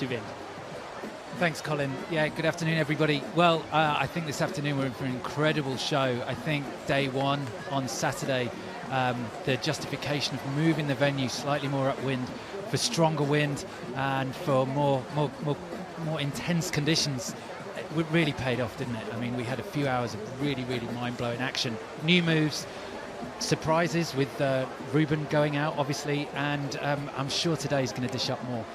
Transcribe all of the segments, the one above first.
this event. Thanks, Colin. Yeah, good afternoon, everybody. Well, I think this afternoon we're in for an incredible show. I think day one on Saturday, the justification of moving the venue slightly more upwind for stronger wind and for more intense conditions, it really paid off, didn't it? I mean, we had a few hours of really mind-blowing action, new moves, surprises with Ruben going out, obviously, and I'm sure today's going to dish up more.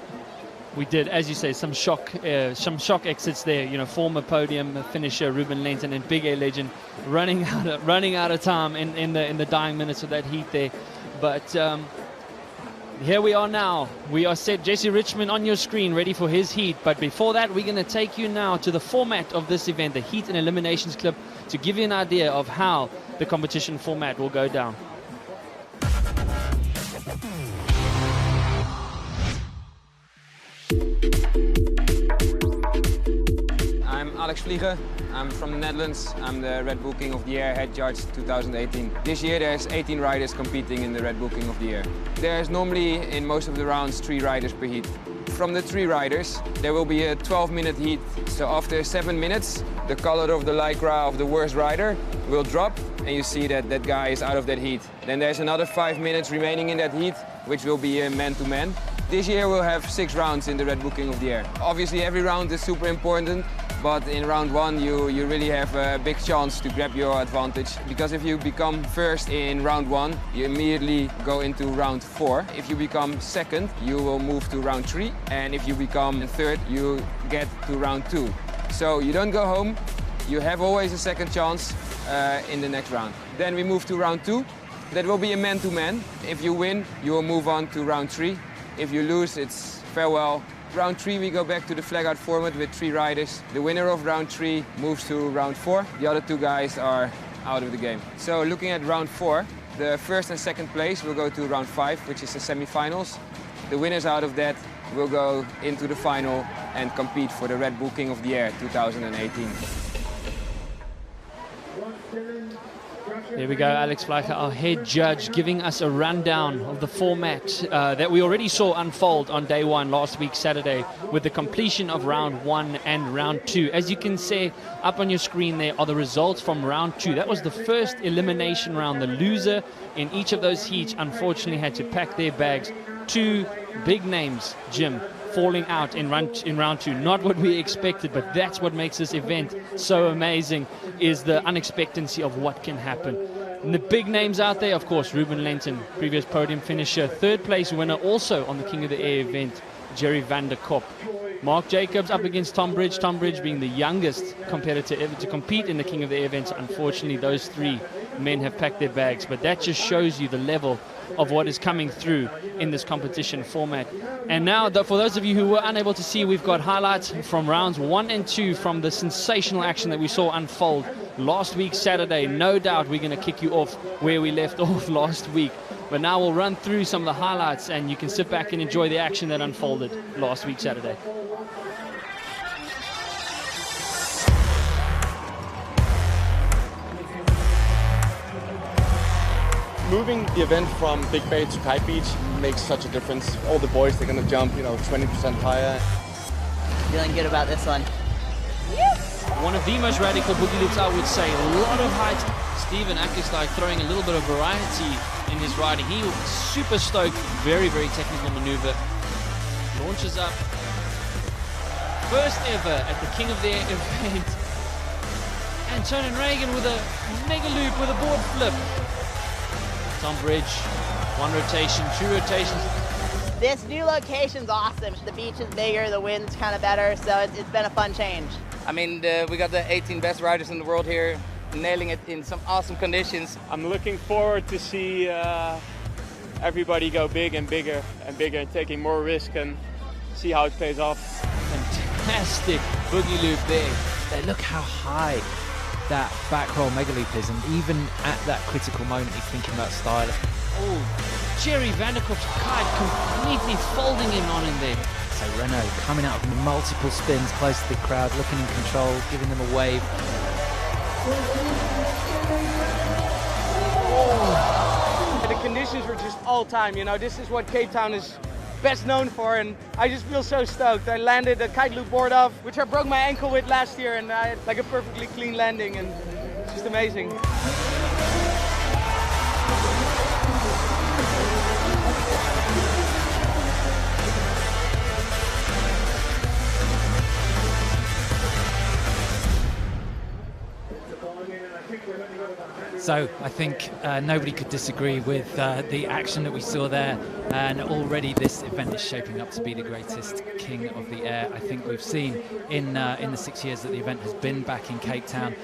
We did, as you say, some shock exits there. You know, former podium finisher Ruben Lenton and Big A legend running out of time in the dying minutes of that heat there. But here we are now. We are set. Jessie Richmond on your screen, ready for his heat. But before that, we're going to take you now to the format of this event, the Heat and Eliminations clip, to give you an idea of how the competition format will go down. I'm Alex Vliegen. I'm from the Netherlands. I'm the Red Bull King of the Year head judge 2018. This year there's 18 riders competing in the Red Bull King of the Year. There's normally in most of the rounds 3 riders per heat. From the 3 riders there will be a 12-minute heat. So after 7 minutes the color of the lycra of the worst rider will drop and you see that that guy is out of that heat. Then there's another 5 minutes remaining in that heat, which will be a man-to-man. This year we'll have 6 rounds in the Red Bull King of the Year. Obviously every round is super important, but in round 1 you really have a big chance to grab your advantage, because if you become first in round 1 you immediately go into round 4. If you become second you will move to round 3, and if you become third you get to round 2. So you don't go home, you have always a second chance in the next round. Then we move to round 2. That will be a man-to-man. If you win you will move on to round 3. If you lose, it's farewell. Round 3 we go back to the flag-out format with 3 riders. The winner of round 3 moves to round 4. The other 2 guys are out of the game. So looking at round 4, the first and second place will go to round 5, which is the semi-finals. The winners out of that will go into the final and compete for the Red Bull King of the Year 2018. There we go, Alex Vliegen, our head judge, giving us a rundown of the format that we already saw unfold on day 1 last week, Saturday, with the completion of round 1 and round 2. As you can see up on your screen there are the results from round 2. That was the first elimination round. The loser in each of those heats unfortunately had to pack their bags. 2 big names, Jim, falling out in round 2. Not what we expected, but that's what makes this event so amazing, is the unexpectancy of what can happen. And the big names out there, of course, Ruben Lenton, previous podium finisher, 3rd place winner also on the King of the Air event, Jerry van der Kop. Mark Jacobs up against Tom Bridge. Tom Bridge being the youngest competitor ever to compete in the King of the Air event. Unfortunately, those 3 men have packed their bags, but that just shows you the level of what is coming through in this competition format. And now, for those of you who were unable to see, we've got highlights from rounds 1 and 2 from the sensational action that we saw unfold last week, Saturday. No doubt we're going to kick you off where we left off last week. But now we'll run through some of the highlights and you can sit back and enjoy the action that unfolded last week, Saturday. Moving the event from Big Bay to Kite Beach makes such a difference. All the boys, they're going to jump, 20% higher. Feeling good about this one. Yes! One of the most radical boogie loops, I would say. A lot of height. Stephen Akistai throwing a little bit of variety in his riding. He was super stoked. Very technical maneuver. Launches up. First ever at the King of the Air event. And Tonin Reagan with a mega loop with a board flip. Tom Bridge, 1 rotation, 2 rotations. This new location's awesome. The beach is bigger, the wind's kind of better, so it's been a fun change. I mean, we got the 18 best riders in the world here, nailing it in some awesome conditions. I'm looking forward to see everybody go big and bigger and bigger, and taking more risk and see how it pays off. Fantastic boogie loop there. Look how high that back roll mega loop is, and even at that critical moment you're thinking about style. Oh, Jerry van der Kop's kite completely folding in on in there. So Renault coming out of multiple spins close to the crowd, looking in control, giving them a wave. The conditions were just all time, this is what Cape Town is best known for, and I just feel so stoked. I landed a kite loop board off, which I broke my ankle with last year, and I had like a perfectly clean landing, and it's just amazing. So I think nobody could disagree with the action that we saw there, and already this event is shaping up to be the greatest King of the Air I think we've seen in the 6 years that the event has been back in Cape Town.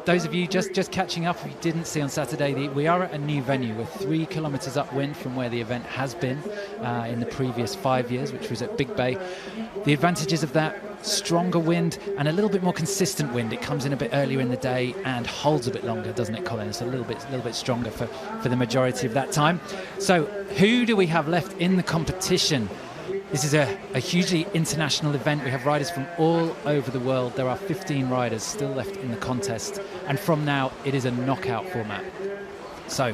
Those of you just catching up, if you didn't see on Saturday, we are at a new venue. We're 3 kilometres upwind from where the event has been in the previous 5 years, which was at Big Bay. The advantages of that: stronger wind and a little bit more consistent wind. It comes in a bit earlier in the day and holds a bit longer, doesn't it, Colin? It's a little bit stronger for the majority of that time. So who do we have left in the competition? This is a hugely international event. We have riders from all over the world. There are 15 riders still left in the contest, and from now it is a knockout format. So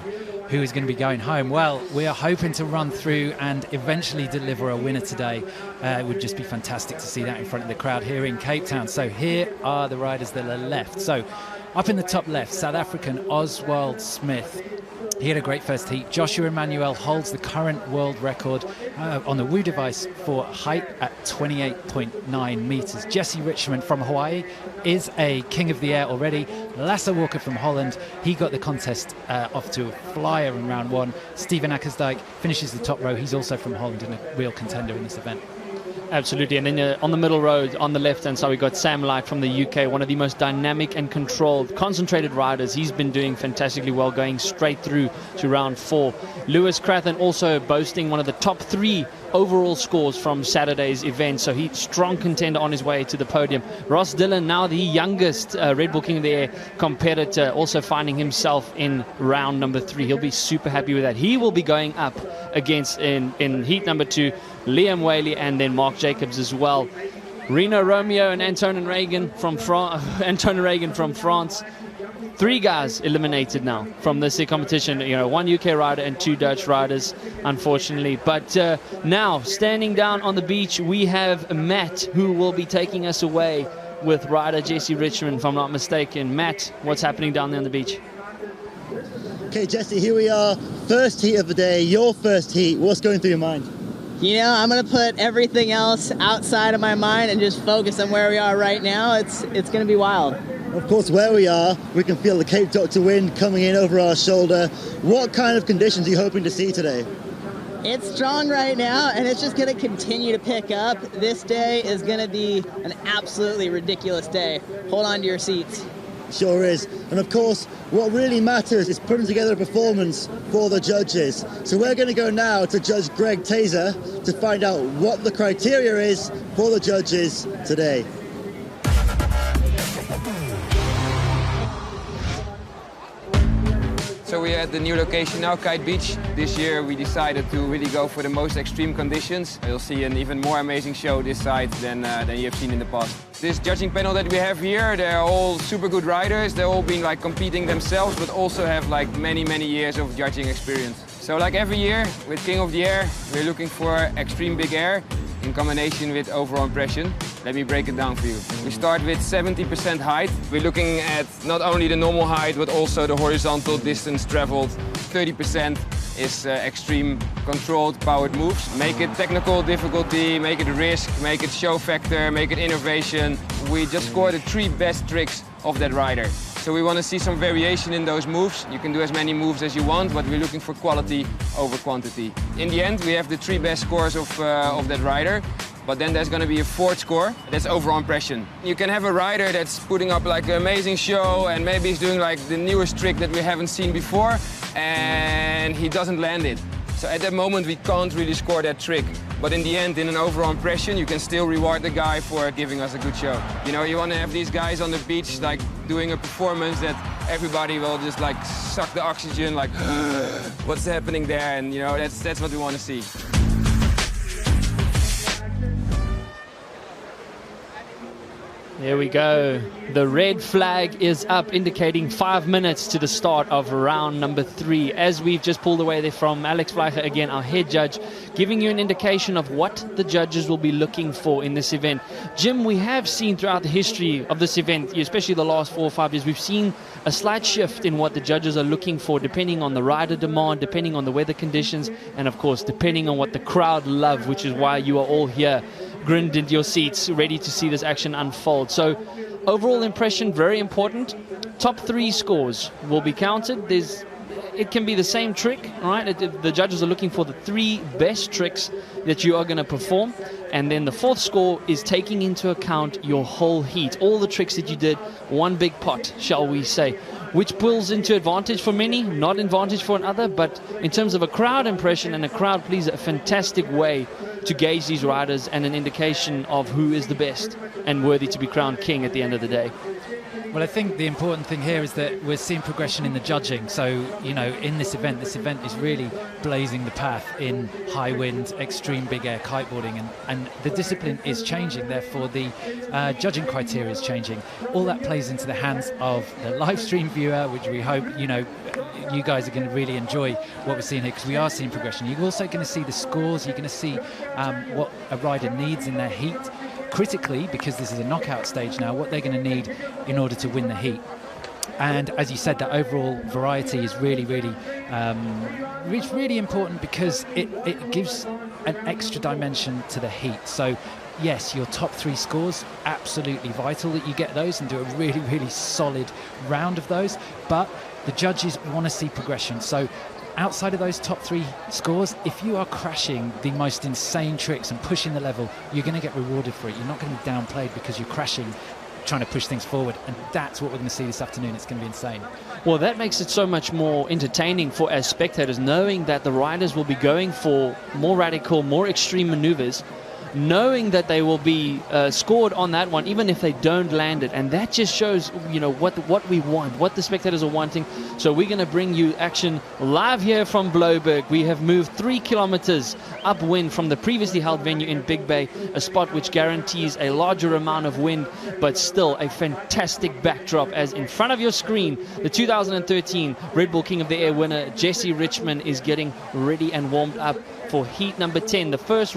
who is going to be going home? Well, we are hoping to run through and eventually deliver a winner today. It would just be fantastic to see that in front of the crowd here in Cape Town. So here are the riders that are left. So up in the top left, South African Oswald Smith. He had a great first heat. Joshua Emmanuel holds the current world record on the Woo device for height at 28.9 meters. Jessie Richmond from Hawaii is a King of the Air already. Lasse Walker from Holland, he got the contest off to a flyer in round one. Steven Akkersdijk finishes the top row. He's also from Holland and a real contender in this event. Absolutely, and then on the middle road, on the left-hand side, we got Sam Light from the UK, one of the most dynamic and controlled, concentrated riders. He's been doing fantastically well, going straight through to round 4. Lewis Crathen also boasting one of the top 3 overall scores from Saturday's event, so he's strong contender on his way to the podium. Ross Dillon, now the youngest Red Bull King of the Air competitor, also finding himself in round number 3. He'll be super happy with that. He will be going up against, in heat number 2, Liam Whaley and then Mark Jacobs as well. Reno Romeo and Antonin Reagan from France. 3 guys eliminated now from this competition. 1 UK rider and 2 Dutch riders, unfortunately. But now, standing down on the beach, we have Matt, who will be taking us away with rider Jessie Richmond, if I'm not mistaken. Matt, what's happening down there on the beach? Okay, Jessie, here we are. First heat of the day, your first heat. What's going through your mind? I'm going to put everything else outside of my mind and just focus on where we are right now. It's going to be wild. Of course, where we are, we can feel the Cape Doctor wind coming in over our shoulder. What kind of conditions are you hoping to see today? It's strong right now, and it's just going to continue to pick up. This day is going to be an absolutely ridiculous day. Hold on to your seats. Sure is. And of course, what really matters is putting together a performance for the judges. So we're going to go now to Judge Greg Taser to find out what the criteria is for the judges today. So we're at the new location now, Kite Beach. This year we decided to really go for the most extreme conditions. You'll see an even more amazing show this side than you have seen in the past. This judging panel that we have here, they're all super good riders. They've all been competing themselves, but also have many years of judging experience. So like every year with King of the Air, we're looking for extreme big air in combination with overall impression. Let me break it down for you. We start with 70% height. We're looking at not only the normal height, but also the horizontal distance traveled. 30% is extreme controlled powered moves. Make it technical difficulty, make it risk, make it show factor, make it innovation. We just scored the 3 best tricks of that rider. So we want to see some variation in those moves. You can do as many moves as you want, but we're looking for quality over quantity. In the end, we have the 3 best scores of that rider. But then there's going to be a 4th score, that's overall impression. You can have a rider that's putting up an amazing show and maybe he's doing the newest trick that we haven't seen before and he doesn't land it. So at that moment we can't really score that trick. But in the end, in an overall impression, you can still reward the guy for giving us a good show. You want to have these guys on the beach doing a performance that everybody will just suck the oxygen, what's happening there? And that's what we want to see. There we go. The red flag is up, indicating 5 minutes to the start of round number 3. As we've just pulled away there from Alex Fleicher, again, our head judge, giving you an indication of what the judges will be looking for in this event. Jim, we have seen throughout the history of this event, especially the last 4 or 5 years, we've seen a slight shift in what the judges are looking for, depending on the rider demand, depending on the weather conditions, and of course, depending on what the crowd love, which is why you are all here, grinned into your seats, ready to see this action unfold. So, overall impression, very important. Top 3 scores will be counted. It can be the same trick, right? The judges are looking for the 3 best tricks that you are going to perform. And then the 4th score is taking into account your whole heat. All the tricks that you did, one big pot, shall we say. Which pulls into advantage for many, not advantage for another. But in terms of a crowd impression and a crowd pleaser, a fantastic way to gauge these riders and an indication of who is the best and worthy to be crowned king at the end of the day. Well, I think the important thing here is that we're seeing progression in the judging. So, you know, in this event is really blazing the path in high wind, extreme big air kiteboarding, and the discipline is changing. Therefore, the judging criteria is changing. All that plays into the hands of the live stream viewer, which we hope, you know, you guys are going to really enjoy what we're seeing here, because we are seeing progression. You're also going to see the scores. You're going to see what a rider needs in their heat. Critically, because this is a knockout stage now, what they're going to need in order to win the heat. And as you said, that overall variety is really important, because it gives an extra dimension to the heat. So yes, your top 3 scores, absolutely vital that you get those and do a really solid round of those, but the judges want to see progression. So outside of those top 3 scores, if you are crashing the most insane tricks and pushing the level, you're going to get rewarded for it. You're not going to be downplayed because you're crashing, trying to push things forward. And that's what we're going to see this afternoon. It's going to be insane. Well, that makes it so much more entertaining for as spectators, knowing that the riders will be going for more radical, more extreme maneuvers, knowing that they will be scored on that one, even if they don't land it. And that just shows, you know, what we want, what the spectators are wanting. So we're going to bring you action live here from Bloberg. We have moved 3 kilometers upwind from the previously held venue in Big Bay, a spot which guarantees a larger amount of wind, but still a fantastic backdrop. As in front of your screen, the 2013 Red Bull King of the Air winner, Jessie Richmond, is getting ready and warmed up for heat number 10, the first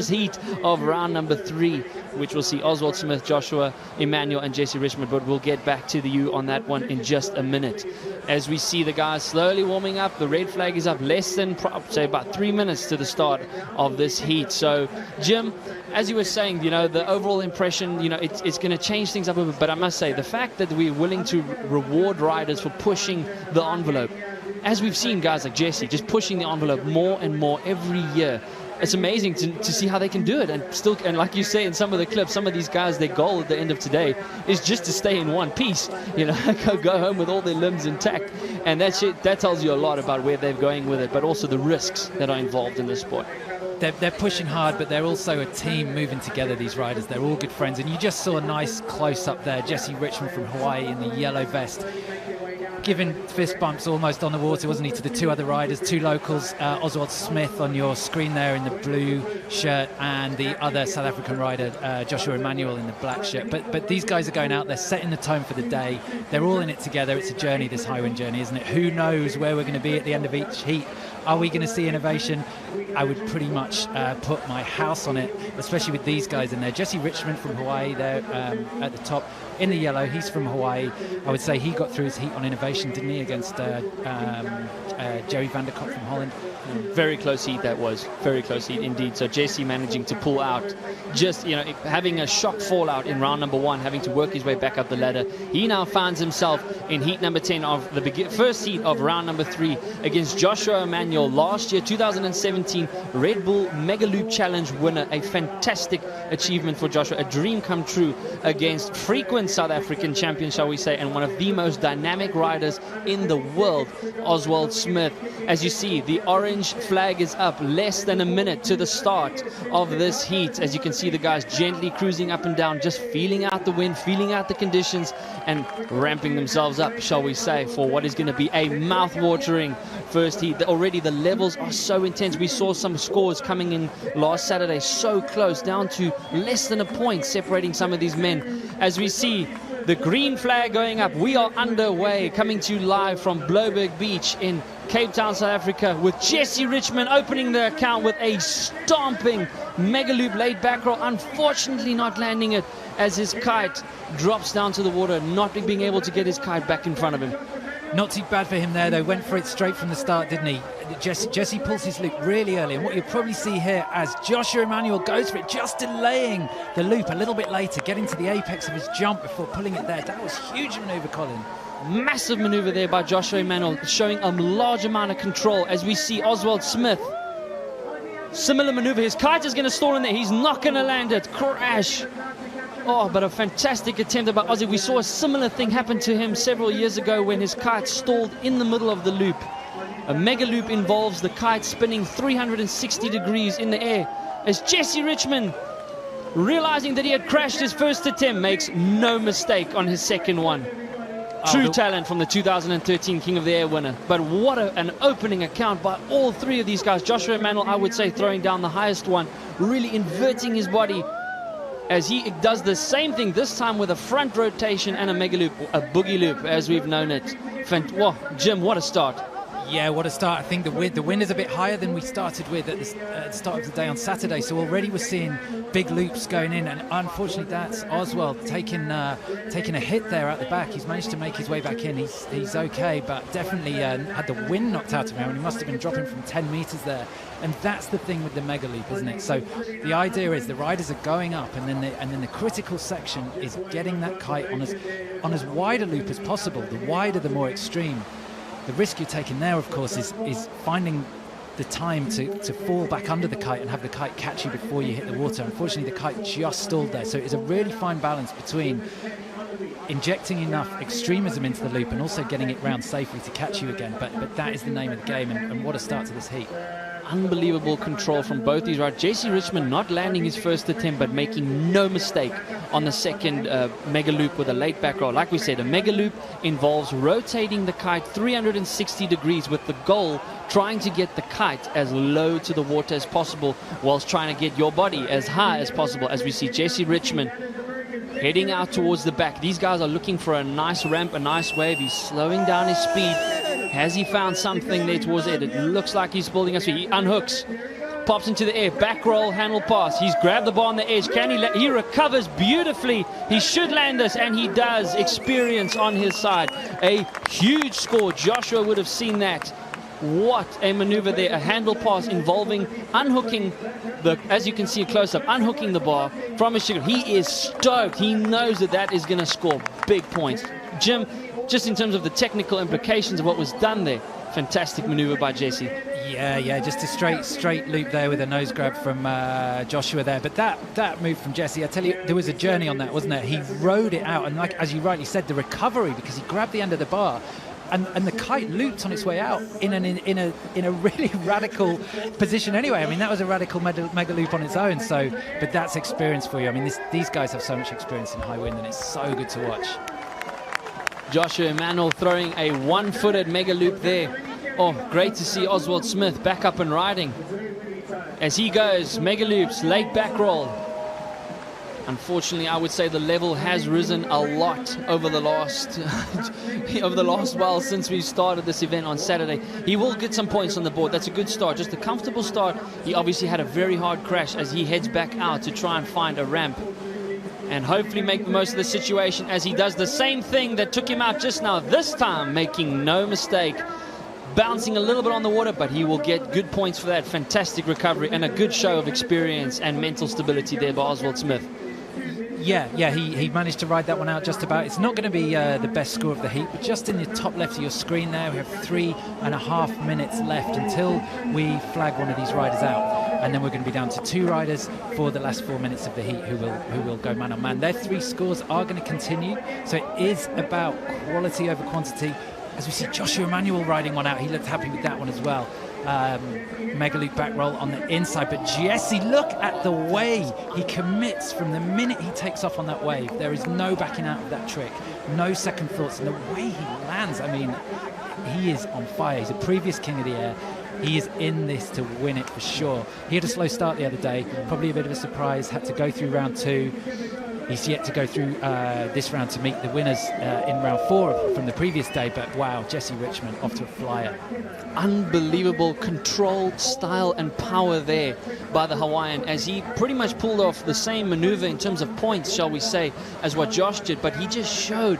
heat of round number 3, which will see Oswald Smith, Joshua, Emmanuel, and Jessie Richmond. But we'll get back to you on that one in just a minute. As we see the guys slowly warming up, the red flag is up less than, say, about 3 minutes to the start of this heat. So, Jim, as you were saying, you know, the overall impression, you know, it's going to change things up a bit. But I must say, the fact that we're willing to reward riders for pushing the envelope, as we've seen guys like Jessie just pushing the envelope more and more every year, it's amazing to see how they can do it. And like you say in some of the clips, some of these guys, their goal at the end of today is just to stay in one piece, you know, go home with all their limbs intact. And that tells you a lot about where they're going with it, but also the risks that are involved in this sport. They're pushing hard, but they're also a team moving together, these riders. They're all good friends. And you just saw a nice close-up there, Jessie Richmond from Hawaii in the yellow vest, giving fist bumps almost on the water, wasn't he, to the 2 other riders, 2 locals, Oswald Smith on your screen there in the blue shirt, and the other South African rider, Joshua Emmanuel, in the black shirt. But these guys are going out, they're setting the tone for the day. They're all in it together. It's a journey, this high wind journey, isn't it? Who knows where we're going to be at the end of each heat? Are we going to see innovation? I would pretty much put my house on it, especially with these guys in there. Jessie Richmond from Hawaii there at the top in the yellow. He's from Hawaii. I would say he got through his heat on innovation, didn't he, against Jerry van der Kop from Holland. Very close heat that was. Very close heat indeed. So Jessie managing to pull out, just, you know, having a shock fallout in round number 1, having to work his way back up the ladder. He now finds himself in heat number 10 of the first heat of round number 3 against Joshua Emmanuel, last year 2017 Red Bull Mega Loop Challenge winner. A fantastic achievement for Joshua, a dream come true against frequent South African champion, shall we say, and one of the most dynamic riders in the world, Oswald Smith. As you see, the orange orange flag is up. Less than a minute to the start of this heat. As you can see, the guys gently cruising up and down, just feeling out the wind, feeling out the conditions, and ramping themselves up, shall we say, for what is going to be a mouth-watering first heat. Already the levels are so intense. We saw some scores coming in last Saturday, so close, down to less than a point separating some of these men. As we see the green flag going up, we are underway, coming to you live from Bloberg Beach in Cape Town, South Africa, with Jessie Richmond opening the account with a stomping mega loop laid back roll, unfortunately not landing it as his kite drops down to the water, not being able to get his kite back in front of him. Not too bad for him there, though. Went for it straight from the start, didn't he? Jesse pulls his loop really early, and what you'll probably see here as Joshua Emmanuel goes for it, just delaying the loop a little bit later, getting to the apex of his jump before pulling it there. That was huge manoeuvre, Colin. Massive maneuver there by Joshua Emmanuel, showing a large amount of control. As we see Oswald Smith, similar maneuver. His kite is going to stall in there. He's not going to land it. Crash. Oh, but a fantastic attempt by Ozzy. We saw a similar thing happen to him several years ago when his kite stalled in the middle of the loop. A mega loop involves the kite spinning 360 degrees in the air. As Jessie Richmond, realizing that he had crashed his first attempt, makes no mistake on his second one. True talent from the 2013 King of the Air winner. But what an opening account by all three of these guys. Joshua Manuel, I would say, throwing down the highest one, really inverting his body as he does the same thing, this time with a front rotation and a mega loop, a boogie loop as we've known it. Whoa, Jim, what a start. Yeah, what a start. I think the wind is a bit higher than we started with at the start of the day on Saturday, so already we're seeing big loops going in, and unfortunately that's Oswald taking a hit there at the back. He's managed to make his way back in. He's okay, but definitely had the wind knocked out of him, and he must have been dropping from 10 meters there. And that's the thing with the mega loop, isn't it? So the idea is the riders are going up, and then the critical section is getting that kite on as wide a loop as possible. The wider, the more extreme. The risk you're taking there, of course, is finding the time to fall back under the kite and have the kite catch you before you hit the water. Unfortunately, the kite just stalled there. So it's a really fine balance between injecting enough extremism into the loop and also getting it round safely to catch you again. But that is the name of the game, and what a start to this heat. Unbelievable control from both these riders. Jessie Richmond not landing his first attempt, but making no mistake on the second mega loop with a late back roll. Like we said, a mega loop involves rotating the kite 360 degrees with the goal trying to get the kite as low to the water as possible whilst trying to get your body as high as possible. As we see Jessie Richmond heading out towards the back. These guys are looking for a nice ramp, a nice wave. He's slowing down his speed. Has he found something there towards it? It looks like he's building a speed. He unhooks, pops into the air, back roll, handle pass. He's grabbed the bar on the edge. Can he? He recovers beautifully. He should land this, and he does. Experience on his side. A huge score. Joshua would have seen that. What a maneuver there. A handle pass involving unhooking the, as you can see close up, unhooking the bar from his sugar. He is stoked. He knows that is going to score big points. Jim, just in terms of the technical implications of what was done there, fantastic maneuver by Jessie. Yeah, just a straight loop there with a nose grab from Joshua there. But that move from Jessie, I tell you, there was a journey on that, wasn't there? He rode it out, and like as you rightly said, the recovery, because he grabbed the end of the bar, and the kite looped on its way out in a really radical position anyway. I mean, that was a radical mega loop on its own. So, but that's experience for you. I mean, these guys have so much experience in high wind, and it's so good to watch. Joshua Emmanuel throwing a one-footed mega loop there. Oh, great to see Oswald Smith back up and riding. As he goes, mega loops, late back roll. Unfortunately, I would say the level has risen a lot over the last while since we started this event on Saturday. He will get some points on the board. That's a good start, just a comfortable start. He obviously had a very hard crash as he heads back out to try and find a ramp and hopefully make the most of the situation as he does the same thing that took him out just now, this time making no mistake, bouncing a little bit on the water, but he will get good points for that. Fantastic recovery and a good show of experience and mental stability there by Oswald Smith. Yeah, he managed to ride that one out just about. It's not going to be the best score of the heat, but just in the top left of your screen there, we have 3.5 minutes left until we flag one of these riders out. And then we're going to be down to 2 riders for the last 4 minutes of the heat who will go man on man. Their 3 scores are going to continue, so it is about quality over quantity. As we see Joshua Emmanuel riding one out, he looked happy with that one as well. mega loop back roll on the inside. But Jessie, look at the way he commits from the minute he takes off on that wave. There is no backing out of that trick, no second thoughts, and the way he lands, I mean, he is on fire. He's a previous king of the air. He is in this to win it for sure. He had a slow start the other day, probably a bit of a surprise, had to go through round 2. He's yet to go through this round to meet the winners in round 4 from the previous day, but wow, Jessie Richmond off to a flyer. Unbelievable control, style and power there by the Hawaiian, as he pretty much pulled off the same maneuver in terms of points, shall we say, as what Josh did, but he just showed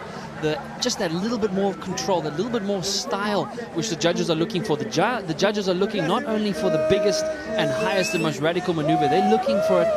just that little bit more control, that little bit more style, which the judges are looking for. The judges are looking not only for the biggest and highest and most radical maneuver, they're looking for it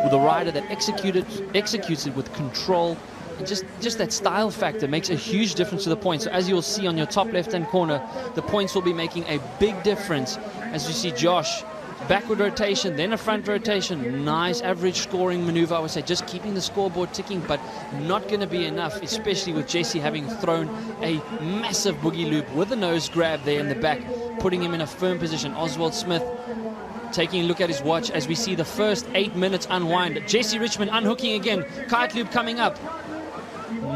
with a rider that executes it with control. And just that style factor makes a huge difference to the points. So as you'll see on your top left-hand corner, the points will be making a big difference. As you see Josh, backward rotation, then a front rotation. Nice average scoring maneuver, I would say. Just keeping the scoreboard ticking, but not going to be enough, especially with Jessie having thrown a massive boogie loop with a nose grab there in the back, putting him in a firm position. Oswald Smith taking a look at his watch as we see the first 8 minutes unwind. Jessie Richmond unhooking again. Kite loop coming up.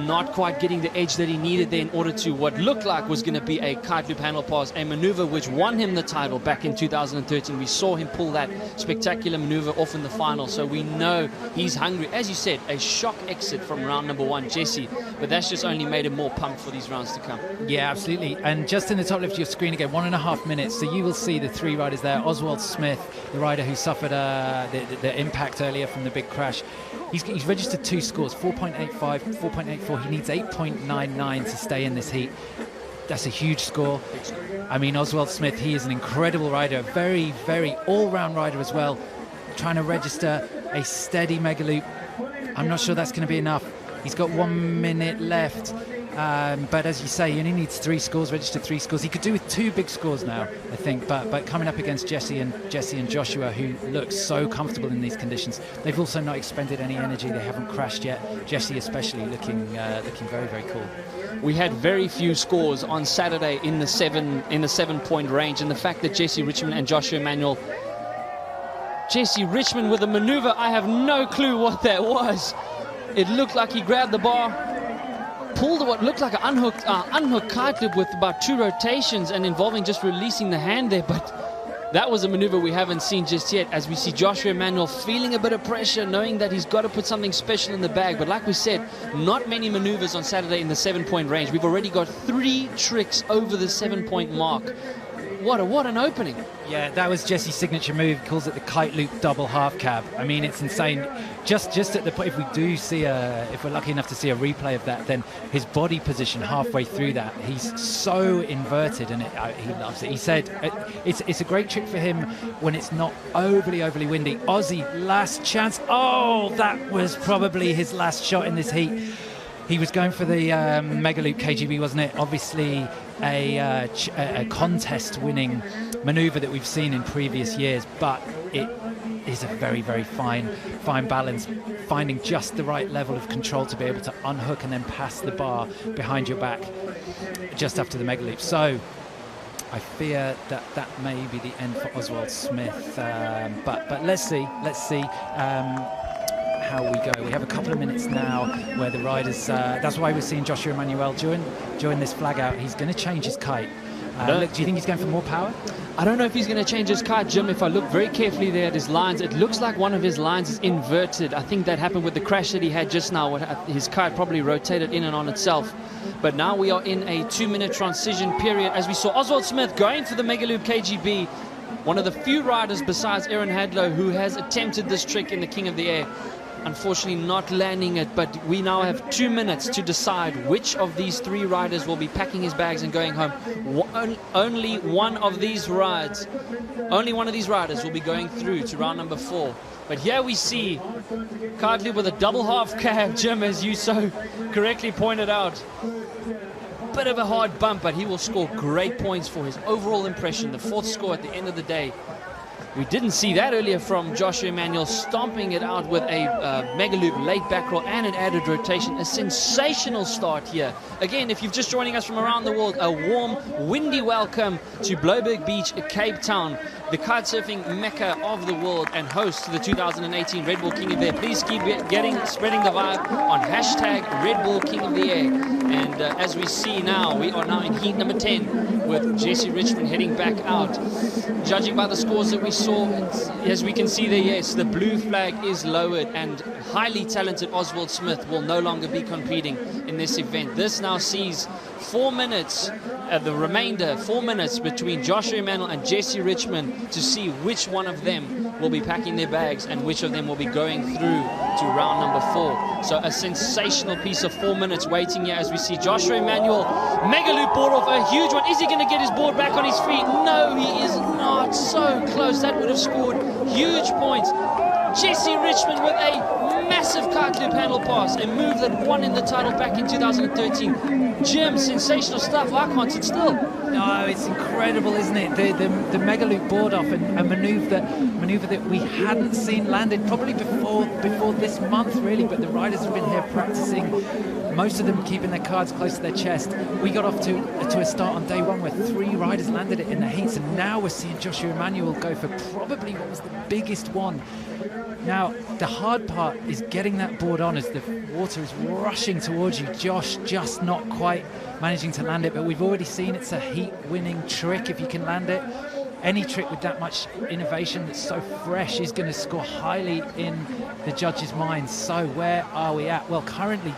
Not quite getting the edge that he needed there in order to what looked like was going to be a kite loop handle pass, a maneuver which won him the title back in 2013. We saw him pull that spectacular maneuver off in the final, so we know he's hungry. As you said, a shock exit from round number 1, Jessie, but that's just only made him more pumped for these rounds to come. Yeah, absolutely. And just in the top left of your screen again, 1.5 minutes, so you will see the 3 riders there. Oswald Smith, the rider who suffered the impact earlier from the big crash. He's registered 2 scores, 4.85, 4.84. He needs 8.99 to stay in this heat. That's a huge score. I mean, Oswald Smith, he is an incredible rider, a very, very all-round rider as well, trying to register a steady mega loop. I'm not sure that's going to be enough. He's got 1 minute left. But as you say, he only needs 3 scores, registered 3 scores. He could do with 2 big scores now, I think. But coming up against Jessie and Joshua, who look so comfortable in these conditions, they've also not expended any energy. They haven't crashed yet. Jessie especially looking very, very cool. We had very few scores on Saturday in the 7-point range, and the fact that Jessie Richmond and Joshua Emmanuel. Jessie Richmond with a maneuver, I have no clue what that was. It looked like he grabbed the bar, pulled what looked like an unhooked kite loop with about 2 rotations and involving just releasing the hand there, but that was a maneuver we haven't seen just yet, as we see Joshua Emmanuel feeling a bit of pressure, knowing that he's got to put something special in the bag. But like we said, not many maneuvers on Saturday in the 7-point range. We've already got 3 tricks over the 7-point mark. What an opening. Yeah, that was Jessie's signature move. He calls it the kite loop double half cab. I mean, it's insane. Just at the point, if we do see if we're lucky enough to see a replay of that, then his body position halfway through that, he's so inverted, and he loves it. He said it's a great trick for him when it's not overly windy. Aussie, last chance. Oh, that was probably his last shot in this heat. He was going for the Mega Loop KGB, wasn't it? Obviously a contest-winning maneuver that we've seen in previous years, but it is a very, very fine balance, finding just the right level of control to be able to unhook and then pass the bar behind your back just after the Mega Loop. So I fear that may be the end for Oswald Smith, but let's see how we go. We have a couple of minutes now where the riders, that's why we're seeing Joshua Emmanuel during this flag out. He's going to change his kite. Look, do you think he's going for more power? I don't know if he's going to change his kite, Jim. If I look very carefully there at his lines, it looks like one of his lines is inverted. I think that happened with the crash that he had just now. His kite probably rotated in and on itself. But now we are in a 2-minute transition period, as we saw Oswald Smith going for the Mega Loop KGB, one of the few riders besides Aaron Hadlow who has attempted this trick in the King of the Air. Unfortunately not landing it, but we now have 2 minutes to decide which of these 3 riders will be packing his bags and going home. Only one of these riders will be going through to round number 4. But here we see kite loop with a double half cab, Jim, as you so correctly pointed out. Bit of a hard bump, but he will score great points for his overall impression, the 4th score at the end of the day. We didn't see that earlier from Joshua Emmanuel, stomping it out with a mega loop, late back roll, and an added rotation. A sensational start here. Again, if you're just joining us from around the world, a warm, windy welcome to Bloberg Beach, Cape Town, the kitesurfing mecca of the world and host to the 2018 Red Bull King of the Air. Please keep spreading the vibe on hashtag Red Bull King of the Air. And as we see now, we are now in heat number 10 with Jessie Richmond heading back out. Judging by the scores that we saw, as we can see there, yes, the blue flag is lowered and highly talented Oswald Smith will no longer be competing in this event. This now sees 4 minutes, the remainder 4 minutes between Joshua Emmanuel and Jessie Richmond to see which one of them will be packing their bags and which of them will be going through to round number 4. So a sensational piece of 4 minutes waiting here as we see Joshua Emmanuel mega loop board off, a huge one. Is he going to get his board back on his feet? No, he is not. So close. That would have scored huge points. Jessie Richmond with a massive kite loop handle pass, a move that won in the title back in 2013. Jim, sensational stuff. I can't sit still. No, it's incredible, isn't it? The mega loop board off, and a maneuver that we hadn't seen landed probably before this month, really. But the riders have been here practicing. Most of them keeping their cards close to their chest. We got off to a start on day 1 where 3 riders landed it in the heats, and now we're seeing Joshua Emmanuel go for probably what was the biggest one. Now, the hard part is getting that board on as the water is rushing towards you. Josh just not quite managing to land it, but we've already seen it's a heat-winning trick if you can land it. Any trick with that much innovation that's so fresh is going to score highly in the judges' minds. So where are we at? Well, currently,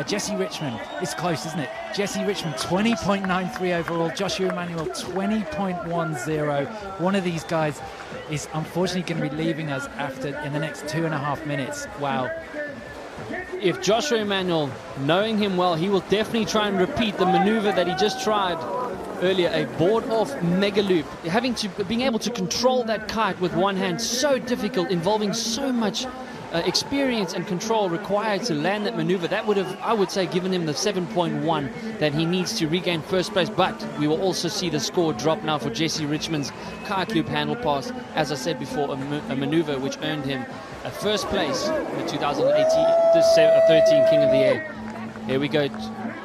Jessie Richmond is close, isn't it? Jessie Richmond, 20.93 overall. Joshua Emmanuel, 20.10. One of these guys is unfortunately going to be leaving us in the next 2.5 minutes. Wow. If Joshua Emmanuel, knowing him well, he will definitely try and repeat the maneuver that he just tried earlier, a board off mega loop. Being able to control that kite with one hand, so difficult, involving so much experience and control required to land that maneuver. That would have, I would say, given him the 7.1 that he needs to regain first place. But we will also see the score drop now for Jessie Richmond's kite loop handle pass. As I said before, a maneuver which earned him a first place in the 2013 King of the Air. Here we go.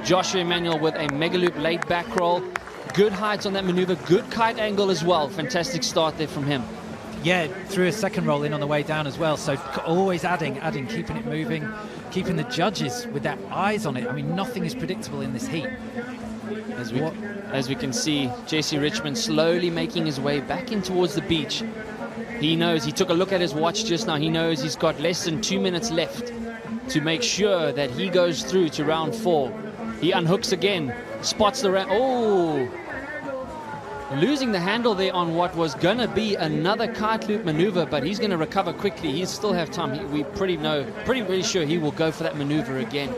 Joshua Emmanuel with a mega loop laid back roll. Good heights on that maneuver, good kite angle as well. Fantastic start there from him. Yeah, threw a second roll in on the way down as well. So always adding, keeping it moving, keeping the judges with their eyes on it. I mean, nothing is predictable in this heat. As we can see, Jessie Richmond slowly making his way back in towards the beach. He knows, he took a look at his watch just now. He knows he's got less than 2 minutes left to make sure that he goes through to round 4. He unhooks again, spots the losing the handle there on what was going to be another kite loop maneuver, but he's going to recover quickly. He still have time. We pretty sure he will go for that maneuver again.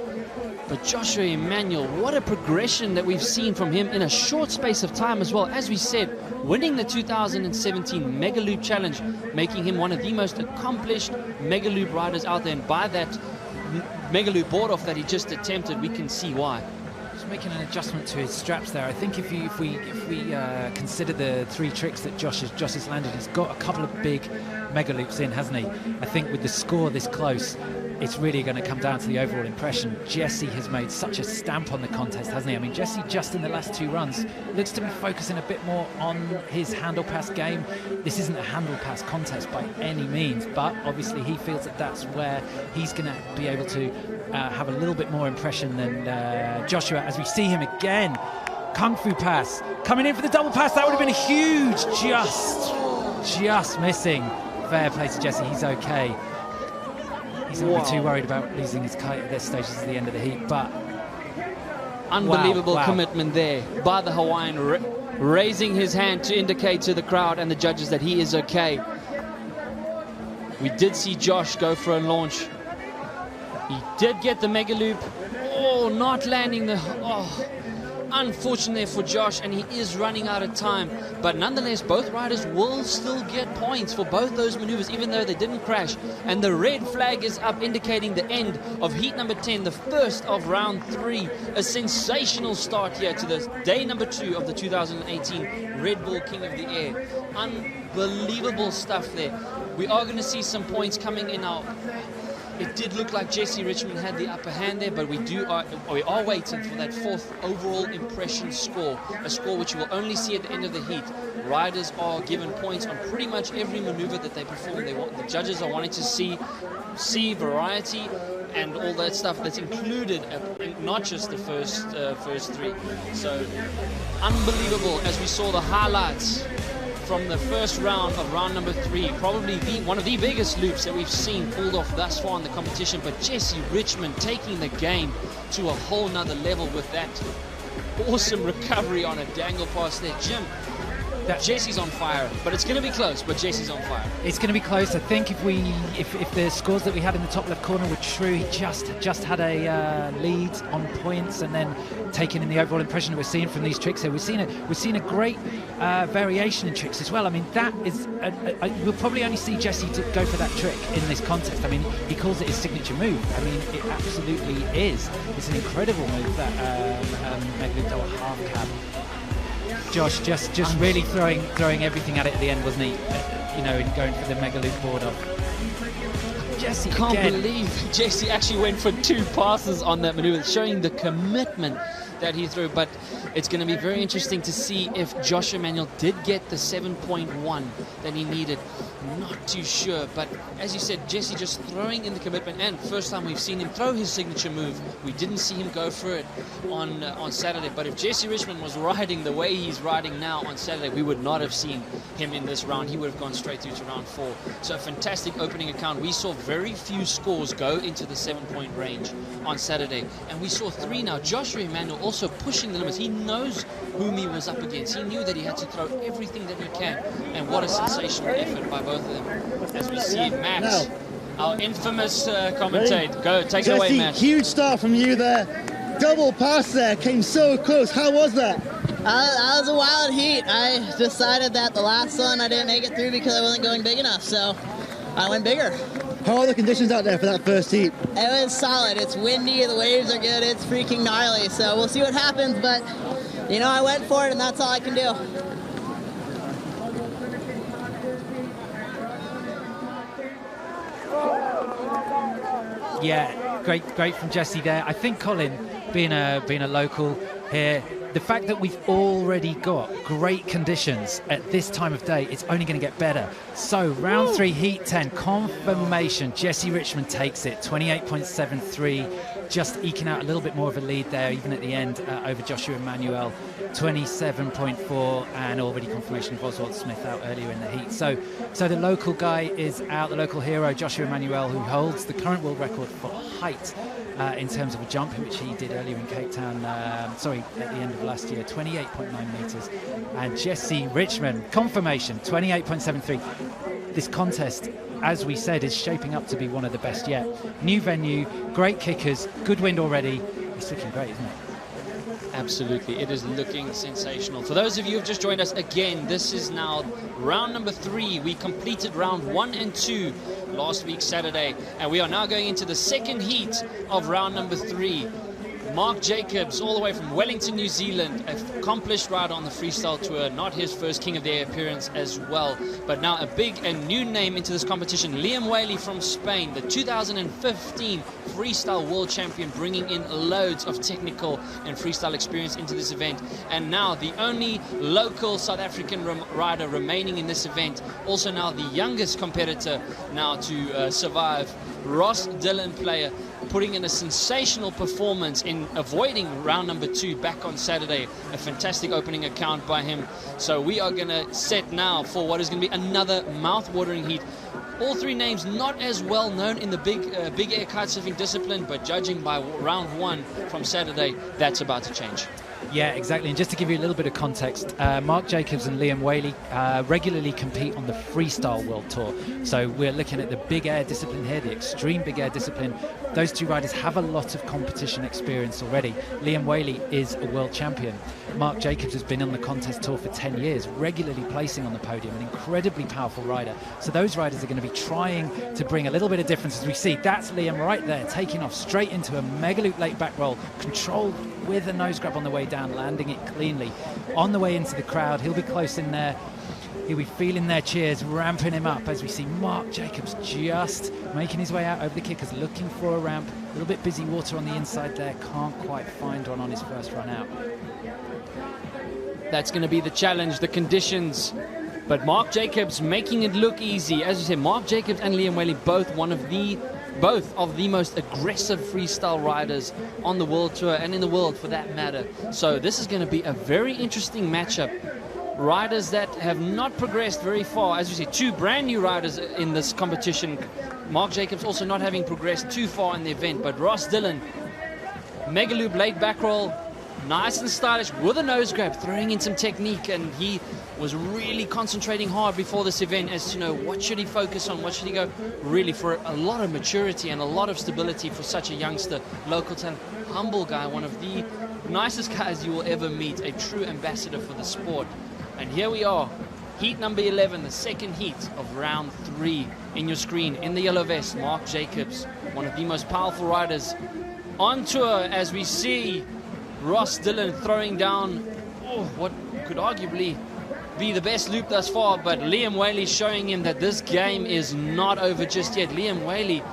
But Joshua Emmanuel, what a progression that we've seen from him in a short space of time as well. As we said, winning the 2017 Mega Loop Challenge, making him one of the most accomplished Mega Loop riders out there. And by that Mega Loop board off that he just attempted, we can see why. Making an adjustment to his straps there. I think if we consider the 3 tricks that Josh has landed, he's got a couple of big mega loops in, hasn't he? I think with the score this close, it's really going to come down to the overall impression. Jessie has made such a stamp on the contest, hasn't he? I mean, Jessie just in the last 2 runs looks to be focusing a bit more on his handle pass game. This isn't a handle pass contest by any means, but obviously he feels that that's where he's going to be able to have a little bit more impression than Joshua. As we see him again, Kung Fu pass coming in for the double pass. That would have been a huge, just missing. Fair play to Jessie. He's okay. He's not too worried about losing his kite at this stage. This is the end of the heat, but unbelievable commitment there by the Hawaiian, raising his hand to indicate to the crowd and the judges that he is okay. We did see Josh go for a launch. He did get the mega loop. Oh, not landing the... Oh, unfortunate for Josh, and he is running out of time. But nonetheless, both riders will still get points for both those maneuvers, even though they didn't crash. And the red flag is up, indicating the end of heat number 10, the first of round 3. A sensational start here to the day number 2 of the 2018 Red Bull King of the Air. unbelievable stuff there. We are going to see some points coming in now. It did look like Jessie Richmond had the upper hand there, but we are waiting for that 4th overall impression score, a score which you will only see at the end of the heat. Riders are given points on pretty much every maneuver that they perform. The judges are wanting to see variety and all that stuff that's included, not just the first 3. So unbelievable as we saw the highlights from the first round of round number 3, probably one of the biggest loops that we've seen pulled off thus far in the competition. But Jessie Richmond taking the game to a whole nother level with that awesome recovery on a dangle pass there. Jim, Jessie's on fire, but it's going to be close, but Jessie's on fire. It's going to be close. I think if the scores that we had in the top left corner were true, he just had a lead on points, and then taking in the overall impression that we're seeing from these tricks here, we've seen a great variation in tricks as well. I mean, that is we'll probably only see Jessie to go for that trick in this contest. I mean, he calls it his signature move. I mean, it absolutely is. It's an incredible move, that Megaloo double half cab. Josh just really throwing everything at it at the end, wasn't he? In going for the mega loop board off. Jessie can't believe Jessie actually went for 2 passes on that maneuver, showing the commitment that he threw. But it's going to be very interesting to see if Josh Emmanuel did get the 7.1 that he needed. Not too sure, but as you said, Jessie just throwing in the commitment, and first time we've seen him throw his signature move. We didn't see him go for it on Saturday, but if Jessie Richmond was riding the way he's riding now on Saturday, we would not have seen him in this round. He would have gone straight through to round 4. So a fantastic opening account. We saw very few scores go into the 7-point range on Saturday, and we saw 3 now. Joshua Emmanuel also pushing the limits. He knows whom he was up against. He knew that he had to throw everything that he can, and what a sensational effort by both of them. As we see Matt, our infamous commentator. Go, take it away, Matt. Huge start from you there. Double pass there, came so close. How was that? That was a wild heat. I decided that the last one I didn't make it through because I wasn't going big enough, so I went bigger. How are the conditions out there for that first heat? It was solid. It's windy, the waves are good, it's freaking gnarly, so we'll see what happens, but I went for it and that's all I can do. Yeah, great from Jessie there. I think Colin, being a local here, the fact that we've already got great conditions at this time of day, it's only going to get better. So round 3, heat 10, confirmation. Jessie Richmond takes it, 28.73, just eking out a little bit more of a lead there, even at the end over Joshua Emmanuel, 27.4, and already confirmation of Oswald Smith out earlier in the heat. So the local guy is out, the local hero, Joshua Emmanuel, who holds the current world record for height in terms of a jump, which he did earlier in Cape Town, at the end of last year, 28.9 metres. And Jessie Richmond, confirmation, 28.73. This contest, as we said, is shaping up to be one of the best yet. New venue, great kickers, good wind already. It's looking great, isn't it? Absolutely, it is looking sensational. For those of you who have just joined us again, this is now round number 3. We completed round 1 and 2 last week Saturday, and we are now going into the second heat of round number 3. Mark Jacobs, all the way from Wellington, New Zealand, accomplished rider on the freestyle tour, not his first King of the Air appearance as well, but now a big and new name into this competition. Liam Whaley from Spain, the 2015 freestyle world champion, bringing in loads of technical and freestyle experience into this event, and now the only local South African rider remaining in this event, also now the youngest competitor now to survive, Ross Dillon player, putting in a sensational performance in avoiding round number 2 back on Saturday. A fantastic opening account by him. So we are going to set now for what is going to be another mouth-watering heat. All 3 names not as well known in the big air kitesurfing discipline, but judging by round 1 from Saturday, that's about to change. Yeah, exactly. And just to give you a little bit of context, Mark Jacobs and Liam Whaley regularly compete on the freestyle world tour. So we're looking at the big air discipline here, the extreme big air discipline. Those 2 riders have a lot of competition experience already. Liam Whaley is a world champion. Mark Jacobs has been on the contest tour for 10 years, regularly placing on the podium, an incredibly powerful rider. So those riders are going to be trying to bring a little bit of difference. As we see, that's Liam right there, taking off straight into a mega loop late back roll, controlled with a nose grab on the way down, landing it cleanly. On the way into the crowd, he'll be close in there. He'll be feeling their cheers, ramping him up as we see Mark Jacobs just making his way out over the kickers, looking for a ramp. A little bit busy water on the inside there, can't quite find one on his first run out. That's going to be the challenge, the conditions. But Mark Jacobs making it look easy. As you said, Mark Jacobs and Liam Whaley, both of the most aggressive freestyle riders on the World Tour and in the world for that matter. So this is going to be a very interesting matchup. Riders that have not progressed very far. As you see, two brand new riders in this competition. Mark Jacobs also not having progressed too far in the event. But Ross Dillon, mega loop late back roll, nice and stylish with a nose grab, throwing in some technique, and he was really concentrating hard before this event as to know what should he focus on, what should he go, really for a lot of maturity and a lot of stability for such a youngster, local talent, humble guy, one of the nicest guys you will ever meet, a true ambassador for the sport. And here we are, heat number 11, the second heat of round 3. In your screen, in the yellow vest, Mark Jacobs, one of the most powerful riders on tour, as we see Ross Dillon throwing down what could arguably be the best loop thus far, but Liam Whaley showing him that this game is not over just yet. Liam Whaley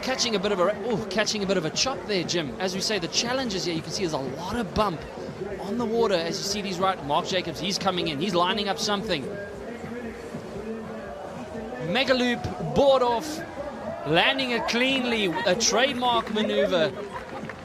catching a bit of a chop there, Jim. As we say, the challenges here, you can see there's a lot of bump on the water as you see these Mark Jacobs, he's coming in, he's lining up something. Mega loop, board off, landing it cleanly, a trademark maneuver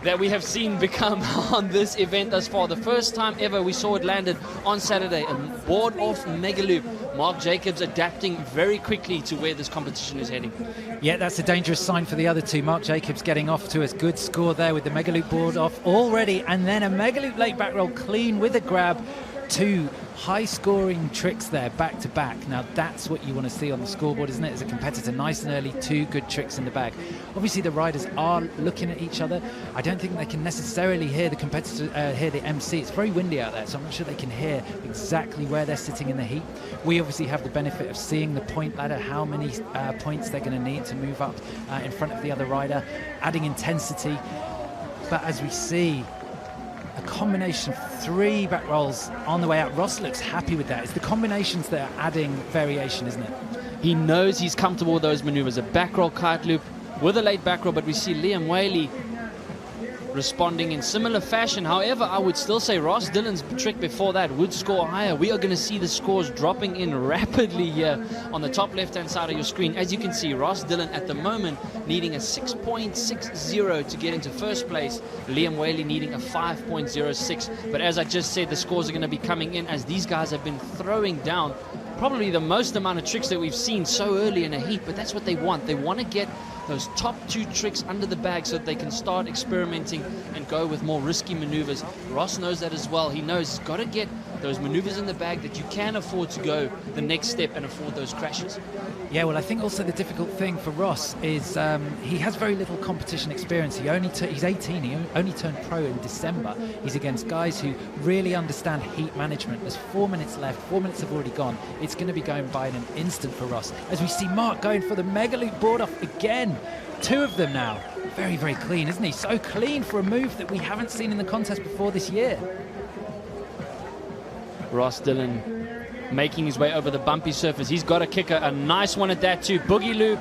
that we have seen become on this event thus far. The first time ever we saw it landed on Saturday, a board off mega loop. Mark Jacobs adapting very quickly to where this competition is heading. Yeah, that's a dangerous sign for the other two. Mark Jacobs getting off to a good score there with the mega loop board off already, and then a mega loop late back roll clean with a grab. Two high scoring tricks there back to back. Now that's what you want to see on the scoreboard, isn't it, as a competitor? Nice and early, two good tricks in the bag. Obviously the riders are looking at each other. I don't think they can necessarily hear the competitor, hear the MC. It's very windy out there, so I'm not sure they can hear exactly where they're sitting in the heat. We obviously have the benefit of seeing the point ladder, how many points they're going to need to move up in front of the other rider, adding intensity. But as we see, a combination of 3 back rolls on the way out. Ross looks happy with that. It's the combinations that are adding variation, isn't it? He knows he's comfortable with those maneuvers. A back roll kite loop with a late back roll, but we see Liam Whaley responding in similar fashion. However, I would still say Ross Dillon's trick before that would score higher. We are going to see the scores dropping in rapidly here on the top left-hand side of your screen. As you can see, Ross Dillon at the moment needing a 6.60 to get into first place. Liam Whaley needing a 5.06. But as I just said, the scores are going to be coming in as these guys have been throwing down probably the most amount of tricks that we've seen so early in a heat, but that's what they want. They want to get those top 2 tricks under the bag so that they can start experimenting and go with more risky maneuvers. Ross knows that as well. He knows he's got to get those maneuvers in the bag that you can afford to go the next step and afford those crashes. Yeah, well, I think also the difficult thing for Ross is he has very little competition experience. He's 18. He only turned pro in December. He's against guys who really understand heat management. There's 4 minutes left. 4 minutes have already gone. It's going to be going by in an instant for Ross. As we see Mark going for the mega loop board off again. 2 of them now. Very, very clean, isn't he? So clean for a move that we haven't seen in the contest before this year. Ross Dillon making his way over the bumpy surface. He's got a kicker, a nice one at that too. Boogie loop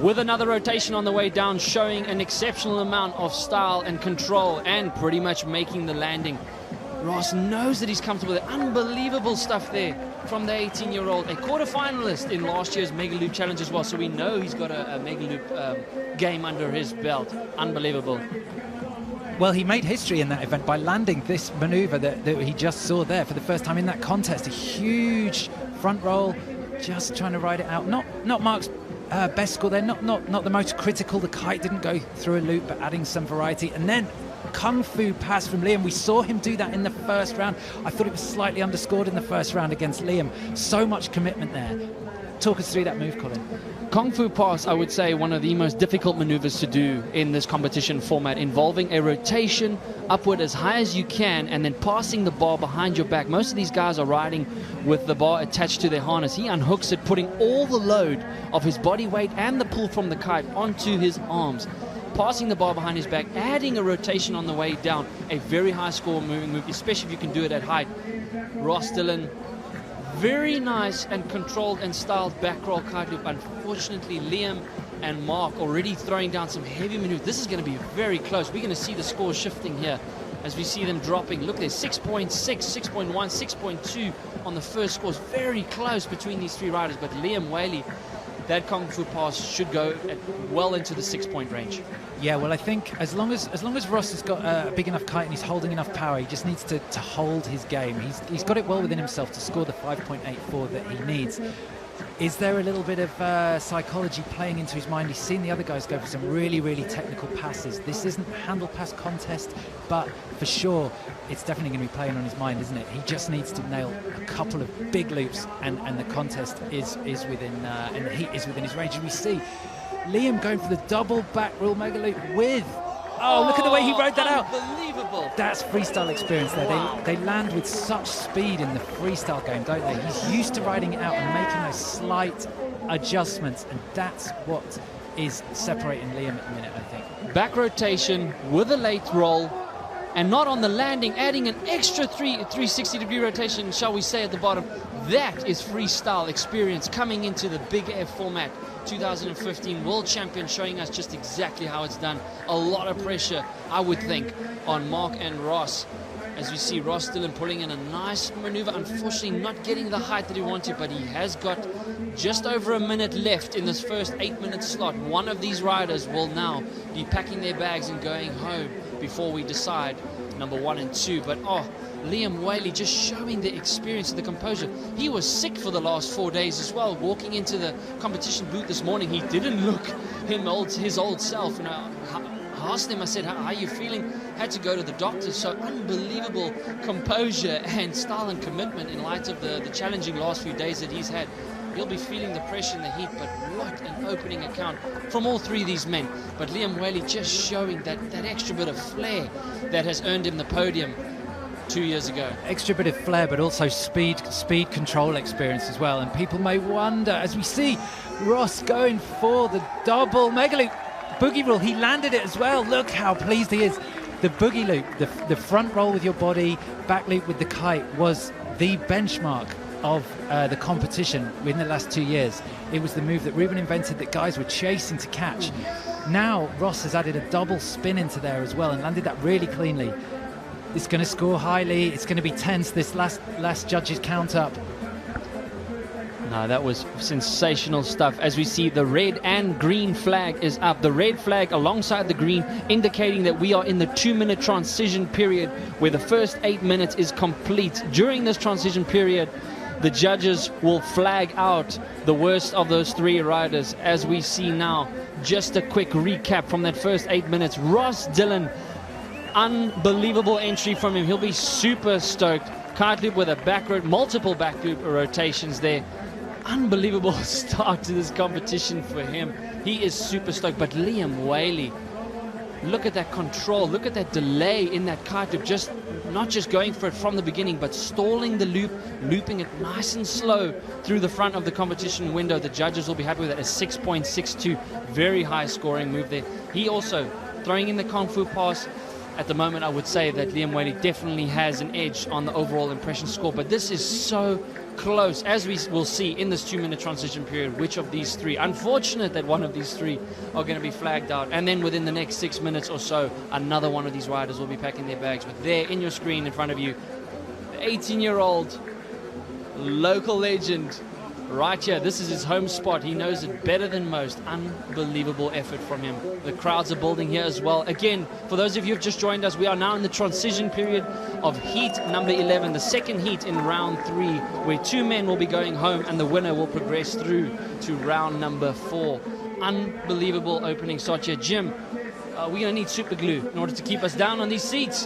with another rotation on the way down, showing an exceptional amount of style and control and pretty much making the landing. Ross knows that he's comfortable with it. Unbelievable stuff there from the 18-year-old, a quarter-finalist in last year's Mega Loop Challenge as well. So we know he's got a Mega Loop game under his belt. Unbelievable. Well, he made history in that event by landing this maneuver that he just saw there for the first time in that contest. A huge front roll, just trying to ride it out. Not Mark's best score there, not the most critical. The kite didn't go through a loop, but adding some variety. And then Kung Fu pass from Liam. We saw him do that in the first round. I thought it was slightly underscored in the first round against Liam. So much commitment there. Talk us through that move, Colin. Kung Fu pass, I would say, one of the most difficult maneuvers to do in this competition format, involving a rotation upward as high as you can and then passing the bar behind your back. Most of these guys are riding with the bar attached to their harness. He unhooks it, putting all the load of his body weight and the pull from the kite onto his arms, passing the bar behind his back, adding a rotation on the way down. A very high score moving move, especially if you can do it at height. Ross Dillon Very nice and controlled and styled back roll kite loop. Unfortunately, Liam and Mark already throwing down some heavy maneuvers. This is going to be very close. We're going to see the scores shifting here as we see them dropping. Look, there's 6.6, 6.1, 6.2 on the first scores. Very close between these three riders, but Liam Whaley, that Kung Fu pass should go well into the 6-point range. Yeah, well, I think as long as Ross has got a big enough kite and he's holding enough power, he just needs to hold his game. He's got it well within himself to score the 5.84 that he needs. Is there a little bit of psychology playing into his mind? He's seen the other guys go for some really, really technical passes. This isn't a handle pass contest, but for sure, it's definitely going to be playing on his mind, isn't it? He just needs to nail a couple of big loops, and the contest is within, and the heat is within his range. And we see Liam going for the double back roll mega loop with... Oh, look at the way he rode that out. Unbelievable. That's freestyle experience there. Wow. They land with such speed in the freestyle game, don't they? He's used to riding it out and making those slight adjustments, and that's what is separating Liam at the minute, I think. Back rotation with a late roll, and not on the landing, adding an extra 360-degree rotation, shall we say, at the bottom. That is freestyle experience coming into the Big Air format. 2015 World Champion, showing us just exactly how it's done. A lot of pressure, I would think, on Mark and Ross. As we see Ross Dillon pulling in a nice maneuver, unfortunately not getting the height that he wanted, but he has got just over a minute left in this first 8-minute slot. One of these riders will now be packing their bags and going home before we decide number 1 and 2. But Liam Whaley just showing the experience and the composure. He was sick for the last 4 days as well. Walking into the competition booth this morning, he didn't look his old self. And I asked him, I said, how are you feeling? Had to go to the doctor. So unbelievable composure and style and commitment in light of the challenging last few days that he's had. He'll be feeling the pressure and the heat, but what an opening account from all three of these men. But Liam Whaley just showing that extra bit of flair that has earned him the podium 2 years ago. Extra bit of flair, but also speed control experience as well. And people may wonder, as we see Ross going for the double mega loop boogie roll, he landed it as well. Look how pleased he is. The boogie loop, the front roll with your body, back loop with the kite, was the benchmark of the competition within the last 2 years. It was the move that Ruben invented that guys were chasing to catch. Now Ross has added a double spin into there as well and landed that really cleanly. It's going to score highly. It's going to be tense, this last judge's count up. No, that was sensational stuff. As we see, the red and green flag is up. The red flag alongside the green, indicating that we are in the 2-minute transition period where the first 8 minutes is complete. During this transition period, the judges will flag out the worst of those three riders. As we see now, just a quick recap from that first 8 minutes. Ross Dillon, unbelievable entry from him. He'll be super stoked. Kite loop with a multiple back loop rotations there. Unbelievable start to this competition for him. He is super stoked. But Liam Whaley, look at that control. Look at that delay in that kite loop. Not just going for it from the beginning, but stalling the loop, looping it nice and slow through the front of the competition window. The judges will be happy with that. A 6.62, very high scoring move there. He also throwing in the Kung Fu pass. At the moment, I would say that Liam Whaley definitely has an edge on the overall impression score, but this is so close, as we will see in this 2-minute transition period, which of these three, unfortunate that one of these three are going to be flagged out, and then within the next 6 minutes or so, another one of these riders will be packing their bags. But there in your screen in front of you, the 18-year-old local legend right here. This is his home spot. He knows it better than most. Unbelievable effort from him. The crowds are building here as well. Again, for those of you who have just joined us, we are now in the transition period of heat number 11, the second heat in round 3, where 2 men will be going home and the winner will progress through to round number 4. Unbelievable opening shot here. Jim, we're going to need super glue in order to keep us down on these seats.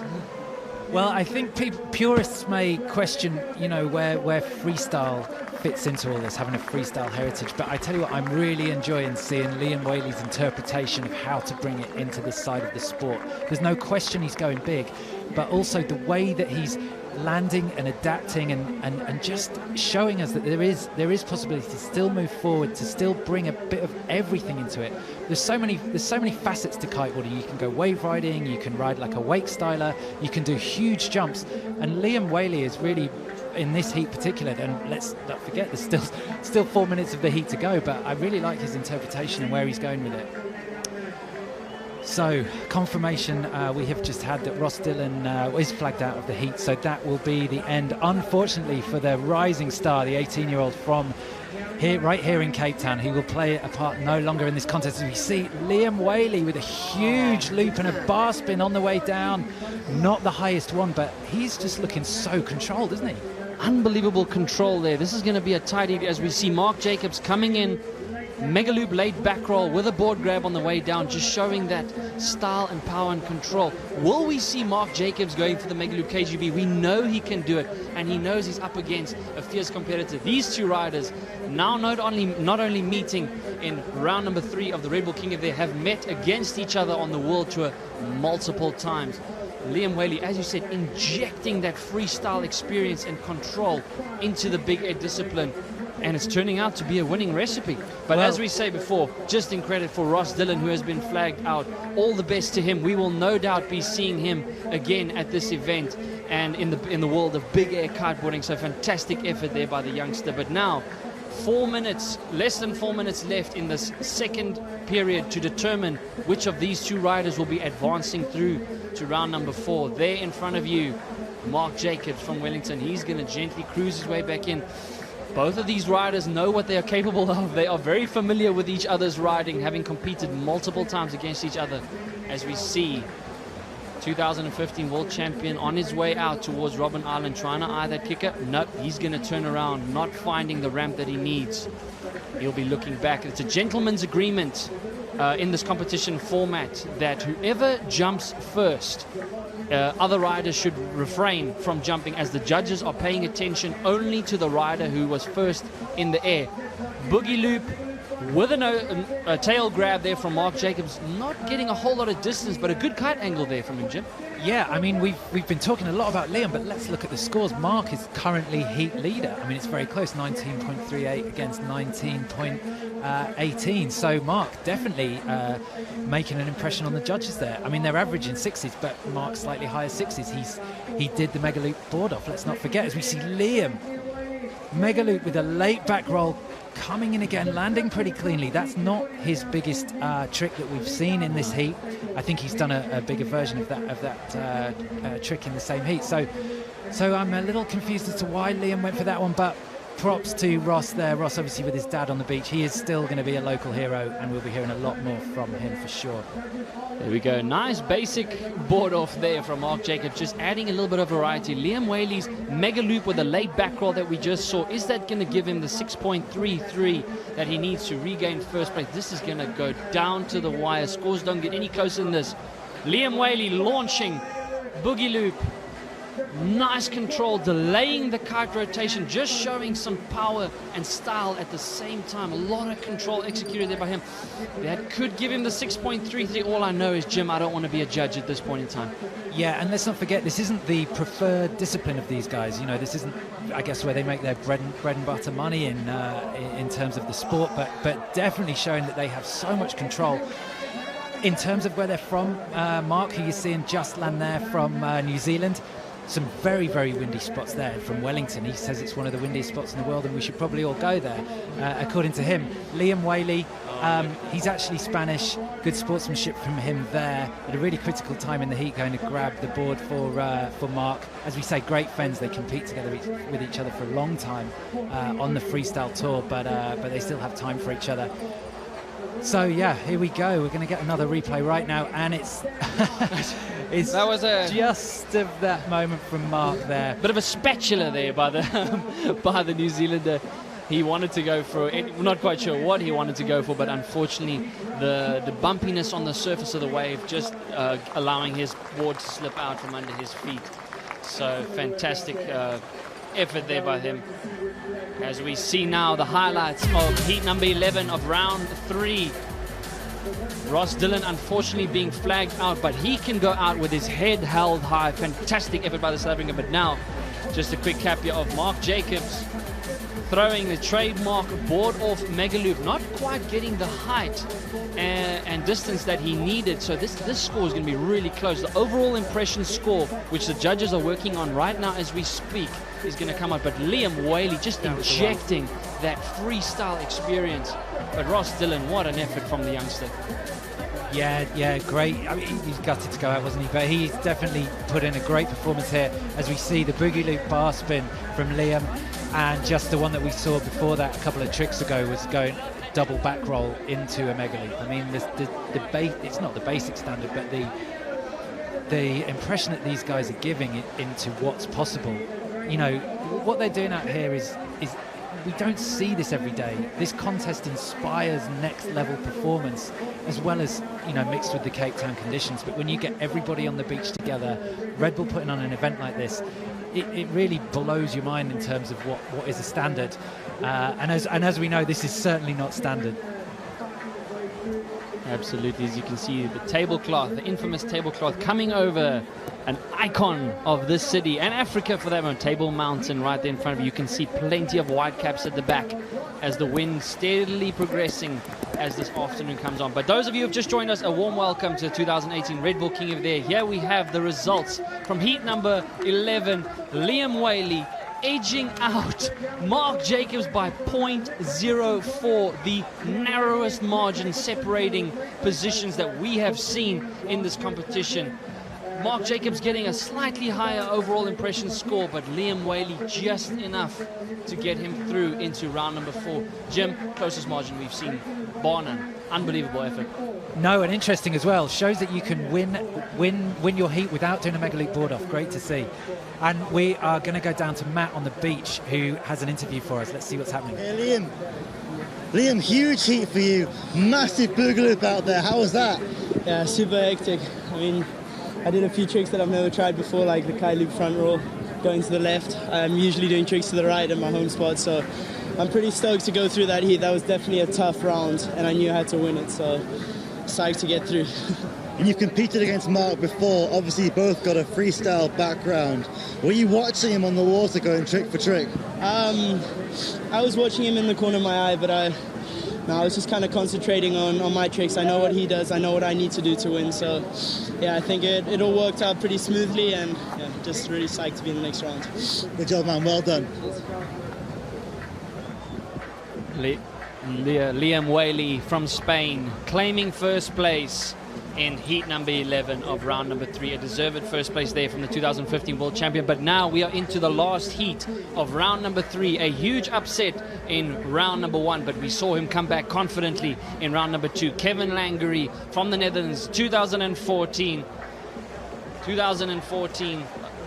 Well, I think purists may question, where freestyle fits into all this, having a freestyle heritage. But I tell you what, I'm really enjoying seeing Liam Whaley's interpretation of how to bring it into this side of the sport. There's no question he's going big, but also the way that he's landing and adapting and just showing us that there is possibility to still move forward, to still bring a bit of everything into it. There's so many facets to kiteboarding. You can go wave riding, you can ride like a wake styler, you can do huge jumps, and Liam Whaley is really in this heat particular, and let's not forget there's still 4 minutes of the heat to go, but I really like his interpretation and where he's going with it. So, confirmation we have just had that Ross Dillon is flagged out of the heat, so that will be the end, unfortunately, for the rising star, the 18-year-old from right here in Cape Town, who will play a part no longer in this contest. As we see Liam Whaley with a huge loop and a bar spin on the way down. Not the highest one, but he's just looking so controlled, isn't he? Unbelievable control there. This is going to be a tight heat as we see Mark Jacobs coming in. Mega loop late back roll with a board grab on the way down, just showing that style and power and control. Will we see Mark Jacobs going for the Mega loop KGB? We know he can do it, and he knows he's up against a fierce competitor. These two riders now not only meeting in round number 3 of the Red Bull King of the Air, have met against each other on the World Tour multiple times. Liam Whaley, as you said, injecting that freestyle experience and control into the big air discipline. And it's turning out to be a winning recipe. But as we say before, just in credit for Ross Dillon, who has been flagged out. All the best to him. We will no doubt be seeing him again at this event and in the world of big air kiteboarding. So fantastic effort there by the youngster. But now, 4 minutes, less than 4 minutes left in this second period to determine which of these two riders will be advancing through to round number 4. There in front of you, Mark Jacobs from Wellington. He's going to gently cruise his way back in. Both of these riders know what they are capable of. They are very familiar with each other's riding, having competed multiple times against each other. As we see 2015 world champion on his way out towards Robben Island, trying to eye that kicker. Nope, he's going to turn around, not finding the ramp that he needs. He'll be looking back. It's a gentleman's agreement in this competition format that whoever jumps first, other riders should refrain from jumping, as the judges are paying attention only to the rider who was first in the air. Boogie loop with a tail grab there from Mark Jacobs, not getting a whole lot of distance, but a good kite angle there from him, Jim. Yeah, I mean, we've been talking a lot about Liam, but let's look at the scores. Mark is currently heat leader. I mean, it's very close, 19.38 against 19.18. So Mark definitely making an impression on the judges there. I mean, they're averaging 60s, but Mark's slightly higher 60s. He did the Mega Loop board off, let's not forget, as we see Liam Mega Loop with a late back roll, coming in again, landing pretty cleanly. That's not his biggest trick that we've seen in this heat. I think he's done a bigger version of that trick in the same heat. So I'm a little confused as to why Liam went for that one, but props to Ross there. Ross, obviously, with his dad on the beach, he is still going to be a local hero, and we'll be hearing a lot more from him for sure. There we go. Nice basic board off there from Mark Jacobs, just adding a little bit of variety. Liam Whaley's Mega Loop with a late back roll that we just saw, is that going to give him the 6.33 that he needs to regain first place? This is going to go down to the wire. Scores don't get any closer than this. Liam Whaley launching Boogie Loop. Nice control, delaying the kite rotation, just showing some power and style at the same time. A lot of control executed there by him. That could give him the 6.33. All I know is, Jim, I don't want to be a judge at this point in time. Yeah, and let's not forget, this isn't the preferred discipline of these guys. You know, this isn't, I guess, where they make their bread and butter money in terms of the sport, but definitely showing that they have so much control. In terms of where they're from, Mark, who you're seeing just land there from New Zealand, some very, very windy spots there from Wellington. He says it's one of the windiest spots in the world and we should probably all go there, according to him. Liam Whaley, he's actually Spanish. Good sportsmanship from him there at a really critical time in the heat, going to grab the board for Mark. As we say, great friends. They compete together with each other for a long time on the freestyle tour, but they still have time for each other. So yeah, here we go. We're going to get another replay right now, and it's that was just of that moment from Mark there. Bit of a spatula there by the New Zealander. He wanted to go for it. We're not quite sure what he wanted to go for, but unfortunately the bumpiness on the surface of the wave just allowing his board to slip out from under his feet. So fantastic effort there by him. As we see now the highlights of heat number 11 of round 3. Ross Dillon unfortunately being flagged out, but he can go out with his head held high. Fantastic effort by the South African. But now, just a quick cap here of Mark Jacobs throwing the trademark board off mega loop, not quite getting the height and distance that he needed. So this score is going to be really close. The overall impression score, which the judges are working on right now as we speak, is going to come out. But Liam Whaley just injecting that freestyle experience. But Ross Dillon, what an effort from the youngster. Yeah, great. I mean, he's gutted to go out, wasn't he? But he's definitely put in a great performance here, as we see the boogie loop bar spin from Liam, and just the one that we saw before that a couple of tricks ago was going double back roll into a mega loop. I mean, it's not the basic standard, but the impression that these guys are giving into what's possible. You know, what they're doing out here is we don't see this every day. This contest inspires next level performance, as well as, you know, mixed with the Cape Town conditions. But when you get everybody on the beach together, Red Bull putting on an event like this, it really blows your mind in terms of what is a standard. And as we know, this is certainly not standard. Absolutely, as you can see, the tablecloth, the infamous tablecloth, coming over, an icon of this city and Africa for that matter. Table Mountain right there in front of you. You can see plenty of white caps at the back as the wind steadily progressing as this afternoon comes on. But those of you who have just joined us, a warm welcome to the 2018 Red Bull King of the Air. Here we have the results from heat number 11. Liam Whaley edging out Mark Jacobs by 0.04, the narrowest margin separating positions that we have seen in this competition. Mark Jacobs getting a slightly higher overall impression score, but Liam Whaley just enough to get him through into round number 4. Jim, closest margin we've seen, bar none. Unbelievable effort. No, and interesting as well. Shows that you can win your heat without doing a mega loop board off. Great to see. And we are going to go down to Matt on the beach, who has an interview for us. Let's see what's happening. Hey, Liam, huge heat for you. Massive boogie loop out there. How was that? Yeah, super hectic. I mean, I did a few tricks that I've never tried before, like the kite loop front roll, going to the left. I'm usually doing tricks to the right in my home spot, so I'm pretty stoked to go through that heat. That was definitely a tough round, and I knew I had to win it, so psyched to get through. And you've competed against Mark before. Obviously, you both got a freestyle background. Were you watching him on the water going trick for trick? I was watching him in the corner of my eye, but I was just kind of concentrating on my tricks. I know what he does. I know what I need to do to win. So, yeah, I think it all worked out pretty smoothly, and yeah, just really psyched to be in the next round. Good job, man. Well done. Liam Whaley from Spain claiming first place in heat number 11 of round number 3. A deserved first place there from the 2015 world champion. But now we are into the last heat of round number 3. A huge upset in round number 1, but we saw him come back confidently in round number 2. Kevin Langery from the Netherlands, 2014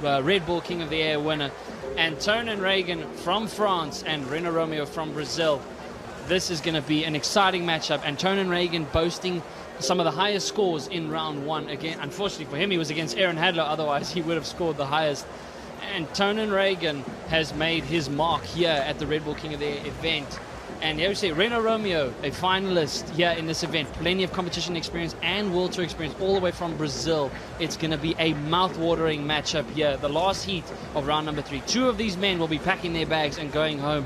Red Bull King of the Air winner. And Tonen Reagan from France and Renaud Romeo from Brazil. This is going to be an exciting matchup, and Tonen Reagan boasting some of the highest scores in round 1. Again, unfortunately for him, he was against Aaron Hadler, otherwise he would have scored the highest. And Tonen Reagan has made his mark here at the Red Bull King of the Air event. And here we see Renaud Romeo, a finalist here in this event. Plenty of competition experience and World Tour experience all the way from Brazil. It's going to be a mouth-watering matchup here. The last heat of round number 3. 2 of these men will be packing their bags and going home.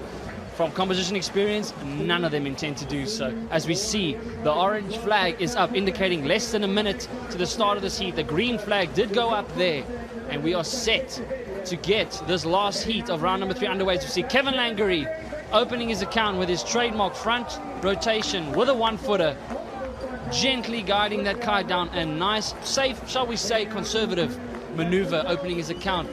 From competition experience, none of them intend to do so. As we see, the orange flag is up, indicating less than a minute to the start of this heat. The green flag did go up there, and we are set to get this last heat of round number 3 underway. To see Kevin Langery opening his account with his trademark front rotation with a 1-footer, gently guiding that kite down. A nice, safe, shall we say, conservative maneuver, opening his account.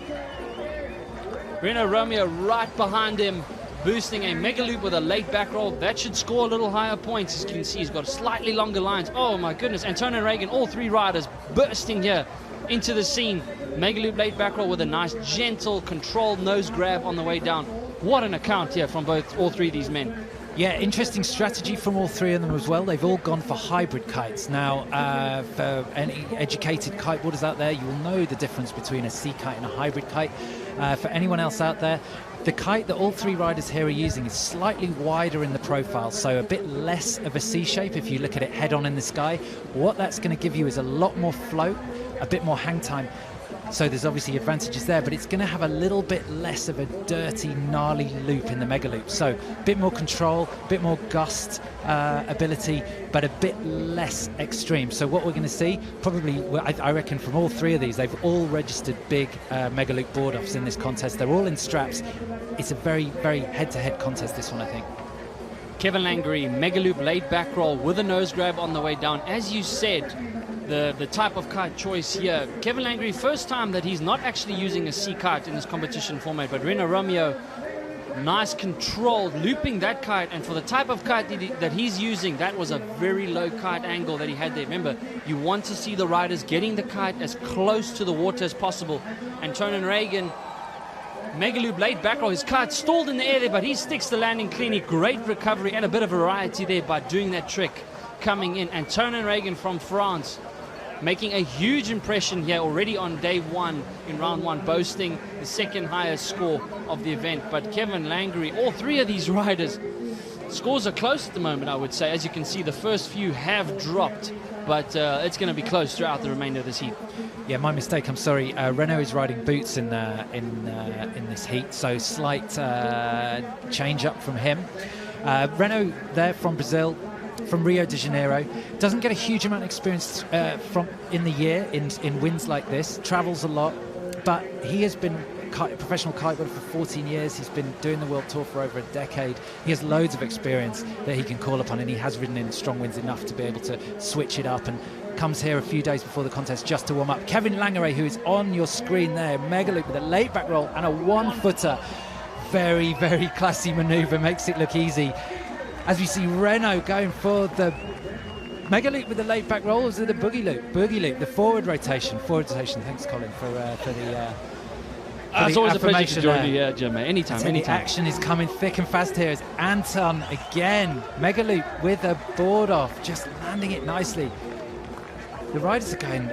Renaud Romeo right behind him, boosting a mega loop with a late back roll. That should score a little higher points. As you can see, he's got slightly longer lines. Oh my goodness. And Tonen Reagan, all 3 riders bursting here into the scene. Mega loop late back roll with a nice gentle controlled nose grab on the way down. What an account here from all 3 of these men. Yeah, interesting strategy from all 3 of them as well. They've all gone for hybrid kites. Now, for any educated kiteboarders out there, you will know the difference between a C kite and a hybrid kite. For anyone else out there, the kite that all 3 riders here are using is slightly wider in the profile, so a bit less of a C shape if you look at it head on in the sky. What that's going to give you is a lot more float, a bit more hang time. So there's obviously advantages there, but it's going to have a little bit less of a dirty, gnarly loop in the mega loop. So a bit more control, a bit more gust ability, but a bit less extreme. So what we're going to see, probably, I reckon from all three of these, they've all registered big mega loop board offs in this contest. They're all in straps. It's a very, very head-to-head contest, this one, I think. Kevin Langery, mega loop laid back roll with a nose grab on the way down. As you said, the type of kite choice here. Kevin Langery, first time that he's not actually using a sea kite in this competition format, but Rena Romeo, nice controlled, looping that kite, and for the type of kite that he's using, that was a very low kite angle that he had there. Remember, you want to see the riders getting the kite as close to the water as possible. And Tonin Reagan, mega loop laid back roll, his kite stalled in the air there, but he sticks the landing cleanly. Great recovery and a bit of variety there by doing that trick coming in. And Tonin Reagan from France, making a huge impression here already on day one in round one, boasting the second highest score of the event. But Kevin Langery, all three of these riders, scores are close at the moment, I would say. As you can see, the first few have dropped, but it's going to be close throughout the remainder of this heat. Yeah, my mistake, I'm sorry. Renault is riding boots in this heat, so slight change up from him. Renault there from Brazil, from Rio de Janeiro, doesn't get a huge amount of experience in the year in winds like this, travels a lot, but he has been a professional kiteboarder for 14 years. He's been doing the World Tour for over a decade. He has loads of experience that he can call upon, and he has ridden in strong winds enough to be able to switch it up, and comes here a few days before the contest just to warm up. Kevin Langery, who is on your screen there, mega loop with a laid back roll and a one-footer. Very, very classy maneuver, makes it look easy. As we see Renault going for the mega loop with the laid back roll, or is it the boogie loop, the forward rotation. Thanks, Colin, for the it's always a pleasure to join you, Jim. Anytime. The action is coming thick and fast here as Anton again, mega loop with a board off, just landing it nicely. The riders are going,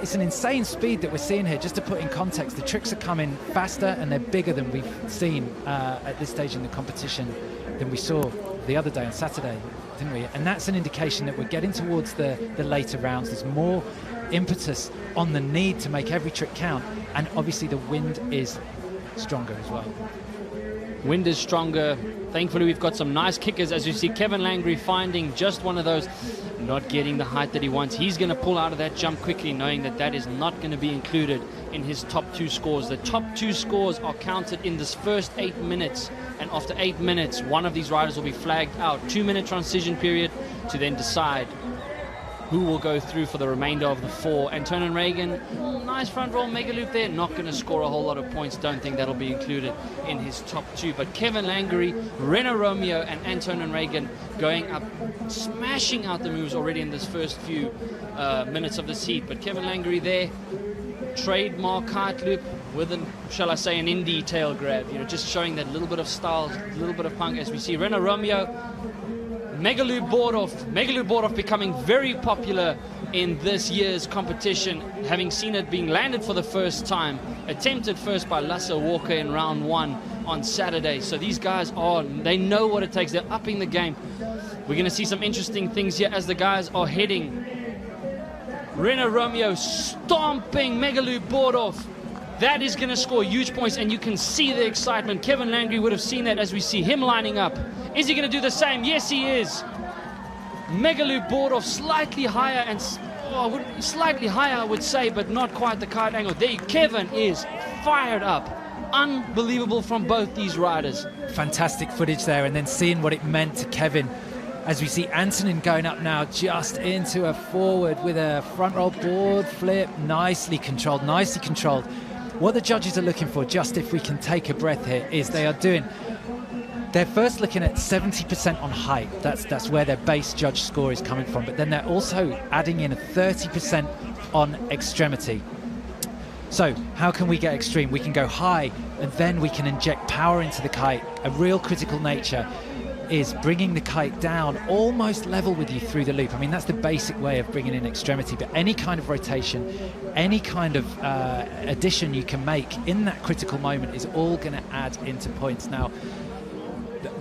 it's an insane speed that we're seeing here. Just to put in context, the tricks are coming faster and they're bigger than we've seen at this stage in the competition than we saw the other day on Saturday, didn't we? And that's an indication that we're getting towards the later rounds. There's more impetus on the need to make every trick count, and obviously the wind is stronger as well. Wind is stronger. Thankfully, we've got some nice kickers, as you see Kevin Langery finding just one of those, not getting the height that he wants. He's going to pull out of that jump quickly, knowing that that is not going to be included in his top two scores. The top two scores are counted in this first 8 minutes, and after 8 minutes, one of these riders will be flagged out. 2-minute transition period to then decide who will go through for the remainder of the four. And Tonin Reagan, nice front roll mega loop there, not going to score a whole lot of points. Don't think that'll be included in his top two. But Kevin Langery, Rena Romeo and Antonin Reagan going up, smashing out the moves already in this first few minutes of this heat. But Kevin Langery there, trademark kite loop with an, shall I say, an indie tail grab, just showing that little bit of style, a little bit of punk. As we see Rena Romeo, mega loop board off becoming very popular in this year's competition, having seen it being landed for the first time, attempted first by Lasse Walker in round one on Saturday. So these guys they know what it takes. They're upping the game. We're going to see some interesting things here as the guys are heading. Rena Romeo stomping mega loop board off. That is going to score huge points, and you can see the excitement. Kevin Langery would have seen that as we see him lining up. Is he going to do the same? Yes, he is. Mega loop board off, slightly higher, and slightly higher, I would say, but not quite the kite angle. There, Kevin is fired up. Unbelievable from both these riders. Fantastic footage there, and then seeing what it meant to Kevin. As we see Antonin going up now just into a forward with a front roll board flip, nicely controlled. What the judges are looking for, just if we can take a breath here, is they're first looking at 70% on height. That's where their base judge score is coming from. But then they're also adding in a 30% on extremity. So how can we get extreme? We can go high, and then we can inject power into the kite. A real critical nature is bringing the kite down almost level with you through the loop. I mean, that's the basic way of bringing in extremity, but any kind of rotation, any kind of addition you can make in that critical moment is all going to add into points. Now,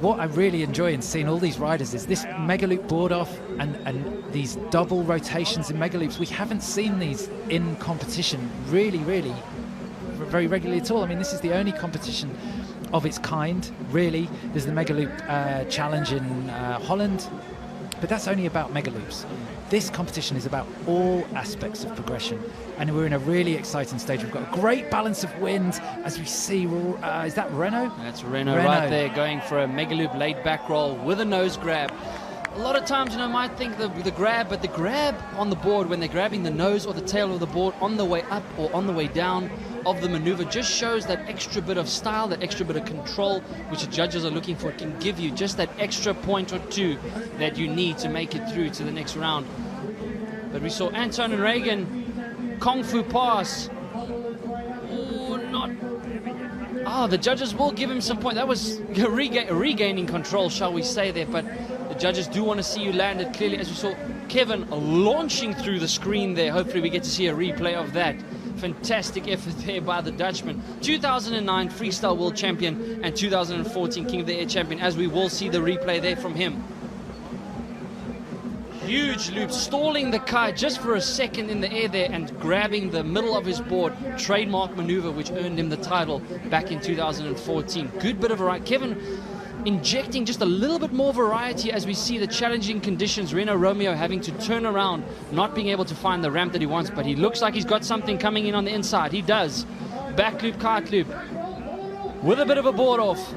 what I really enjoy in seeing all these riders is this mega loop board off and these double rotations in mega loops. We haven't seen these in competition really very regularly at all. I mean, this is the only competition of its kind, really. There's the mega loop challenge in Holland, but that's only about mega loops. This competition is about all aspects of progression, and we're in a really exciting stage. We've got a great balance of wind, as we see. Is that Renault? That's Renault right there, going for a mega loop laid back roll with a nose grab. A lot of times, might think the grab, but the grab on the board, when they're grabbing the nose or the tail of the board on the way up or on the way down of the maneuver, just shows that extra bit of style, that extra bit of control, which the judges are looking for. It can give you just that extra point or two that you need to make it through to the next round. But we saw Anton and Reagan, Kung Fu pass. The judges will give him some point. That was regaining control, shall we say there, but the judges do want to see you land it clearly, as we saw Kevin launching through the screen there. Hopefully we get to see a replay of that. Fantastic effort there by the Dutchman. 2009 Freestyle World Champion and 2014 King of the Air Champion, as we will see the replay there from him. Huge loop, stalling the kite just for a second in the air there and grabbing the middle of his board. Trademark maneuver which earned him the title back in 2014. Good bit of variety. Kevin injecting just a little bit more variety as we see the challenging conditions. Renault Romeo having to turn around, not being able to find the ramp that he wants, but he looks like he's got something coming in on the inside. He does. Back loop, kite loop with a bit of a board off.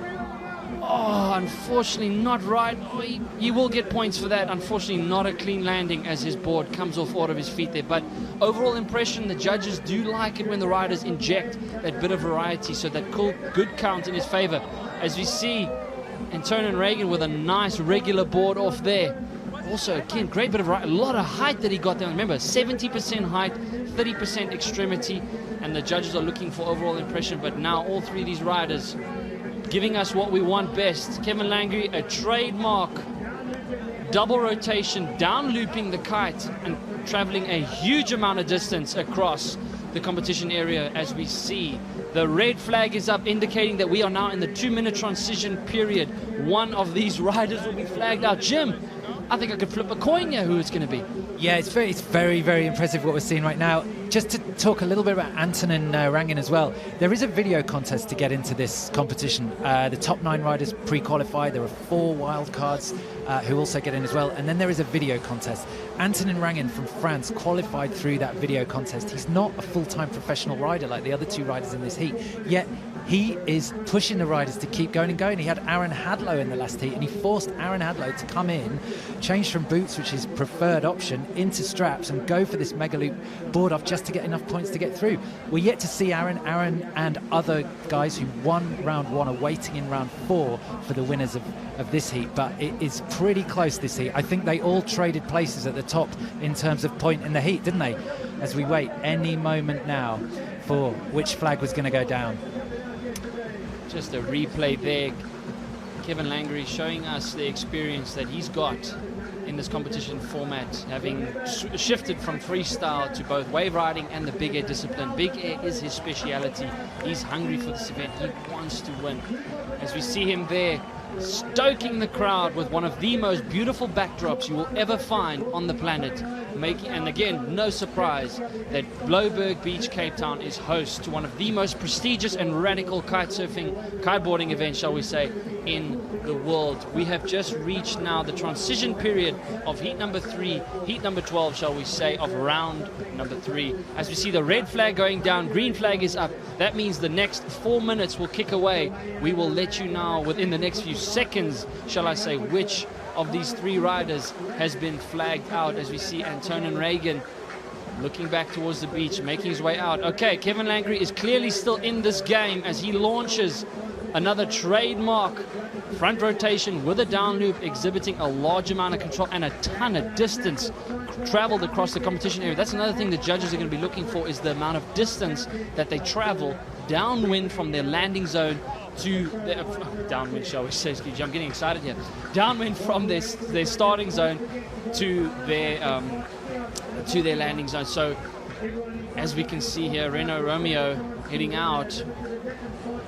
Oh, unfortunately not right. Oh, he will get points for that. Unfortunately not a clean landing as his board comes off out of his feet there. But overall impression, the judges do like it when the riders inject that bit of variety, so that good count in his favor. As we see Antonin Reagan with a nice regular board off there. Also, again, great bit of variety. A lot of height that he got there. Remember, 70% height, 30% extremity, and the judges are looking for overall impression. But now all three of these riders giving us what we want best. Kevin Langley, a trademark double rotation, down looping the kite and traveling a huge amount of distance across the competition area. As we see the red flag is up, indicating that we are now in the 2-minute transition period. One of these riders will be flagged out. Jim, I think I could flip a coin here who it's going to be. Yeah, it's very impressive what we're seeing right now. Just to talk a little bit about Antonin Rangen as well, there is a video contest to get into this competition. The top 9 riders pre-qualify. There are 4 wildcards who also get in as well, and then there is a video contest. Antonin Rangen from France qualified through that video contest. He's not a full-time professional rider like the other 2 riders in this heat, yet he is pushing the riders to keep going and going. He had Aaron Hadlow in the last heat, and he forced Aaron Hadlow to come in, change from boots, which is preferred option, into straps and go for this mega loop board off just to get enough points to get through. We're yet to see Aaron and other guys who won round 1 are waiting in round 4 for the winners of this heat, but it is pretty close this heat. I think they all traded places at the top in terms of point in the heat, didn't they? As we wait any moment now for which flag was going to go down. Just a replay there. Kevin Langley showing us the experience that he's got in this competition format, having shifted from freestyle to both wave riding and the big air discipline. Big air is his speciality. He's hungry for this event. He wants to win. As we see him there, stoking the crowd with one of the most beautiful backdrops you will ever find on the planet. And again, no surprise that Blouberg Beach, Cape Town is host to one of the most prestigious and radical kiteboarding events, shall we say, in the world. We have just reached now the transition period of heat number 3, heat number 12, shall we say, of round number 3. As we see the red flag going down, green flag is up. That means the next 4 minutes will kick away. We will let you know within the next few seconds, shall I say, which of these 3 riders has been flagged out. As we see Antonin Reagan looking back towards the beach, making his way out. Okay, Kevin Langley is clearly still in this game as he launches another trademark front rotation with a down loop, exhibiting a large amount of control and a ton of distance traveled across the competition area. That's another thing the judges are going to be looking for, is the amount of distance that they travel downwind from their landing zone to their, downwind, shall we say, excuse me, I'm getting excited here. Downwind from their starting zone to their landing zone. So as we can see here, Renault Romeo heading out.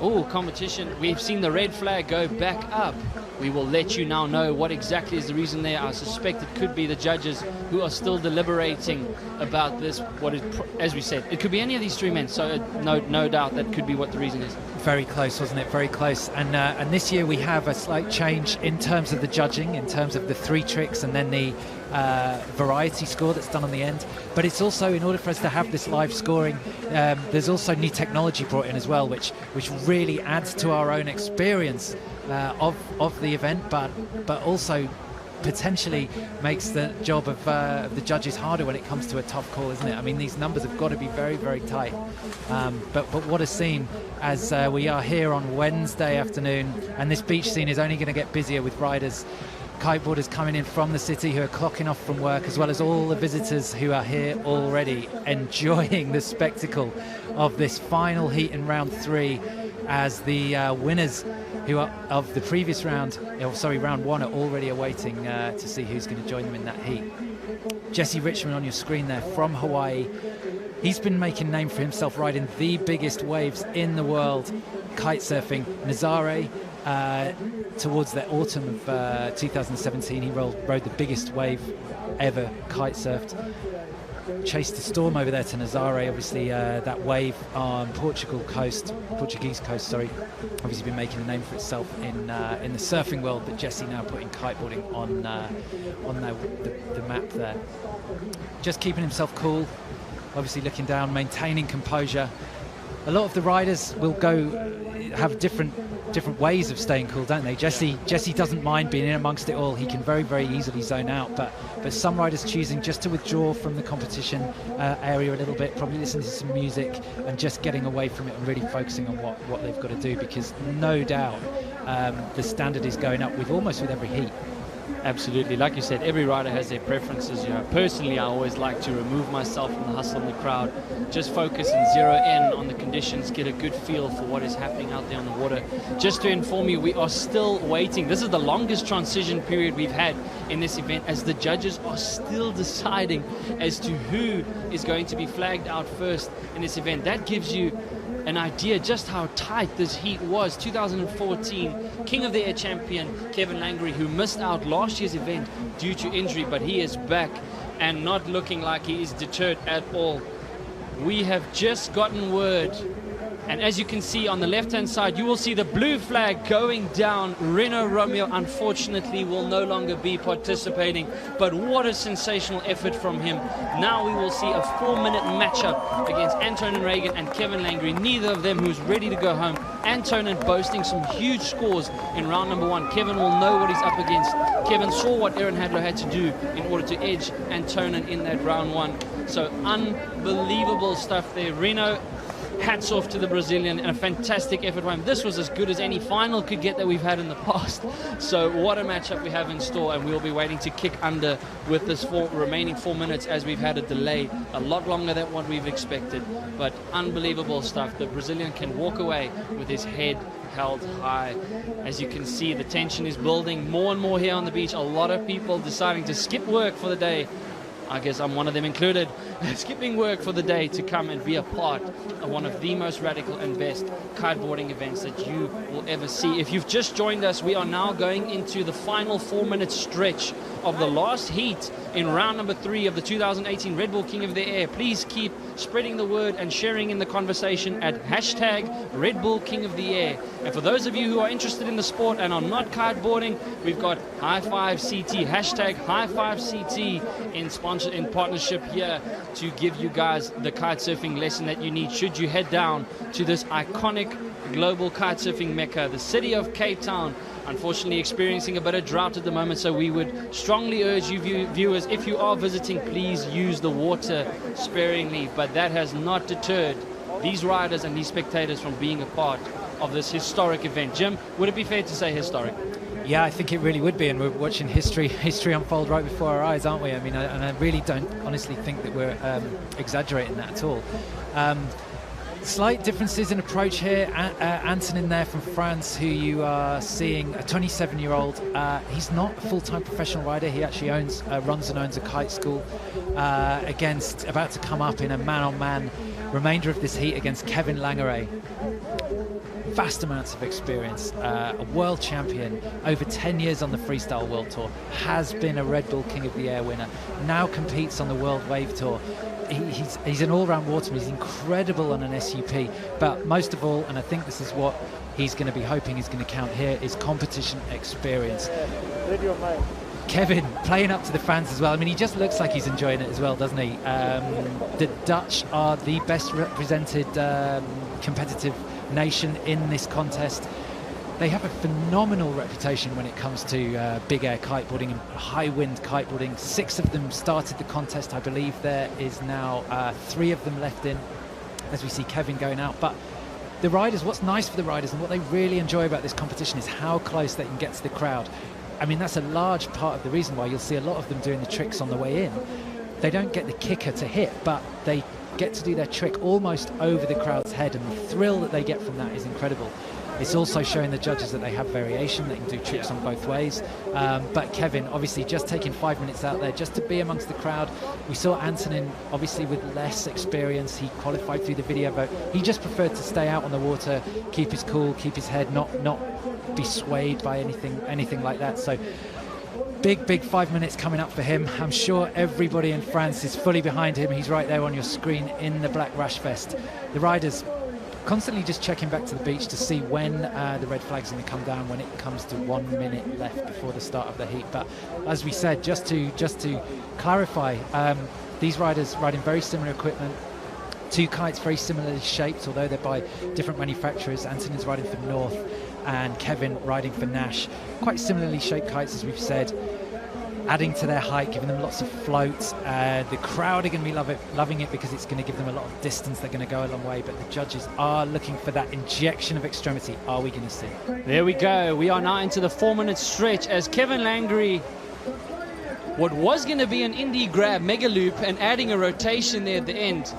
Oh, competition. We've seen the red flag go back up. We will let you now know what exactly is the reason there. I suspect it could be the judges who are still deliberating about this. As we said, it could be any of these three men. So no doubt that could be what the reason is. Very close, wasn't it? Very close. And this year we have a slight change in terms of the judging, in terms of the 3 tricks and then the variety score that's done on the end. But it's also, in order for us to have this live scoring, there's also new technology brought in as well, which really adds to our own experience of the event, but also potentially makes the job of the judges harder when it comes to a tough call, isn't it? I mean, these numbers have got to be very, very tight. But what a scene as we are here on Wednesday afternoon, and this beach scene is only going to get busier with riders, kiteboarders coming in from the city who are clocking off from work, as well as all the visitors who are here already enjoying the spectacle of this final heat in round 3, as the winners who are of the previous round, round 1, are already awaiting to see who's going to join them in that heat. Jessie Richmond on your screen there from Hawaii. He's been making a name for himself riding the biggest waves in the world, kite surfing. Nazare, towards the autumn of 2017, he rode the biggest wave ever kite surfed. Chased the storm over there to Nazare. Obviously, that wave on Portuguese coast, obviously been making a name for itself in the surfing world. But Jessie now putting kiteboarding on the map there. Just keeping himself cool, obviously looking down, maintaining composure. A lot of the riders will have different ways of staying cool, don't they? Jessie doesn't mind being in amongst it all. He can very, very easily zone out, but some riders choosing just to withdraw from the competition area a little bit, probably listening to some music and just getting away from it and really focusing on what they've got to do, because no doubt the standard is going up with every heat. Absolutely. Like you said, every rider has their preferences. Personally, I always like to remove myself from the hustle in the crowd, just focus and zero in on the conditions, get a good feel for what is happening out there on the water. Just to inform you, we are still waiting. This is the longest transition period we've had in this event, as the judges are still deciding as to who is going to be flagged out first in this event. That gives you an idea just how tight this heat was. 2014 King of the Air champion Kevin Langry, who missed out last year's event due to injury, but he is back and not looking like he is deterred at all. We have just gotten word, and as you can see on the left hand side, you will see the blue flag going down. Renault Romeo unfortunately will no longer be participating, but what a sensational effort from him. Now we will see a 4-minute matchup against Antonin Reagan and Kevin Langry, neither of them who's ready to go home. Antonin boasting some huge scores in round number 1. Kevin will know what he's up against. Kevin saw what Aaron Hadlow had to do in order to edge Antonin in that round 1. So unbelievable stuff there. Renault, hats off to the Brazilian, and a fantastic effort by him. This was as good as any final could get that we've had in the past. So what a matchup we have in store, and we'll be waiting to kick under with this remaining 4 minutes, as we've had a delay a lot longer than what we've expected. But unbelievable stuff. The Brazilian can walk away with his head held high. As you can see, the tension is building more and more here on the beach. A lot of people deciding to skip work for the day. I guess I'm one of them included, skipping work for the day to come and be a part of one of the most radical and best kiteboarding events that you will ever see. If you've just joined us, we are now going into the final 4-minute stretch of the last heat in round number 3 of the 2018 Red Bull King of the Air. Please keep spreading the word and sharing in the conversation at hashtag Red Bull King of the Air. And for those of you who are interested in the sport and are not kiteboarding, we've got High Five CT, hashtag High Five CT in partnership here to give you guys the kite surfing lesson that you need should you head down to this iconic global kite surfing mecca, the city of Cape Town. Unfortunately experiencing a bit of drought at the moment, so we would strongly urge you viewers, if you are visiting, please use the water sparingly. But that has not deterred these riders and these spectators from being a part of this historic event. Jim, would it be fair to say historic? Yeah, I think it really would be, and we're watching history unfold right before our eyes, aren't we? I mean, and I really don't honestly think that we're exaggerating that at all. Slight differences in approach here. Antonin there from France, who you are seeing, a 27-year-old. He's not a full-time professional rider. He actually runs and owns a kite school. About to come up in a man-on-man remainder of this heat against Kevin Langeret. Vast amounts of experience, a world champion, over 10 years on the Freestyle World Tour, has been a Red Bull King of the Air winner, now competes on the World Wave Tour. He's an all-round waterman. He's incredible on an SUP, but most of all, and I think this is what he's going to be hoping is going to count here, is competition experience. Kevin playing up to the fans as well. I mean, he just looks like he's enjoying it as well, doesn't he? The Dutch are the best represented competitive nation in this contest. They have a phenomenal reputation when it comes to big air kiteboarding and high wind kiteboarding. 6 of them started the contest. I believe there is now 3 of them left in as we see Kevin going out. But the riders, what's nice for the riders and what they really enjoy about this competition is how close they can get to the crowd. I mean, that's a large part of the reason why you'll see a lot of them doing the tricks on the way in. They don't get the kicker to hit, but they get to do their trick almost over the crowd's head, and the thrill that they get from that is incredible. It's also showing the judges that they have variation, they can do tricks on both ways. But Kevin, obviously, just taking 5 minutes out there just to be amongst the crowd. We saw Antonin, obviously, with less experience. He qualified through the video vote. He just preferred to stay out on the water, keep his cool, keep his head, not be swayed by anything like that. So big 5 minutes coming up for him. I'm sure everybody in France is fully behind him. He's right there on your screen in the black rash vest. The riders constantly just checking back to the beach to see when the red flag's going to come down when it comes to 1 minute left before the start of the heat. But as we said, just to clarify, these riders riding very similar equipment, 2 kites very similarly shaped, although they're by different manufacturers. Antonin's riding for North and Kevin riding for Nash. Quite similarly shaped kites, as we've said, adding to their height, giving them lots of float. The crowd are going to be loving it because it's going to give them a lot of distance. They're going to go a long way, but the judges are looking for that injection of extremity. Are we going to see? There we go. We are now into the 4-minute stretch as Kevin Langeret, what was going to be an indie grab mega loop, and adding a rotation there at the end.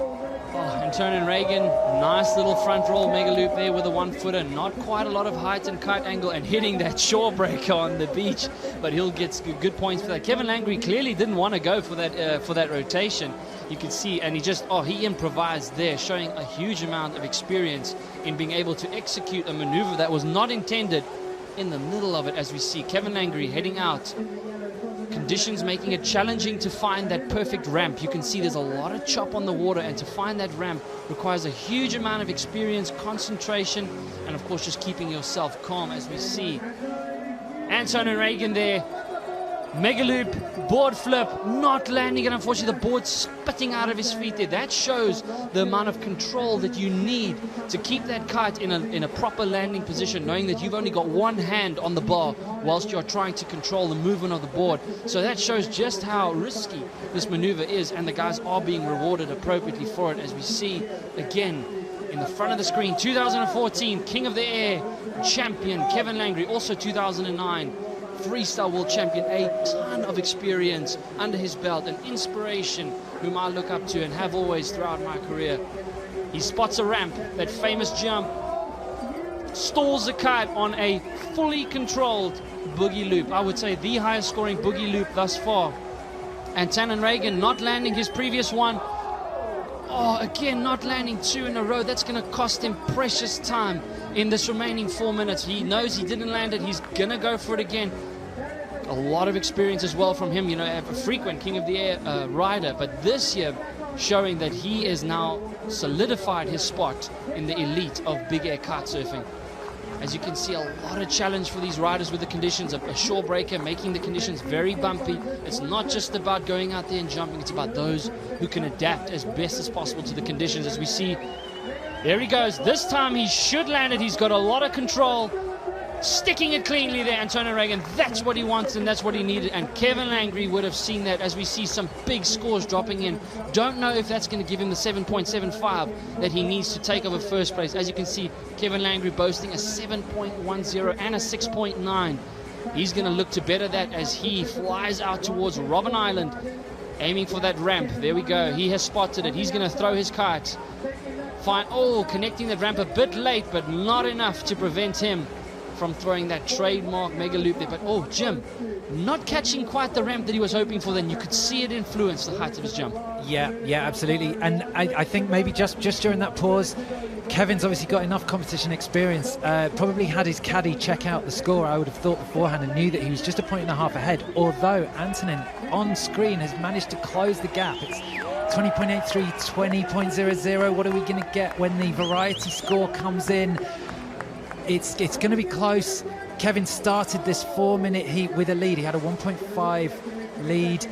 And Turner Reagan, nice little front roll mega loop there with a 1-footer. Not quite a lot of height and kite angle, and hitting that shore breaker on the beach, but he'll get good points for that. Kevin Langeret clearly didn't want to go for that rotation. You can see, and he improvised there, showing a huge amount of experience in being able to execute a maneuver that was not intended in the middle of it, as we see Kevin Langeret heading out. Conditions making it challenging to find that perfect ramp. You can see there's a lot of chop on the water, and to find that ramp requires a huge amount of experience, concentration, and of course just keeping yourself calm, as we see Antonin Reagan there. Mega loop, board flip, not landing, and unfortunately the board spitting out of his feet there. That shows the amount of control that you need to keep that kite in a proper landing position, knowing that you've only got one hand on the bar whilst you're trying to control the movement of the board. So that shows just how risky this maneuver is, and the guys are being rewarded appropriately for it, as we see again in the front of the screen. 2014 King of the Air champion Kevin Langeret, also 2009 Freestyle World Champion, a ton of experience under his belt, an inspiration whom I look up to and have always throughout my career. He spots a ramp, that famous jump, stalls the kite on a fully controlled boogie loop. I would say the highest scoring boogie loop thus far. Antonin Reagan not landing his previous one. Again, not landing 2 in a row. That's going to cost him precious time in this remaining 4 minutes. He knows he didn't land it. He's going to go for it again. A lot of experience as well from him, a frequent King of the Air rider, but this year showing that he is now solidified his spot in the elite of big air kite surfing. As you can see, a lot of challenge for these riders with the conditions. A shore breaker, making the conditions very bumpy. It's not just about going out there and jumping, it's about those who can adapt as best as possible to the conditions. As we see, there he goes. This time he should land it. He's got a lot of control. Sticking it cleanly there, Antonin Reagan. That's what he wants and that's what he needed. And Kevin Langeret would have seen that, as we see some big scores dropping in. Don't know if that's going to give him the 7.75 that he needs to take over first place. As you can see, Kevin Langeret boasting a 7.10 and a 6.9. He's going to look to better that as he flies out towards Robben Island, aiming for that ramp. There we go. He has spotted it. He's going to throw his kite. Fine. Oh, connecting that ramp a bit late, but not enough to prevent him from throwing that trademark mega loop there. But oh, Jim, not catching quite the ramp that he was hoping for. Then you could see it influence the height of his jump. Yeah, absolutely. And I think maybe just during that pause, Kevin's obviously got enough competition experience. Probably had his caddy check out the score, I would have thought, beforehand, and knew that he was just a point and a half ahead. Although Antonin on screen has managed to close the gap. It's 20.83, 20.00. What are we going to get when the variety score comes in? It's going to be close. Kevin started this 4-minute heat with a lead. He had a 1.5 lead.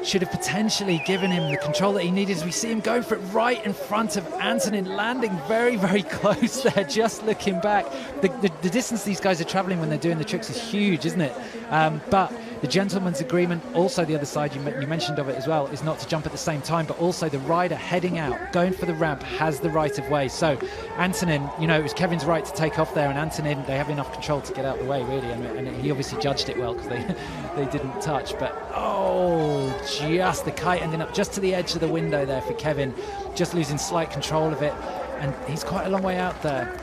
Should have potentially given him the control that he needed, as we see him going for it right in front of Antonin, landing very, very close there, just looking back. The distance these guys are traveling when they're doing the tricks is huge, isn't it? But the gentleman's agreement, also the other side you mentioned of it as well, is not to jump at the same time, but also the rider heading out, going for the ramp, has the right of way. So Antonin, you know, it was Kevin's right to take off there, and Antonin, they have enough control to get out of the way, really, and he obviously judged it well because they didn't touch. But oh, just the kite ending up just to the edge of the window there for Kevin, just losing slight control of it, and he's quite a long way out there.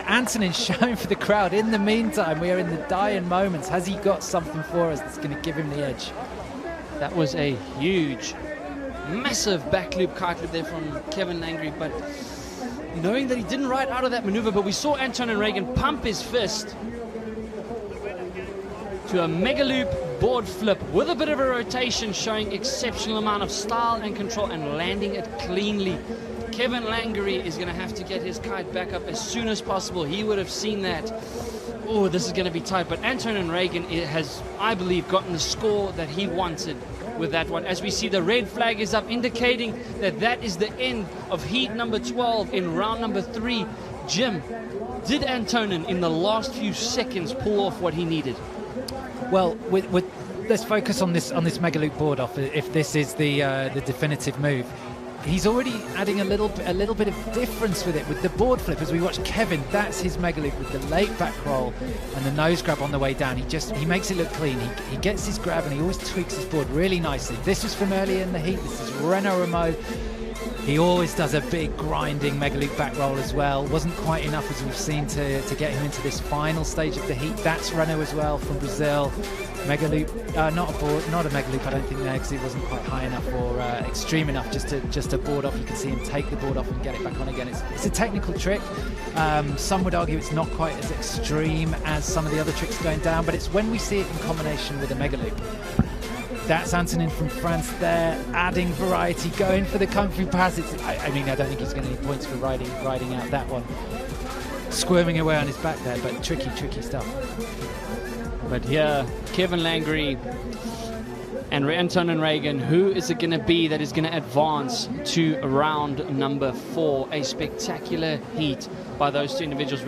Antonin showing for the crowd. In the meantime, we are in the dying moments. Has he got something for us that's going to give him the edge? That was a huge, massive back loop kite loop there from Kevin Langery, but knowing that he didn't ride out of that maneuver, but we saw Antonin Reagan pump his fist to a mega loop board flip with a bit of a rotation, showing exceptional amount of style and control and landing it cleanly. Kevin Langery is going to have to get his kite back up as soon as possible. He would have seen that. Oh, this is going to be tight. But Antonin Reagan has, I believe, gotten the score that he wanted with that one. As we see, the red flag is up, indicating that that is the end of heat number 12 in round number 3. Jim, did Antonin in the last few seconds pull off what he needed? Well, let's focus on this mega loop board off. If this is the definitive move, he's already adding a little bit of difference with it with the board flip. As we watch Kevin, that's his mega loop with the late back roll and the nose grab on the way down. He makes it look clean. He gets his grab and he always tweaks his board really nicely. This was from earlier in the heat. This is Renaud Rameau. He always does a big grinding mega loop back roll as well. Wasn't quite enough, as we've seen, to get him into this final stage of the heat. That's Renaud as well from Brazil. Mega loop, not a mega loop, I don't think there, because it wasn't quite high enough or extreme enough just to board off. You can see him take the board off and get it back on again. It's a technical trick. Some would argue it's not quite as extreme as some of the other tricks going down, but it's when we see it in combination with a mega loop. That's Antonin from France there, adding variety, going for the Kung Fu pass. I mean, I don't think he's going to need points for riding out that one. Squirming away on his back there, but tricky stuff. But here, Kevin Langery and Antonin Reagan, who is it going to be that is going to advance to round number 4? A spectacular heat by those two individuals.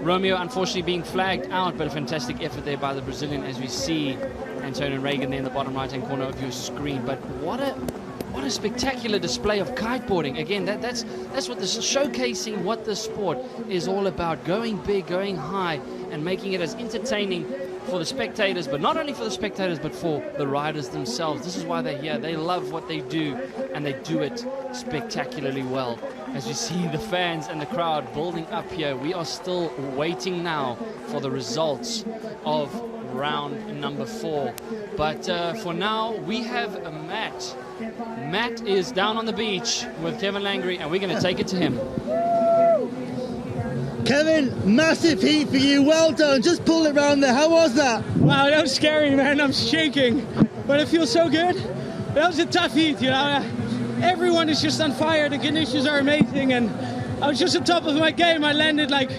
Romeo unfortunately being flagged out, but a fantastic effort there by the Brazilian, as we see Antonin Reagan there in the bottom right-hand corner of your screen. But what a spectacular display of kiteboarding. Again, that's what this showcasing what the sport is all about. Going big, going high, and making it as entertaining for the spectators, but not only for the spectators, but for the riders themselves. This is why they're here. They love what they do, and they do it spectacularly well. As you see the fans and the crowd building up here, we are still waiting now for the results of round number 4. But for now, we have a Matt. Matt is down on the beach with Kevin Langery, and we're going to take it to him. Kevin, massive heat for you. Well done. Just pull it round there. How was that? Wow, that was scary, man. I'm shaking, but it feels so good. That was a tough heat, you know. Everyone is just on fire. The conditions are amazing, and I was just on top of my game. I landed like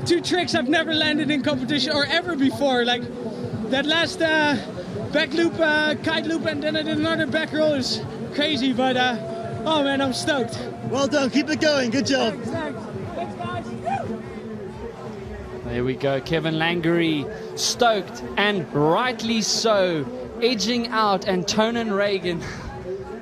2 tricks I've never landed in competition or ever before. Like that last back loop, kite loop, and then I did another back roll. Is crazy, but oh man, I'm stoked. Well done. Keep it going. Good job. Thanks, guys. There we go. Kevin Langery stoked, and rightly so, edging out Antonin Reagan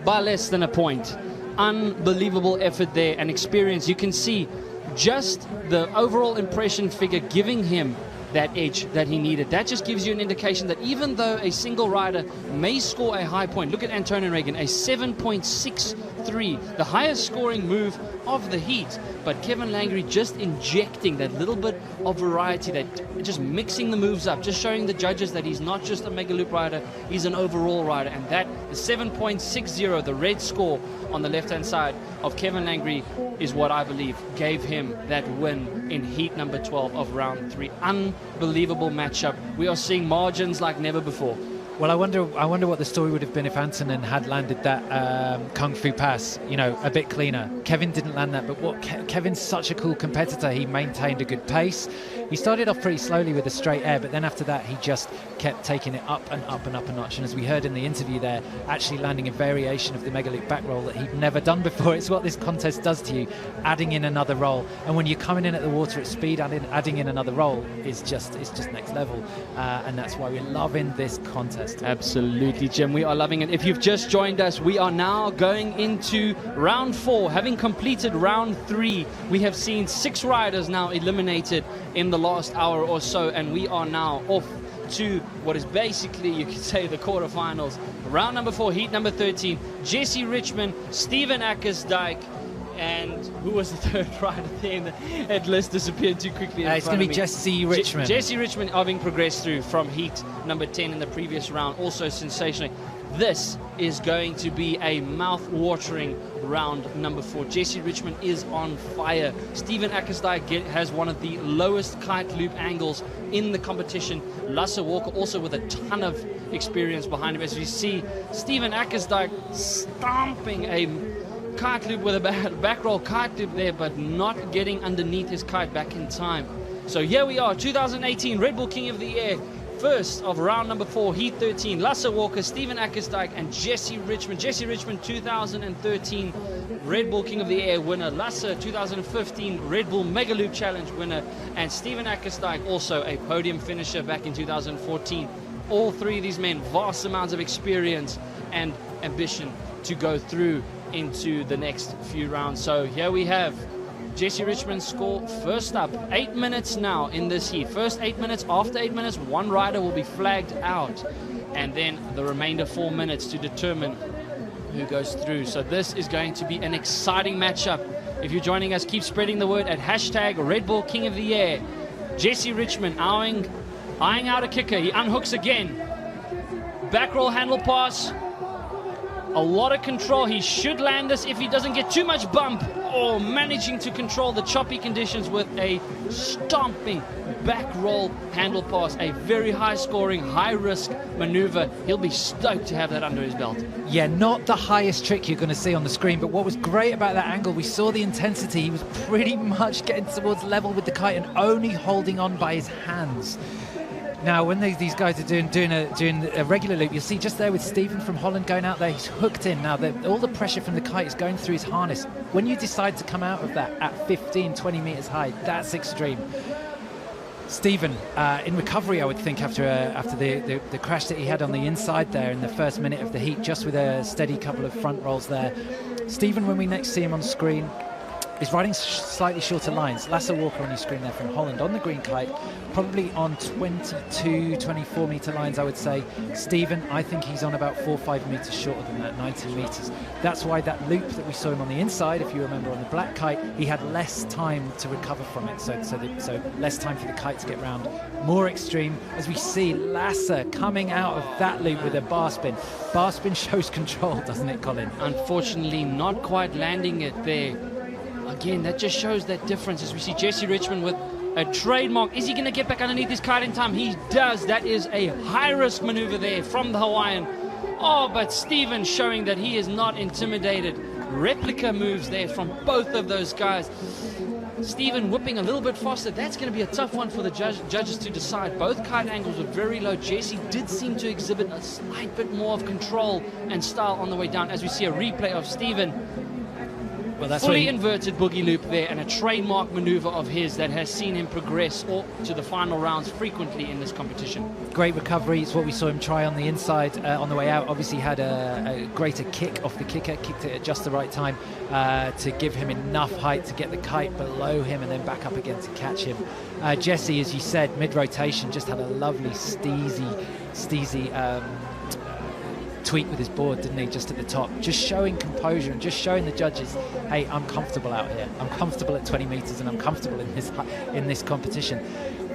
by less than a point. Unbelievable effort there and experience. You can see just the overall impression figure giving him that edge that he needed. That just gives you an indication that even though a single rider may score a high point, look at Antonin Reagan, a 7.63, the highest scoring move of the heat, but Kevin Langley just injecting that little bit of variety, that just mixing the moves up, just showing the judges that he's not just a mega loop rider, he's an overall rider. And that, the 7.60, the red score on the left hand side of Kevin Langley, is what I believe gave him that win in heat number 12 of round 3. Unbelievable matchup. We are seeing margins like never before. Well, I wonder what the story would have been if Antonin had landed that Kung Fu pass, you know, a bit cleaner. Kevin didn't land that, but Kevin's such a cool competitor. He maintained a good pace. He started off pretty slowly with a straight air, but then after that, he just kept taking it up and up and up a notch. And as we heard in the interview there, actually landing a variation of the mega loop back roll that he'd never done before. It's what this contest does to you, adding in another roll. And when you're coming in at the water at speed, adding in another roll is just next level. And that's why we're loving this contest. Absolutely, Jim. We are loving it. If you've just joined us, we are now going into round 4. Having completed round 3, we have seen 6 riders now eliminated in the last hour or so, and we are now off to what is basically, you could say, the quarterfinals. Round number 4, heat number 13. Jessie Richmond, Steven Ackersdijk, and who was the third rider there? That list disappeared too quickly. It's going to be Jessie Richmond. Jessie Richmond, having progressed through from heat number 10 in the previous round, also sensationally. This is going to be a mouth-watering round number 4. Jessie Richmond is on fire. Steven Ackersdijk has one of the lowest kite loop angles in the competition. Lasse Walker also with a ton of experience behind him. As we see, Steven Ackersdijk stomping a kite loop with a back roll kite loop there, but not getting underneath his kite back in time. So here we are, 2018 Red Bull King of the Air, first of round number 4, heat 13. Lasse Walker, Steven Ackersdijk, and Jessie Richmond. Jessie Richmond, 2013 Red Bull King of the Air winner. Lasse, 2015 Red Bull Mega Loop Challenge winner. And Steven Ackersdijk, also a podium finisher back in 2014. All 3 of these men, vast amounts of experience and ambition to go through into the next few rounds. So here we have Jessie Richmond's score first up. 8 minutes now in this heat. First 8 minutes. After 8 minutes, one rider will be flagged out, and then the remainder 4 minutes to determine who goes through. So this is going to be an exciting matchup. If you're joining us, keep spreading the word at hashtag Red Bull King of the Air. Jessie Richmond eyeing out a kicker. He unhooks again. Back roll handle pass. A lot of control. He should land this if he doesn't get too much bump. Oh, managing to control the choppy conditions with a stomping back roll handle pass. A very high scoring, high risk maneuver. He'll be stoked to have that under his belt. Yeah, not the highest trick you're going to see on the screen, but what was great about that angle, we saw the intensity. He was pretty much getting towards level with the kite and only holding on by his hands. Now, when these guys are doing a regular loop, you'll see just there with Steven from Holland going out there, he's hooked in. Now, all the pressure from the kite is going through his harness. When you decide to come out of that at 15, 20 meters high, that's extreme. Steven, in recovery, I would think, after the crash that he had on the inside there in the first minute of the heat, just with a steady couple of front rolls there. Steven, when we next see him on screen, is riding slightly shorter lines. Lasse Walker on your screen there from Holland on the green kite, probably on 22, 24 meter lines, I would say. Steven, I think he's on about 4 or 5 meters shorter than that, 90 meters. That's why that loop that we saw him on the inside, if you remember on the black kite, he had less time to recover from it. So less time for the kite to get round. More extreme, as we see Lasse coming out of that loop with a bar spin. Bar spin shows control, doesn't it, Colin? Unfortunately, not quite landing it there. Again, that just shows that difference as we see Jessie Richmond with a trademark. Is he going to get back underneath his kite in time? He does. That is a high-risk maneuver there from the Hawaiian. Oh, but Steven showing that he is not intimidated. Replica moves there from both of those guys. Steven whipping a little bit faster. That's going to be a tough one for the judges to decide. Both kite angles were very low. Jessie did seem to exhibit a slight bit more of control and style on the way down as we see a replay of Steven Well, that's fully inverted boogie loop there, and a trademark maneuver of his that has seen him progress to the final rounds frequently in this competition. Great recovery. It's what we saw him try on the inside on the way out. Obviously had a greater kick off the kicker, kicked it at just the right time to give him enough height to get the kite below him and then back up again to catch him. Jessie, as you said, mid-rotation, just had a lovely steezy tweak with his board, didn't he, just at the top, just showing composure and just showing the judges, hey, I'm comfortable out here, I'm comfortable at 20 meters and I'm comfortable in this competition.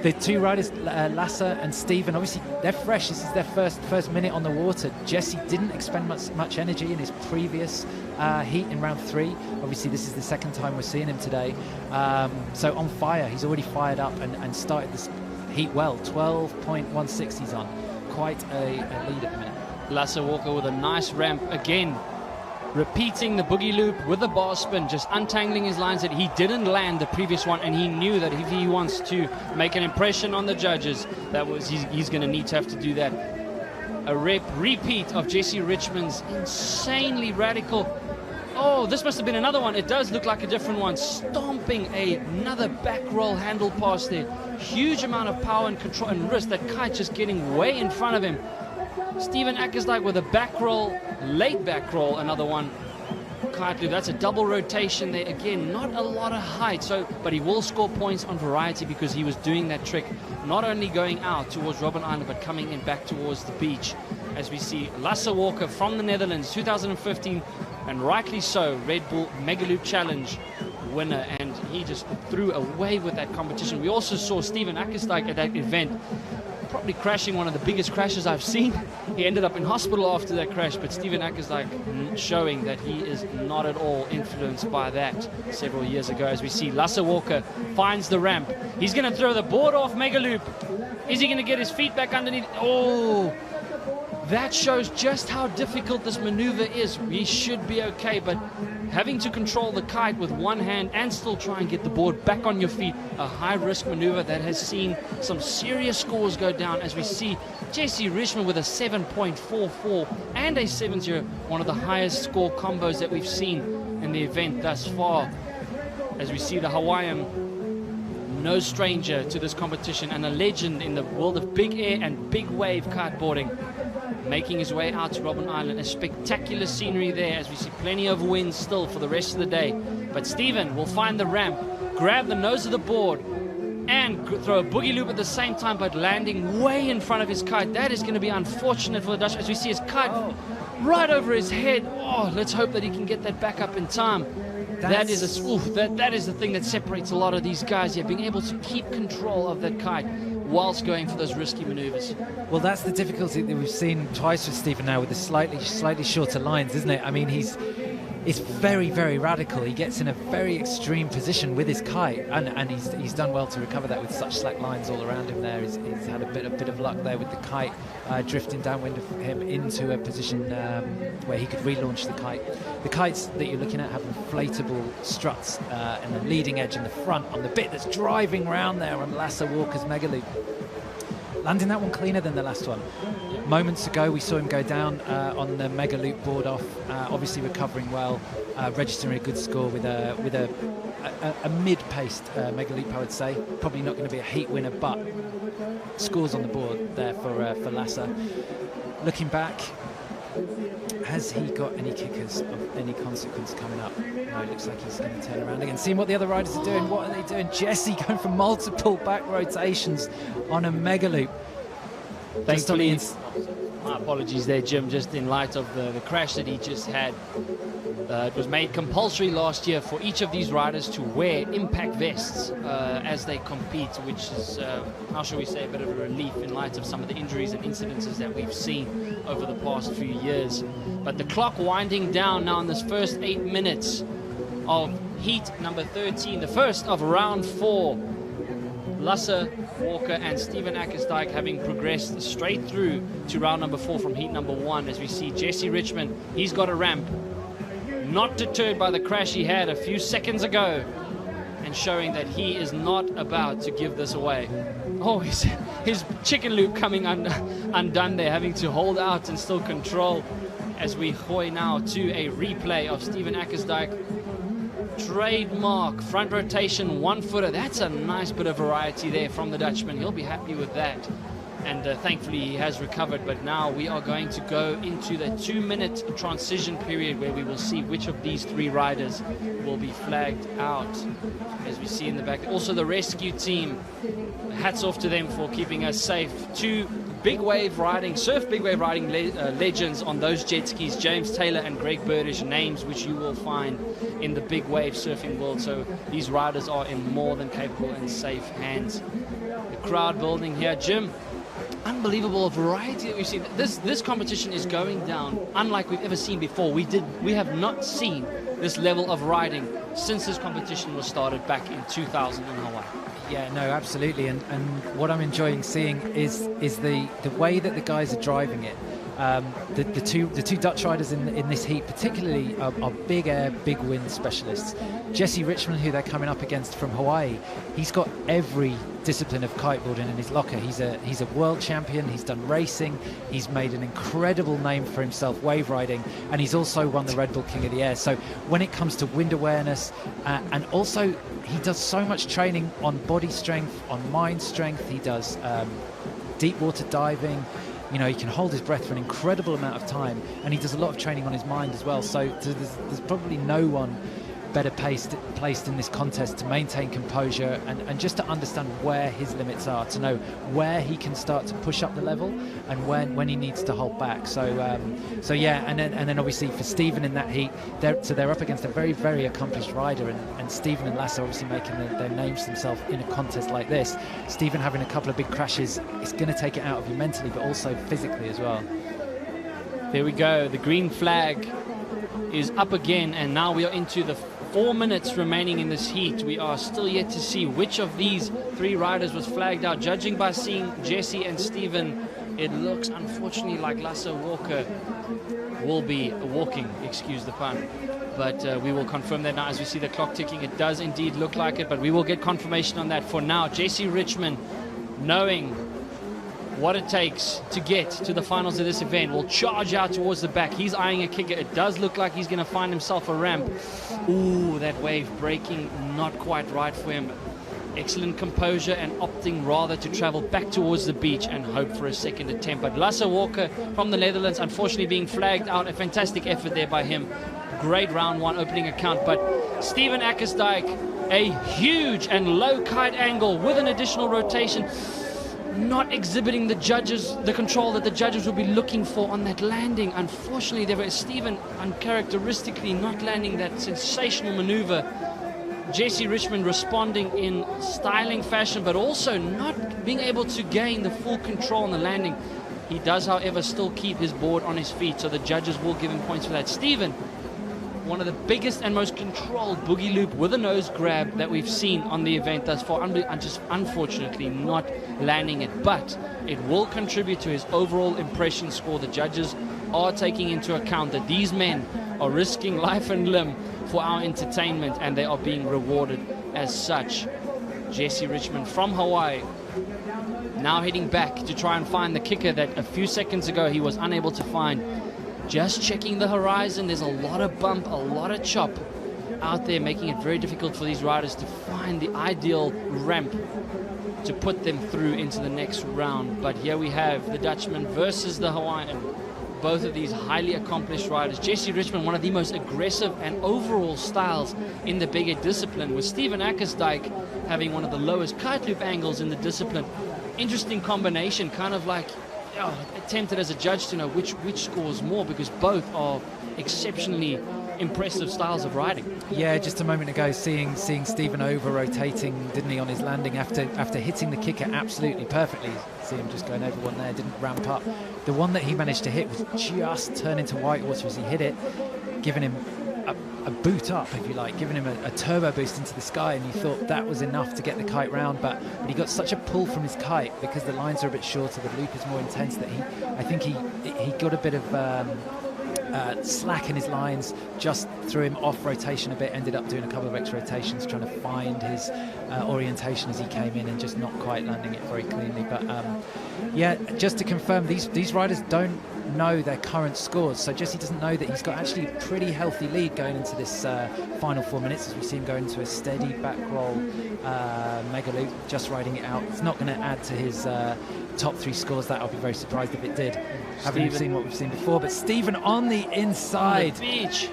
The two riders, Lasse and Stephen, obviously they're fresh. This is their first minute on the water. Jessie didn't expend much energy in his previous heat in round 3. Obviously this is the second time we're seeing him today, so on fire. He's already fired up and started this heat well. 12.16 he's on, quite a lead at the minute. Lasse Walker with a nice ramp again, repeating the boogie loop with the bar spin, just untangling his lines that he didn't land the previous one, and he knew that if he wants to make an impression on the judges, he's going to need to have to do that. A repeat of Jessie Richmond's insanely radical. Oh, this must have been another one. It does look like a different one. Stomping another back roll handle pass there. Huge amount of power and control and wrist. That kite just getting way in front of him. Steven Ackersdijk with a back roll, late back roll, another one. Kite loop, that's a double rotation there. Again, not a lot of height, but he will score points on variety because he was doing that trick, not only going out towards Robben Island, but coming in back towards the beach. As we see Lasse Walker from the Netherlands, 2015, and rightly so, Red Bull Mega Loop Challenge winner, and he just threw away with that competition. We also saw Steven Ackersdijk at that event, probably crashing one of the biggest crashes I've seen. He ended up in hospital after that crash, but Steven Ackersdijk showing that he is not at all influenced by that several years ago. As we see Lasse Walker finds the ramp. He's going to throw the board off Mega Loop. Is he going to get his feet back underneath? Oh, that shows just how difficult this maneuver is. He should be okay, but having to control the kite with one hand and still try and get the board back on your feet, a high-risk maneuver that has seen some serious scores go down, as we see Jessie Richmond with a 7.44 and a 7.0, one of the highest score combos that we've seen in the event thus far. As we see the Hawaiian, no stranger to this competition and a legend in the world of big air and big wave kiteboarding, making his way out to Robben Island. A spectacular scenery there, as we see plenty of wind still for the rest of the day. But Steven will find the ramp, grab the nose of the board, and throw a boogie loop at the same time, but landing way in front of his kite. That is going to be unfortunate for the Dutch, as we see his kite right over his head. Oh, let's hope that he can get that back up in time. That is the thing that separates a lot of these guys here, being able to keep control of that kite whilst going for those risky maneuvers. Well, that's the difficulty that we've seen twice with Steven now, with the slightly shorter lines, isn't it? I mean, it's very, very radical. He gets in a very extreme position with his kite, and he's done well to recover that with such slack lines all around him there. He's had a bit of luck there with the kite drifting downwind of him into a position where he could relaunch the kite. The kites that you're looking at have inflatable struts and the leading edge in the front on the bit that's driving round there on Lasse Walker's Mega Loop. Landing that one cleaner than the last one. Moments ago we saw him go down on the Mega Loop board off, obviously recovering well, registering a good score with a mid-paced Mega Loop, I would say. Probably not going to be a heat winner, but scores on the board there for Lasse. Looking back, has he got any kickers of any consequence coming up? No, it looks like he's going to turn around again. Seeing what the other riders are doing. What are they doing? Jessie going for multiple back rotations on a Mega Loop. Thankfully, my apologies there, Jim, just in light of the crash that he just had. It was made compulsory last year for each of these riders to wear impact vests as they compete, which is, how shall we say, a bit of a relief in light of some of the injuries and incidences that we've seen over the past few years. But the clock winding down now in this first 8 minutes of heat number 13, the first of round 4. Lasse Walker and Steven Ackersdijk having progressed straight through to round number 4 from heat number 1. As we see Jessie Richmond, he's got a ramp, not deterred by the crash he had a few seconds ago, and showing that he is not about to give this away. Oh, his chicken loop coming undone there, having to hold out and still control, as we hoy now to a replay of Steven Ackersdijk trademark front rotation 1-footer. That's a nice bit of variety there from the Dutchman. He'll be happy with that. And thankfully he has recovered. But now we are going to go into the 2-minute transition period where we will see which of these 3 riders will be flagged out. As we see in the back, also the rescue team, hats off to them for keeping us safe. 2 big wave riding, surf big wave riding legends on those jet skis, James Taylor and Greg Burdish, names which you will find in the big wave surfing world. So these riders are in more than capable and safe hands. The crowd building here, Jim. Unbelievable variety that we've seen. This competition is going down unlike we've ever seen before. We have not seen this level of riding since this competition was started back in 2000 in Hawaii. Yeah, no, absolutely. And what I'm enjoying seeing is the way that the guys are driving it. The two Dutch riders in this heat particularly are big air, big wind specialists. Jessie Richmond, who they're coming up against from Hawaii, he's got every discipline of kiteboarding in his locker. He's a world champion. He's done racing. He's made an incredible name for himself wave riding, and he's also won the Red Bull King of the Air. So when it comes to wind awareness, and also he does so much training on body strength, on mind strength. He does deep water diving. You know, he can hold his breath for an incredible amount of time, and he does a lot of training on his mind as well. So there's probably no one better placed in this contest to maintain composure and just to understand where his limits are, to know where he can start to push up the level and when he needs to hold back. So yeah, and then obviously for Stephen in that heat, they're up against a very, very accomplished rider, and Stephen and Lasse obviously making their names themselves in a contest like this. Stephen having a couple of big crashes is going to take it out of you mentally, but also physically as well. There we go. The green flag is up again, and now we are into the 4 minutes remaining in this heat. We are still yet to see which of these 3 riders was flagged out. Judging by seeing Jessie and Stephen, it looks unfortunately like Lasse Walker will be walking, excuse the pun. But we will confirm that now as we see the clock ticking. It does indeed look like it, but we will get confirmation on that. For now, Jessie Richmond, knowing what it takes to get to the finals of this event, will charge out towards the back. He's eyeing a kicker. It does look like he's going to find himself a ramp. Ooh, that wave breaking not quite right for him. Excellent composure and opting rather to travel back towards the beach and hope for a second attempt. But Lasse Walker from the Netherlands, unfortunately being flagged out. A fantastic effort there by him. Great round 1 opening account. But Steven Akkersdijk, a huge and low kite angle with an additional rotation, not exhibiting the control that the judges will be looking for on that landing. Unfortunately, there was Stephen uncharacteristically not landing that sensational maneuver. Jessie Richmond responding in styling fashion, but also not being able to gain the full control on the landing. He does, however, still keep his board on his feet, so the judges will give him points for that. Stephen, one of the biggest and most controlled boogie loop with a nose grab that we've seen on the event thus far. Just unfortunately not landing it, but it will contribute to his overall impression score. The judges are taking into account that these men are risking life and limb for our entertainment, and they are being rewarded as such. Jessie Richmond from Hawaii now heading back to try and find the kicker that a few seconds ago he was unable to find. Just checking the horizon. There's a lot of bump, a lot of chop out there, making it very difficult for these riders to find the ideal ramp to put them through into the next round. But here we have the Dutchman versus the Hawaiian. Both of these highly accomplished riders. Jessie Richmond, one of the most aggressive and overall styles in the bigger discipline, with Steven Akkersdijk having one of the lowest kite loop angles in the discipline. Interesting combination, kind of like attempted as a judge to know which scores more, because both are exceptionally impressive styles of riding. Yeah, just a moment ago seeing Stephen over rotating, didn't he, on his landing after hitting the kicker absolutely perfectly. See him just going over one there, didn't ramp up. The one that he managed to hit was just turn into whitewater as he hit it, giving him a boot up, if you like, giving him a turbo boost into the sky, and you thought that was enough to get the kite round, but he got such a pull from his kite because the lines are a bit shorter, the loop is more intense, that I think he got a bit of slack in his lines, just threw him off rotation a bit, ended up doing a couple of extra rotations trying to find his orientation as he came in, and just not quite landing it very cleanly. But yeah, just to confirm, these riders don't don't know their current scores. So Jessie doesn't know that he's got actually a pretty healthy lead going into this final 4 minutes, as we see him go into a steady back roll mega loop, just riding it out. It's not going to add to his top 3 scores. That I'll be very surprised if it did. Haven't seen what we've seen before, but Stephen on the inside. On the beach,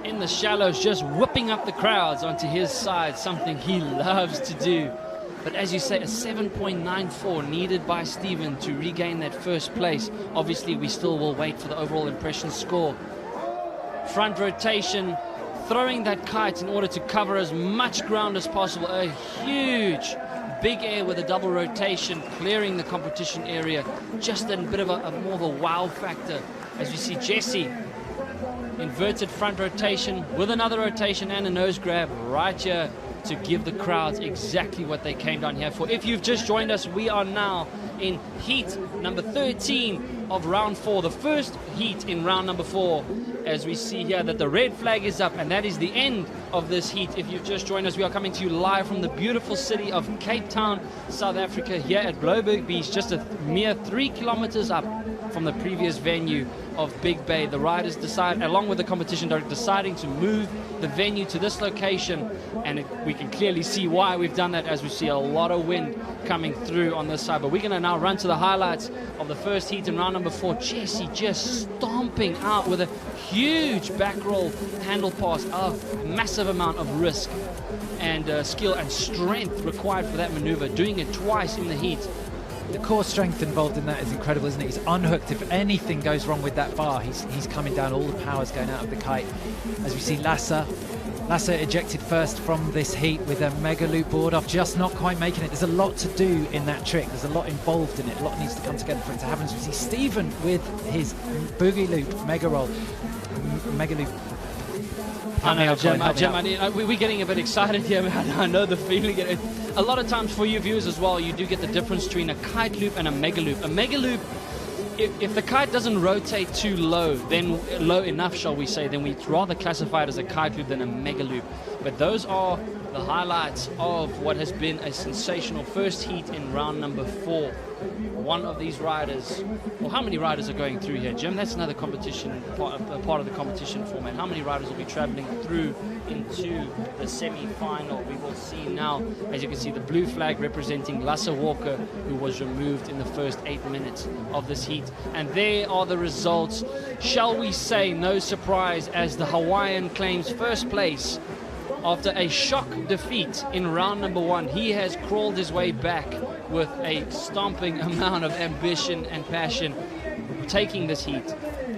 in the shallows, just whipping up the crowds onto his side, something he loves to do. But as you say, a 7.94 needed by Stephen to regain that first place. Obviously, we still will wait for the overall impression score. Front rotation, throwing that kite in order to cover as much ground as possible. A huge big air with a double rotation, clearing the competition area. Just a bit of a more of a wow factor. As you see Jessie, inverted front rotation with another rotation and a nose grab right here to give the crowds exactly what they came down here for. If you've just joined us, we are now in heat number 13 of round 4, the first heat in round number 4. As we see here that the red flag is up, and that is the end of this heat. If you've just joined us, we are coming to you live from the beautiful city of Cape Town, South Africa, here at Blouberg Beach, just a mere 3 kilometers up from the previous venue of Big Bay. The riders decide, along with the competition director, deciding to move the venue to this location, and we can clearly see why we've done that, as we see a lot of wind coming through on this side. But we're going to now run to the highlights of the first heat in round number 4. Jessie just stomping out with a huge back roll handle pass, a massive amount of risk and skill and strength required for that maneuver, doing it twice in the heat. The core strength involved in that is incredible, isn't it? He's unhooked. If anything goes wrong with that bar, he's coming down, all the power's going out of the kite. As we see Lasse ejected first from this heat with a mega loop board off, just not quite making it. There's a lot to do in that trick. There's a lot involved in it. A lot needs to come together for it to happen. As we see Stephen with his boogie loop mega roll. Mega loop. I know, Jim, we're getting a bit excited here. I know the feeling. A lot of times for you viewers as well, you do get the difference between a kite loop and a mega loop. A mega loop, if the kite doesn't rotate too low, then low enough, shall we say, then we'd rather classify it as a kite loop than a mega loop. But those are the highlights of what has been a sensational first heat in round number 4. One of these riders, well, how many riders are going through here, Jim? That's another competition, part of the competition format. How many riders will be traveling through into the semi-final? We will see now, as you can see, the blue flag representing Lasse Walker, who was removed in the first 8 minutes of this heat. And there are the results. Shall we say, no surprise, as the Hawaiian claims first place after a shock defeat in round number 1. He has crawled his way back with a stomping amount of ambition and passion, taking this heat,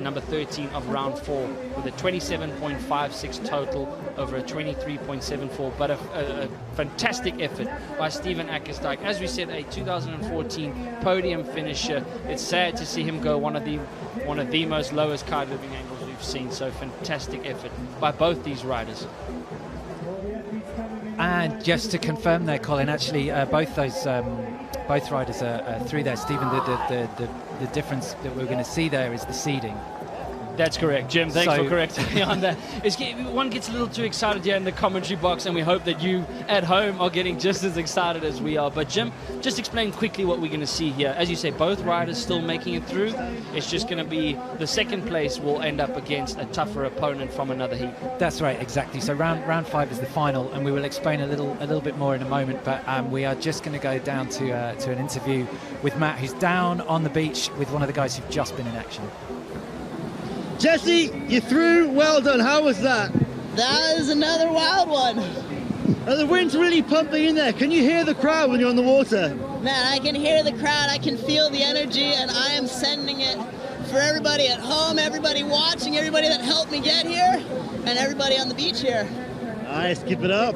number 13 of round 4, with a 27.56 total over a 23.74. But a fantastic effort by Steven Akkersdijk. As we said, a 2014 podium finisher. It's sad to see him go one of the most lowest kite looping angles we've seen. So fantastic effort by both these riders. And just to confirm there, Colin, actually both riders are through there. Stephen, the difference that we're going to see there is the seeding. That's correct, Jim. Thanks for correcting me on that. One gets a little too excited here in the commentary box, and we hope that you at home are getting just as excited as we are. But Jim, just explain quickly what we're going to see here. As you say, both riders still making it through. It's just going to be the second place will end up against a tougher opponent from another heat. That's right, exactly. So round 5 is the final, and we will explain a little bit more in a moment. But we are just going to go down to an interview with Matt, who's down on the beach with one of the guys who've just been in action. Jessie, you're through. Well done. How was that? That is another wild one. The wind's really pumping in there. Can you hear the crowd when you're on the water? Man, I can hear the crowd. I can feel the energy, and I am sending it for everybody at home, everybody watching, everybody that helped me get here, and everybody on the beach here. Nice. Keep it up.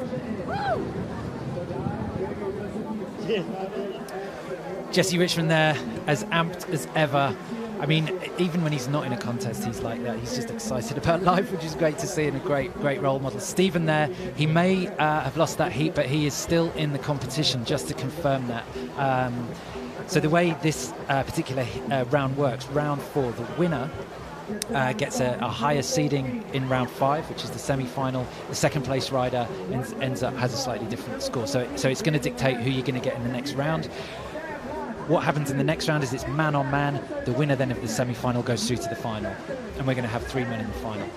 Jessie Richmond there, as amped as ever. I mean, even when he's not in a contest, he's like that. He's just excited about life, which is great to see, and a great role model. Stephen there, he may have lost that heat, but he is still in the competition, just to confirm that. So the way this particular round works, round 4, the winner gets a higher seeding in round 5, which is the semi-final. The second place rider has a slightly different score. So it's going to dictate who you're going to get in the next round. What happens in the next round is it's man on man. The winner then of the semi-final goes through to the final, and we're going to have 3 men in the final.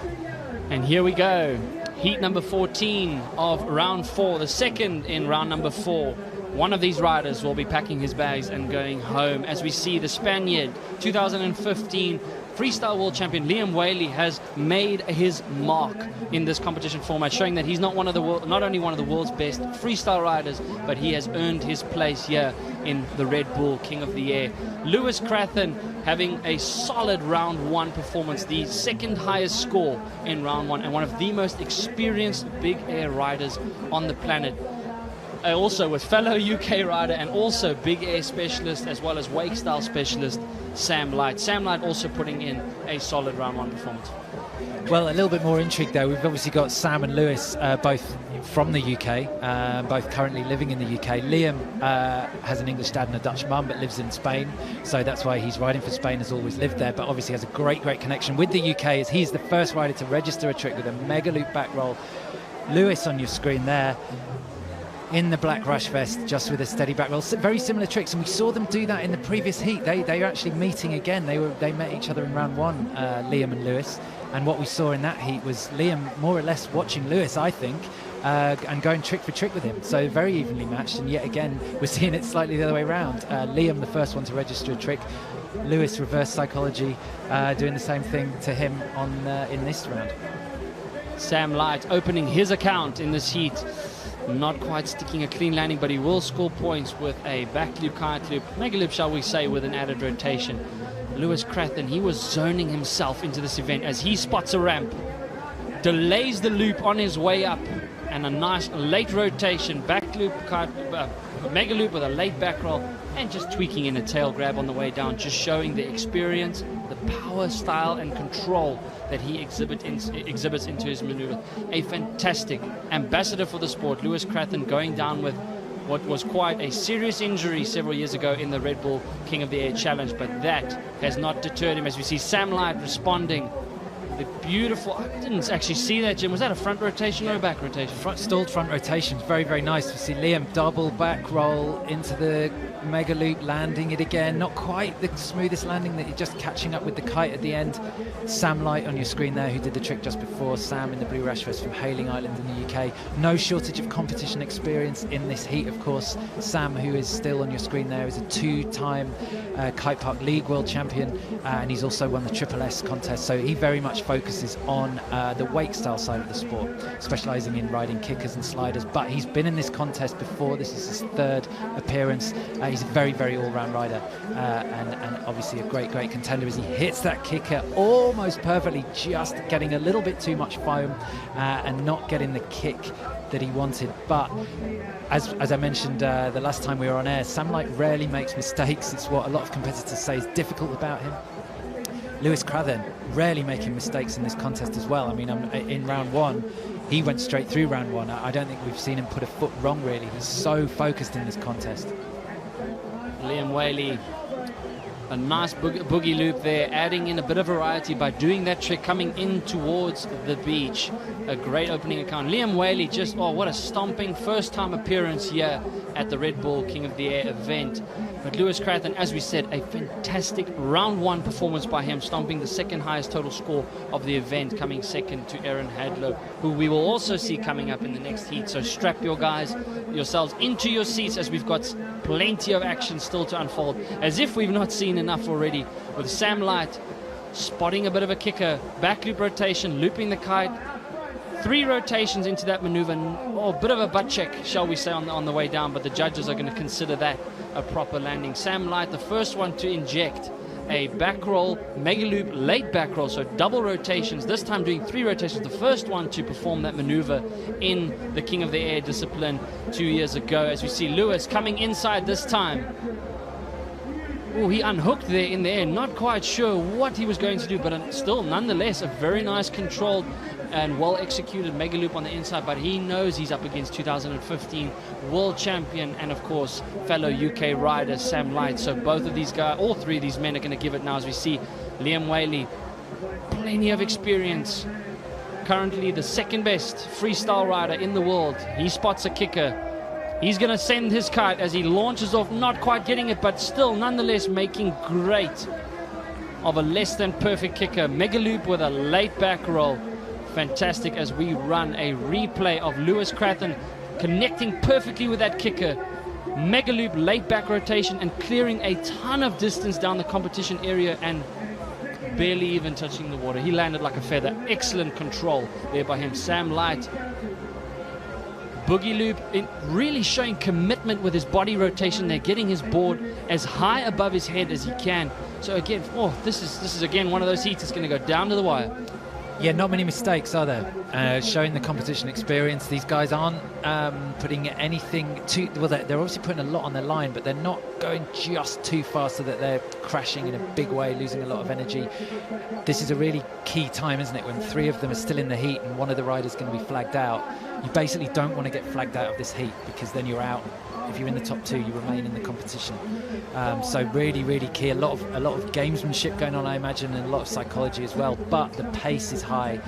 And here we go, heat number 14 of round 4, the second in round number 4. One of these riders will be packing his bags and going home. As we see, the Spaniard, 2015 freestyle world champion Liam Whaley has made his mark in this competition format, showing that he's not only one of the world's best freestyle riders, but he has earned his place here in the Red Bull King of the Air. Lewis Crathen having a solid round 1 performance, the second highest score in round 1, and one of the most experienced big air riders on the planet. Also with fellow UK rider and also big air specialist as well as wake style specialist Sam Light. Sam Light also putting in a solid round 1 performance. Well, a little bit more intrigue there. We've obviously got Sam and Lewis, both from the UK, both currently living in the UK. Liam has an English dad and a Dutch mum, but lives in Spain, so that's why he's riding for Spain, has always lived there, but obviously has a great connection with the UK, as he's the first rider to register a trick with a mega loop back roll. Lewis on your screen there, in the black rush vest, just with a steady back roll. Very similar tricks, and we saw them do that in the previous heat. They were actually meeting again. They met each other in round 1, Liam and Lewis, and what we saw in that heat was Liam more or less watching Lewis, I think, and going trick for trick with him. So very evenly matched, and yet again we're seeing it slightly the other way around. Liam the first one to register a trick, Lewis reverse psychology, doing the same thing to him on in this round. Sam Light opening his account in this heat. Not quite sticking a clean landing, but he will score points with a back loop, kite loop, mega loop, shall we say, with an added rotation. Lewis Crathen, he was zoning himself into this event as he spots a ramp, delays the loop on his way up, and a nice late rotation, back loop, kite, mega loop with a late back roll, and just tweaking in a tail grab on the way down, just showing the experience, the power, style, and control that he exhibits into his maneuver. A fantastic ambassador for the sport. Lewis Crathen going down with what was quite a serious injury several years ago in the Red Bull King of the Air Challenge, but that has not deterred him, as we see Sam Light responding. The beautiful, I didn't actually see that, Jim. Was that a front rotation or a back rotation? Stalled front rotation. Very, very nice to see Liam double back roll into the mega loop, landing it again. Not quite the smoothest landing, that you're just catching up with the kite at the end. Sam Light on your screen there, who did the trick just before. Sam in the blue rash vest from Hailing Island in the UK. No shortage of competition experience in this heat, of course. Sam, who is still on your screen there, is a 2-time Kite Park League world champion, and he's also won the Triple S contest, so he very much focuses on the wake style side of the sport, specialising in riding kickers and sliders, but he's been in this contest before. This is his 3rd appearance. He's a very, very all-round rider, and obviously a great contender as he hits that kicker almost perfectly, just getting a little bit too much foam and not getting the kick that he wanted. But as I mentioned the last time we were on air, Sam Light rarely makes mistakes. It's what a lot of competitors say is difficult about him. Lewis Crathen rarely making mistakes in this contest as well. I mean, in round 1, he went straight through round 1. I don't think we've seen him put a foot wrong, really. He's so focused in this contest. Liam Whaley, a nice boogie loop there, adding in a bit of variety by doing that trick coming in towards the beach. A great opening account. Liam Whaley, just, oh, what a stomping first time appearance here at the Red Bull King of the Air event. But Lewis Crathen, as we said, a fantastic round 1 performance by him, stomping the 2nd highest total score of the event, coming 2nd to Aaron Hadlow, who we will also see coming up in the next heat. So strap yourselves into your seats, as we've got plenty of action still to unfold, as if we've not seen enough already, with Sam Light spotting a bit of a kicker, back loop rotation, looping the kite, 3 rotations into that maneuver, or a bit of a butt check, shall we say, on the way down, but the judges are going to consider that a proper landing. Sam Light, the first one to inject a back roll, mega loop, late back roll, so double rotations, this time doing 3 rotations, the first one to perform that maneuver in the King of the Air discipline 2 years ago. As we see Lewis coming inside this time. Oh, he unhooked there in the air, not quite sure what he was going to do, but still, nonetheless, a very nice controlled and well-executed mega loop on the inside, but he knows he's up against 2015 world champion and, of course, fellow UK rider Sam Light. So both of these guys, all 3 of these men are going to give it now, as we see Liam Whaley, plenty of experience, currently the 2nd best freestyle rider in the world. He spots a kicker, He's going to send his kite as he launches off, not quite getting it, but still nonetheless making great of a less than perfect kicker. Mega loop with a late back roll. Fantastic as we run a replay of Lewis Crathern connecting perfectly with that kicker. Mega loop, late back rotation, and clearing a ton of distance down the competition area and barely even touching the water. He landed like a feather. Excellent control there by him. Sam Light. Boogie loop, really showing commitment with his body rotation there, getting his board as high above his head as he can. So again, this is again one of those heats that's going to go down to the wire. Yeah, not many mistakes, are there? Showing the competition experience. These guys aren't putting anything too... Well, they're obviously putting a lot on their line, but they're not going just too fast so that they're crashing in a big way, losing a lot of energy. This is a really key time, isn't it? When 3 of them are still in the heat and one of the riders is going to be flagged out. You basically don't want to get flagged out of this heat because then you're out. If you're in the top 2, you remain in the competition. So really, really key. A lot of gamesmanship going on, I imagine, and a lot of psychology as well. But the pace is high,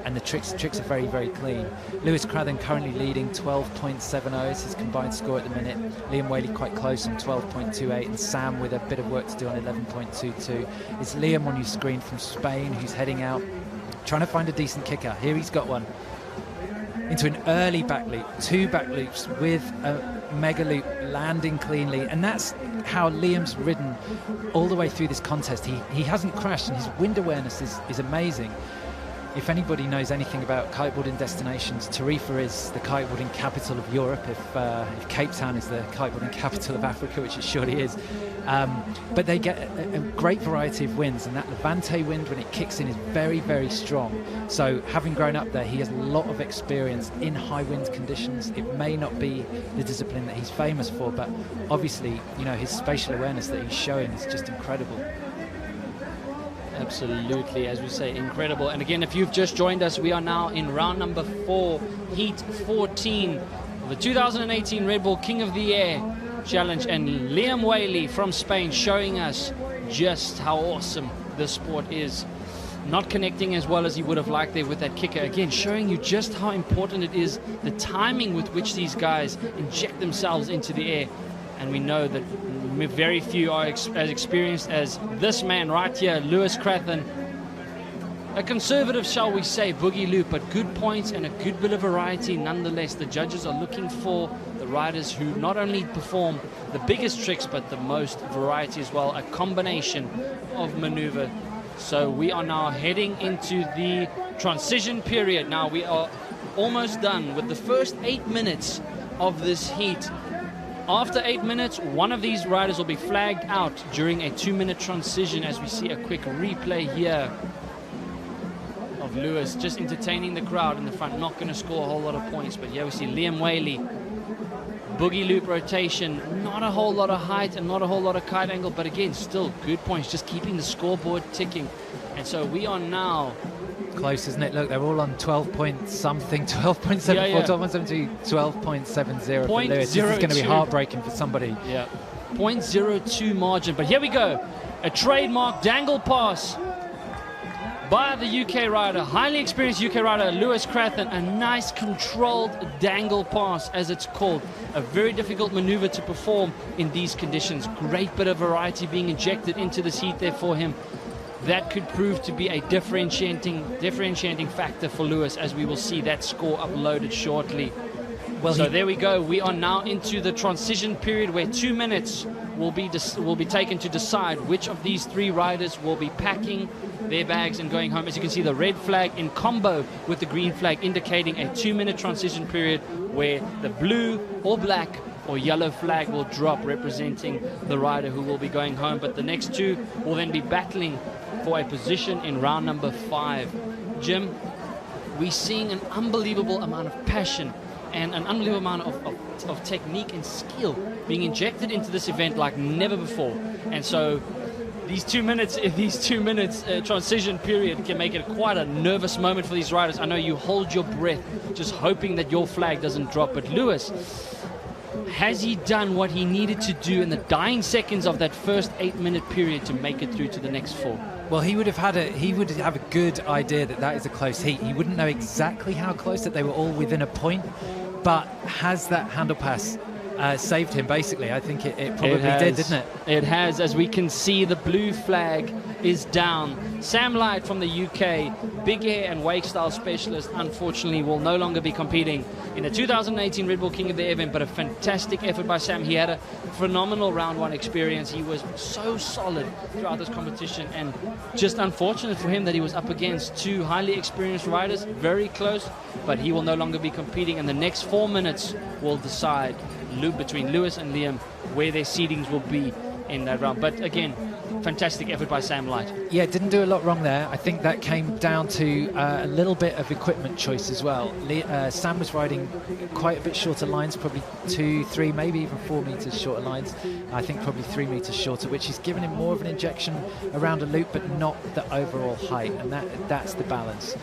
and the tricks are very, very clean. Lewis Crathern currently leading 12.70 is his combined score at the minute. Liam Whaley quite close on 12.28, and Sam with a bit of work to do on 11.22. It's Liam on your screen from Spain who's heading out, trying to find a decent kicker. Here he's got one. Into an early back loop, 2 back loops with a mega loop landing cleanly, and that's how Liam's ridden all the way through this contest. He hasn't crashed, and his wind awareness is amazing. If anybody knows anything about kiteboarding destinations, Tarifa is the kiteboarding capital of Europe. If Cape Town is the kiteboarding capital of Africa, which it surely is. But they get a great variety of winds, and that Levante wind, when it kicks in, is very, very strong. So having grown up there, he has a lot of experience in high wind conditions. It may not be the discipline that he's famous for, but obviously, you know, his spatial awareness that he's showing is just incredible. Absolutely, as we say, incredible. And again, if you've just joined us, we are now in round number 4, heat 14 of the 2018 Red Bull King of the Air Challenge, and Liam Whaley from Spain showing us just how awesome this sport is. Not connecting as well as he would have liked there with that kicker. Again, showing you just how important it is, the timing with which these guys inject themselves into the air. And we know that very few are as experienced as this man right here, Lewis Crathern. A conservative, shall we say, boogie loop, but good points and a good bit of variety nonetheless. The judges are looking for the riders who not only perform the biggest tricks, but the most variety as well, a combination of maneuver. So we are now heading into the transition period. Now we are almost done with the first 8 minutes of this heat. After 8 minutes, one of these riders will be flagged out during a 2-minute transition, as we see a quick replay here of Lewis just entertaining the crowd in the front. Not going to score a whole lot of points, but here we see Liam Whaley. Boogie loop rotation, not a whole lot of height and not a whole lot of kite angle, but again, still good points, just keeping the scoreboard ticking. And so we are now... Close, isn't it? Look, they're all on 12 point something, 12.74, yeah. 12.72, 12.70 for Lewis. This is going to be heartbreaking for somebody. Yeah, 0.02 margin. But here we go. A trademark dangle pass by the UK rider, highly experienced UK rider, Lewis Crathern. A nice controlled dangle pass, as it's called. A very difficult maneuver to perform in these conditions. Great bit of variety being injected into this heat there for him. That could prove to be a differentiating factor for Lewis, as we will see that score uploaded shortly. Well, so there we go. We are now into the transition period where 2 minutes will be taken to decide which of these 3 riders will be packing their bags and going home. As you can see, the red flag in combo with the green flag indicating a 2-minute transition period where the blue or black or yellow flag will drop, representing the rider who will be going home. But the next 2 will then be battling for a position in round number 5. Jim, we're seeing an unbelievable amount of passion and an unbelievable amount of technique and skill being injected into this event like never before. And so these 2 minutes transition period can make it quite a nervous moment for these riders. I know you hold your breath just hoping that your flag doesn't drop. But Lewis, has he done what he needed to do in the dying seconds of that first 8-minute period to make it through to the next 4? Well, he would have a good idea that is a close heat. He wouldn't know exactly how close, that they were all within a point, but has that handle pass saved him, basically? I think it probably did, didn't it? It has. As we can see, the blue flag is down. Sam Light from the UK, big air and wake style specialist, unfortunately will no longer be competing in the 2018 Red Bull King of the Air event, but a fantastic effort by Sam. He had a phenomenal round one experience. He was so solid throughout this competition, and just unfortunate for him that he was up against two highly experienced riders, very close, but he will no longer be competing, and the next 4 minutes will decide between Lewis and Liam where their seedings will be in that round. But again, fantastic effort by Sam Light. Yeah, didn't do a lot wrong there. I think that came down to a little bit of equipment choice as well. Sam was riding quite a bit shorter lines, probably 2, 3, maybe even 4 meters shorter lines. I think probably 3 meters shorter, which has given him more of an injection around a loop, but not the overall height, and that's the balance.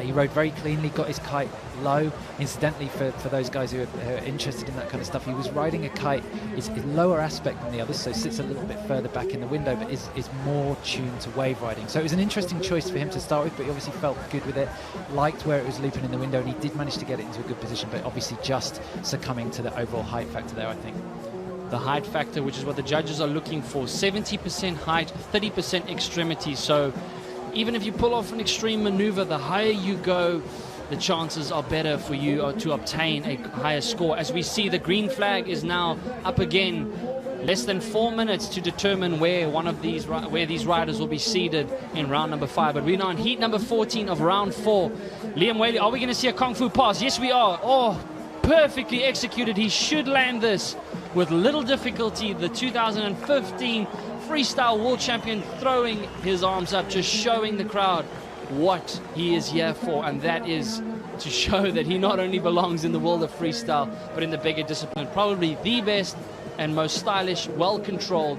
He rode very cleanly, got his kite low. Incidentally, for those guys who are interested in that kind of stuff, he was riding a kite, is lower aspect than the others, so sits a little bit further back in the window, but is more tuned to wave riding. So it was an interesting choice for him to start with, but he obviously felt good with it, liked where it was looping in the window, and he did manage to get it into a good position, but obviously just succumbing to the overall height factor there, I think. The height factor, which is what the judges are looking for, 70% height, 30% extremity. So even if you pull off an extreme maneuver, the higher you go, the chances are better for you to obtain a higher score. As we see, the green flag is now up again. Less than 4 minutes to determine where these riders will be seated in round number 5. But we're now in heat number 14 of round 4. Liam Whaley, are we going to see a Kung Fu pass? Yes, we are. Oh, perfectly executed. He should land this with little difficulty. The 2015 freestyle world champion throwing his arms up, just showing the crowd what he is here for, and that is to show that he not only belongs in the world of freestyle, but in the bigger discipline. Probably the best and most stylish, well-controlled.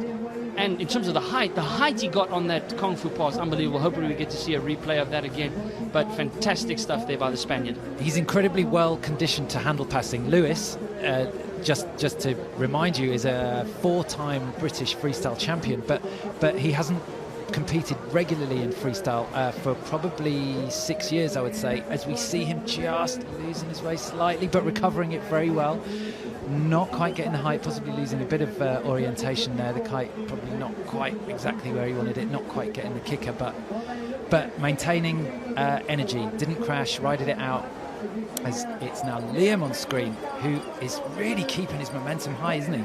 And in terms of the height he got on that Kung Fu pass, unbelievable. Hopefully we get to see a replay of that again. But fantastic stuff there by the Spaniard. He's incredibly well conditioned to handle passing. Lewis, just to remind you, is a 4-time British freestyle champion, but he hasn't competed regularly in freestyle for probably 6 years, I would say, as we see him just losing his way slightly, but recovering it very well. Not quite getting the height, possibly losing a bit of orientation there. The kite probably not quite exactly where he wanted it, not quite getting the kicker, but maintaining energy. Didn't crash, rided it out. As it's now Liam on screen, who is really keeping his momentum high, isn't he?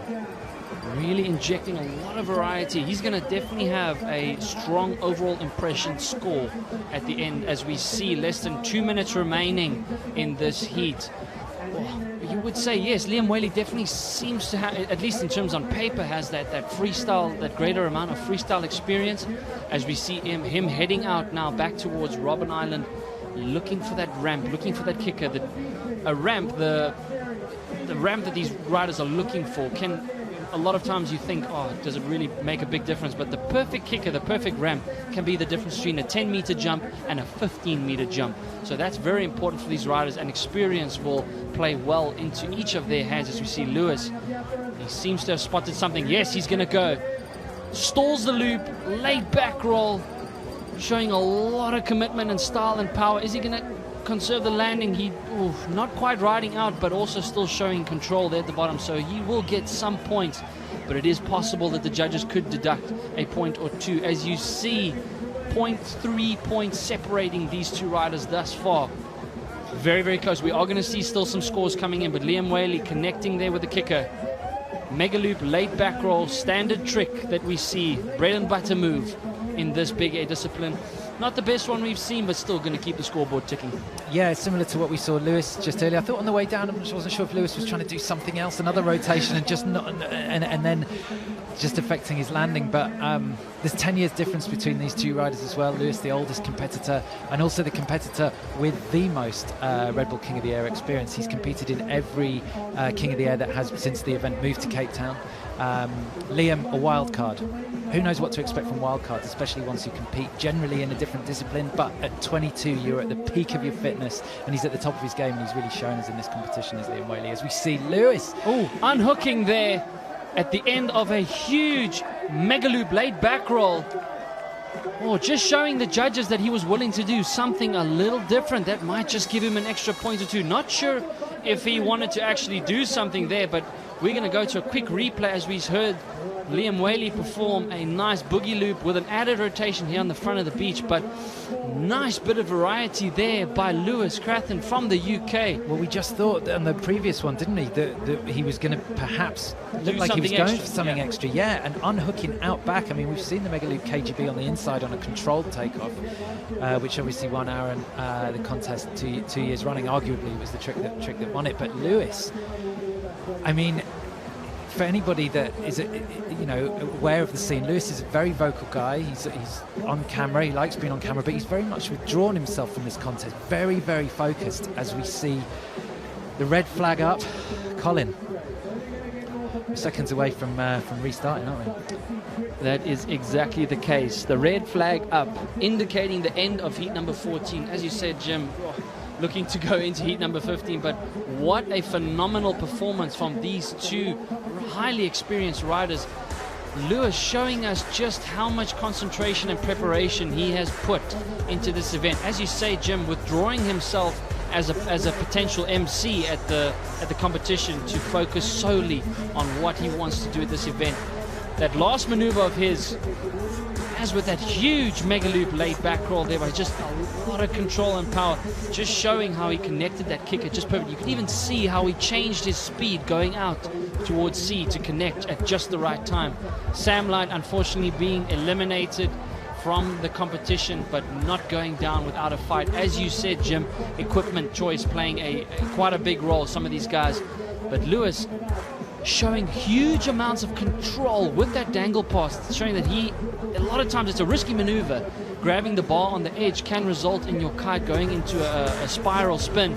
Really injecting a lot of variety. He's going to definitely have a strong overall impression score at the end, as we see less than 2 minutes remaining in this heat. You would say, yes, Liam Whaley definitely seems to have, at least in terms on paper, has that freestyle, that greater amount of freestyle experience, as we see him heading out now back towards Robben Island, looking for that ramp, looking for that kicker. The ramp that these riders are looking for can, a lot of times you think, oh, does it really make a big difference? But the perfect kicker, the perfect ramp, can be the difference between a 10-meter jump and a 15-meter jump. So that's very important for these riders, and experience will play well into each of their hands. As we see Lewis, he seems to have spotted something. Yes, he's going to go. Stalls the loop, laid back roll, showing a lot of commitment and style and power. Is he going to conserve the landing? He not quite riding out, but also still showing control there at the bottom, so he will get some points, but it is possible that the judges could deduct a point or two. As you see, 0.3 points separating these two riders thus far. Very, very close. We are going to see still some scores coming in, but Liam Whaley connecting there with the kicker. Mega loop, late back roll, standard trick that we see, bread and butter move in this big air discipline. Not the best one we've seen, but still going to keep the scoreboard ticking. Yeah, similar to what we saw Lewis just earlier. I thought on the way down, I wasn't sure if Lewis was trying to do something else, another rotation, and just not, and then just affecting his landing. But there's 10 years difference between these two riders as well. Lewis, the oldest competitor, and also the competitor with the most Red Bull King of the Air experience. He's competed in every King of the Air that has since the event moved to Cape Town. Liam, a wild card. Who knows what to expect from wildcards, especially once you compete generally in a different discipline. But at 22, you're at the peak of your fitness, and he's at the top of his game, and he's really shown us in this competition, is Liam Whaley. As we see Lewis, unhooking there at the end of a huge mega loop laid back roll. Or just showing the judges that he was willing to do something a little different. That might just give him an extra point or two. Not sure if he wanted to actually do something there, but we're going to go to a quick replay as we heard Liam Whaley perform a nice boogie loop with an added rotation here on the front of the beach. But nice bit of variety there by Lewis Crathen from the UK. Well, we just thought on the previous one, didn't he, that he was going to perhaps look like he was going for something extra. Yeah, and unhooking out back. I mean, we've seen the Mega Loop KGB on the inside on a controlled takeoff, which obviously won Aaron the contest two years running. Arguably, it was the trick that won it. But Lewis, I mean, for anybody that is, aware of the scene, Lewis is a very vocal guy. He's on camera. He likes being on camera, but he's very much withdrawn himself from this contest. Very, very focused. As we see the red flag up, Colin. We're seconds away from restarting, aren't we? That is exactly the case. The red flag up, indicating the end of heat number 14. As you said, Jim, looking to go into heat number 15, but what a phenomenal performance from these two highly experienced riders. Lewis showing us just how much concentration and preparation he has put into this event. As you say, Jim, withdrawing himself as a potential MC at the competition to focus solely on what he wants to do at this event. That last maneuver of his, as with that huge mega loop laid back roll there, by just a lot of control and power, just showing how he connected that kicker just perfect. You can even see how he changed his speed going out towards C to connect at just the right time. Sam Light unfortunately being eliminated from the competition, but not going down without a fight. As you said, Jim, equipment choice playing quite a big role, some of these guys. But Lewis showing huge amounts of control with that dangle pass, showing that a lot of times it's a risky maneuver. Grabbing the bar on the edge can result in your kite going into a spiral spin,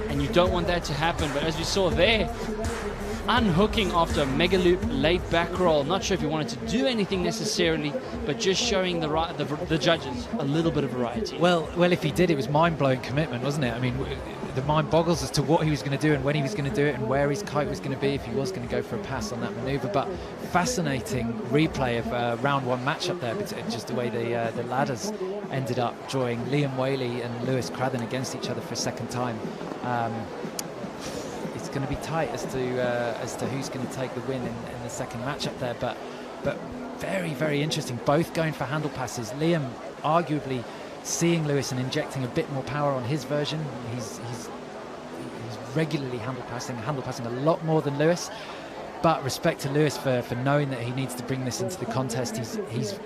and you don't want that to happen. But as we saw there, unhooking after a mega loop laid back roll. Not sure if he wanted to do anything necessarily, but just showing the judges a little bit of variety. Well, if he did, it was mind-blowing commitment, wasn't it? I mean, the mind boggles as to what he was going to do and when he was going to do it and where his kite was going to be if he was going to go for a pass on that maneuver. But fascinating replay of round one matchup there, just the way the ladders ended up drawing Liam Whaley and Lewis Crathen against each other for a second time. It's going to be tight as to who's going to take the win in the second matchup there, but very, very interesting. Both going for handle passes. Liam arguably seeing Lewis and injecting a bit more power on his version. He's regularly handle passing a lot more than Lewis. But respect to Lewis for knowing that he needs to bring this into the contest. He's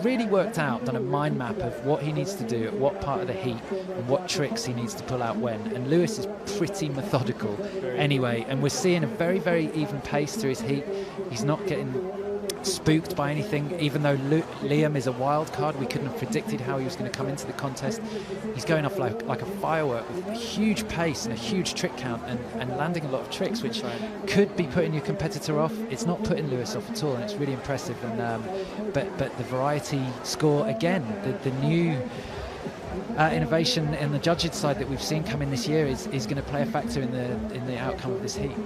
really worked out, done a mind map of what he needs to do at what part of the heat and what tricks he needs to pull out when. And Lewis is pretty methodical anyway. And we're seeing a very, very even pace through his heat. He's not getting spooked by anything, even though Liam is a wild card. We couldn't have predicted how he was going to come into the contest. He's going off like a firework with a huge pace and a huge trick count and landing a lot of tricks, which could be putting your competitor off. It's not putting Lewis off at all, and it's really impressive. And but the variety score again, the new innovation in the judges side that we've seen come in this year is going to play a factor in the outcome of this heat.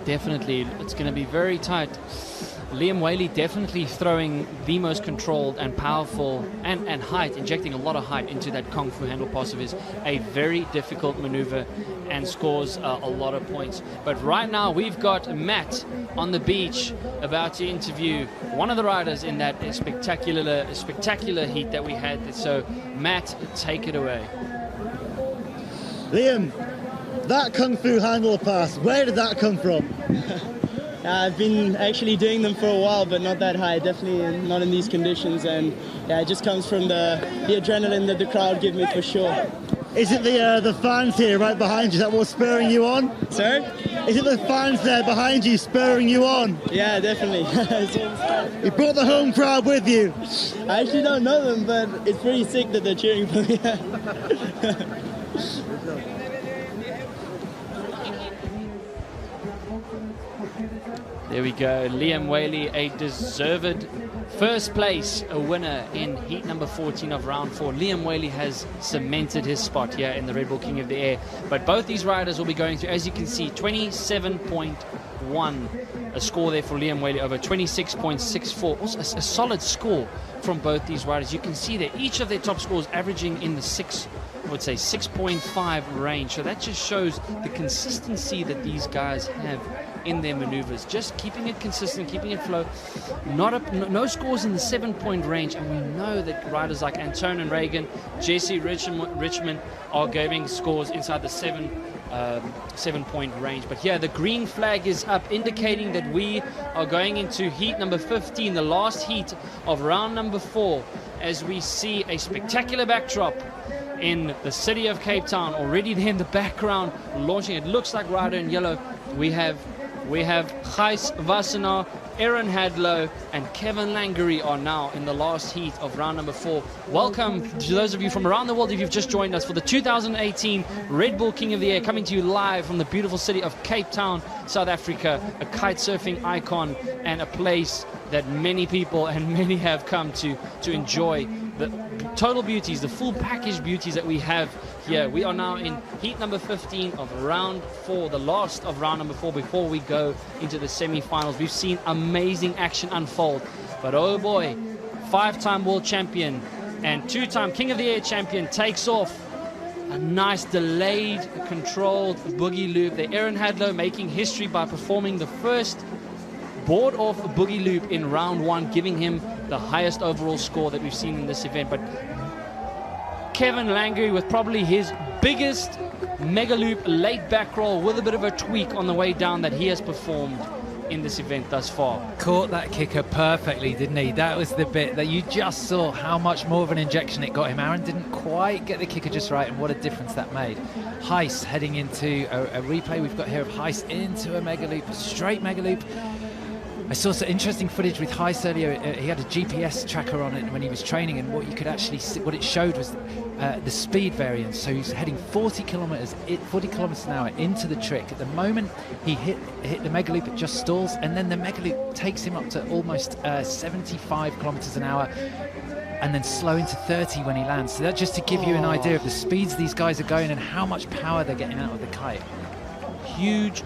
Definitely, it's going to be very tight. Liam Whaley definitely throwing the most controlled and powerful and height, injecting a lot of height into that Kung Fu handle pass of his. A very difficult maneuver and scores a lot of points. But right now we've got Matt on the beach about to interview one of the riders in that spectacular heat that we had. So Matt, take it away. Liam, that Kung Fu handle pass, where did that come from? I've been actually doing them for a while, but not that high, definitely not in these conditions. And yeah, it just comes from the adrenaline that the crowd give me for sure. Is it the fans here right behind you that were spurring you on? Sorry? Is it the fans there behind you spurring you on? Yeah, definitely. You brought the home crowd with you? I actually don't know them, but it's pretty sick that they're cheering for me. There we go, Liam Whaley, a deserved first place, a winner in heat number 14 of round 4. Liam Whaley has cemented his spot here in the Red Bull King of the Air. But both these riders will be going through, as you can see, 27.4 26.1, a score there for Liam Whaley over 26.64. Also a solid score from both these riders. You can see that each of their top scores averaging in the 6.5 range. So that just shows the consistency that these guys have in their maneuvers. Just keeping it consistent, keeping it flow. No scores in the 7-point range, and we know that riders like Antonin Reagan, Jessie Richmond are giving scores inside the 7-point range. But here the green flag is up, indicating that we are going into heat number 15, the last heat of round number 4, as we see a spectacular backdrop in the city of Cape Town. Already there in the background, launching. It looks like rider in yellow. We have Gijs Wassenaar, Aaron Hadlow, and Kevin Langery are now in the last heat of round number 4. Welcome to those of you from around the world if you've just joined us for the 2018 Red Bull King of the Air, coming to you live from the beautiful city of Cape Town, South Africa, a kite surfing icon and a place that many people and many have come to enjoy the total beauties, the full package beauties that we have here. We are now in heat number 15 of round 4, the last of round number 4 before we go into the semi-finals. We've seen amazing action unfold, but oh boy, 5-time world champion and 2-time King of the Air champion takes off a nice delayed controlled boogie loop there. Aaron Hadlow making history by performing the first board off a boogie loop in round 1, giving him the highest overall score that we've seen in this event. But Kevin Langery with probably his biggest mega loop late back roll with a bit of a tweak on the way down that he has performed in this event thus far. Caught that kicker perfectly, didn't he? That was the bit that you just saw how much more of an injection it got him. Aaron didn't quite get the kicker just right, and what a difference that made. Gijs heading into a replay. We've got here of Gijs into a mega loop, a straight mega loop. I saw some interesting footage with Gijs earlier. He had a GPS tracker on it when he was training, and what you could actually see, what it showed was the speed variance. So he's heading 40 kilometers an hour into the trick. At the moment he hit the mega loop, it just stalls, and then the mega loop takes him up to almost 75 kilometers an hour, and then slowing to 30 when he lands. So that's just to give you an idea of the speeds these guys are going and how much power they're getting out of the kite. Huge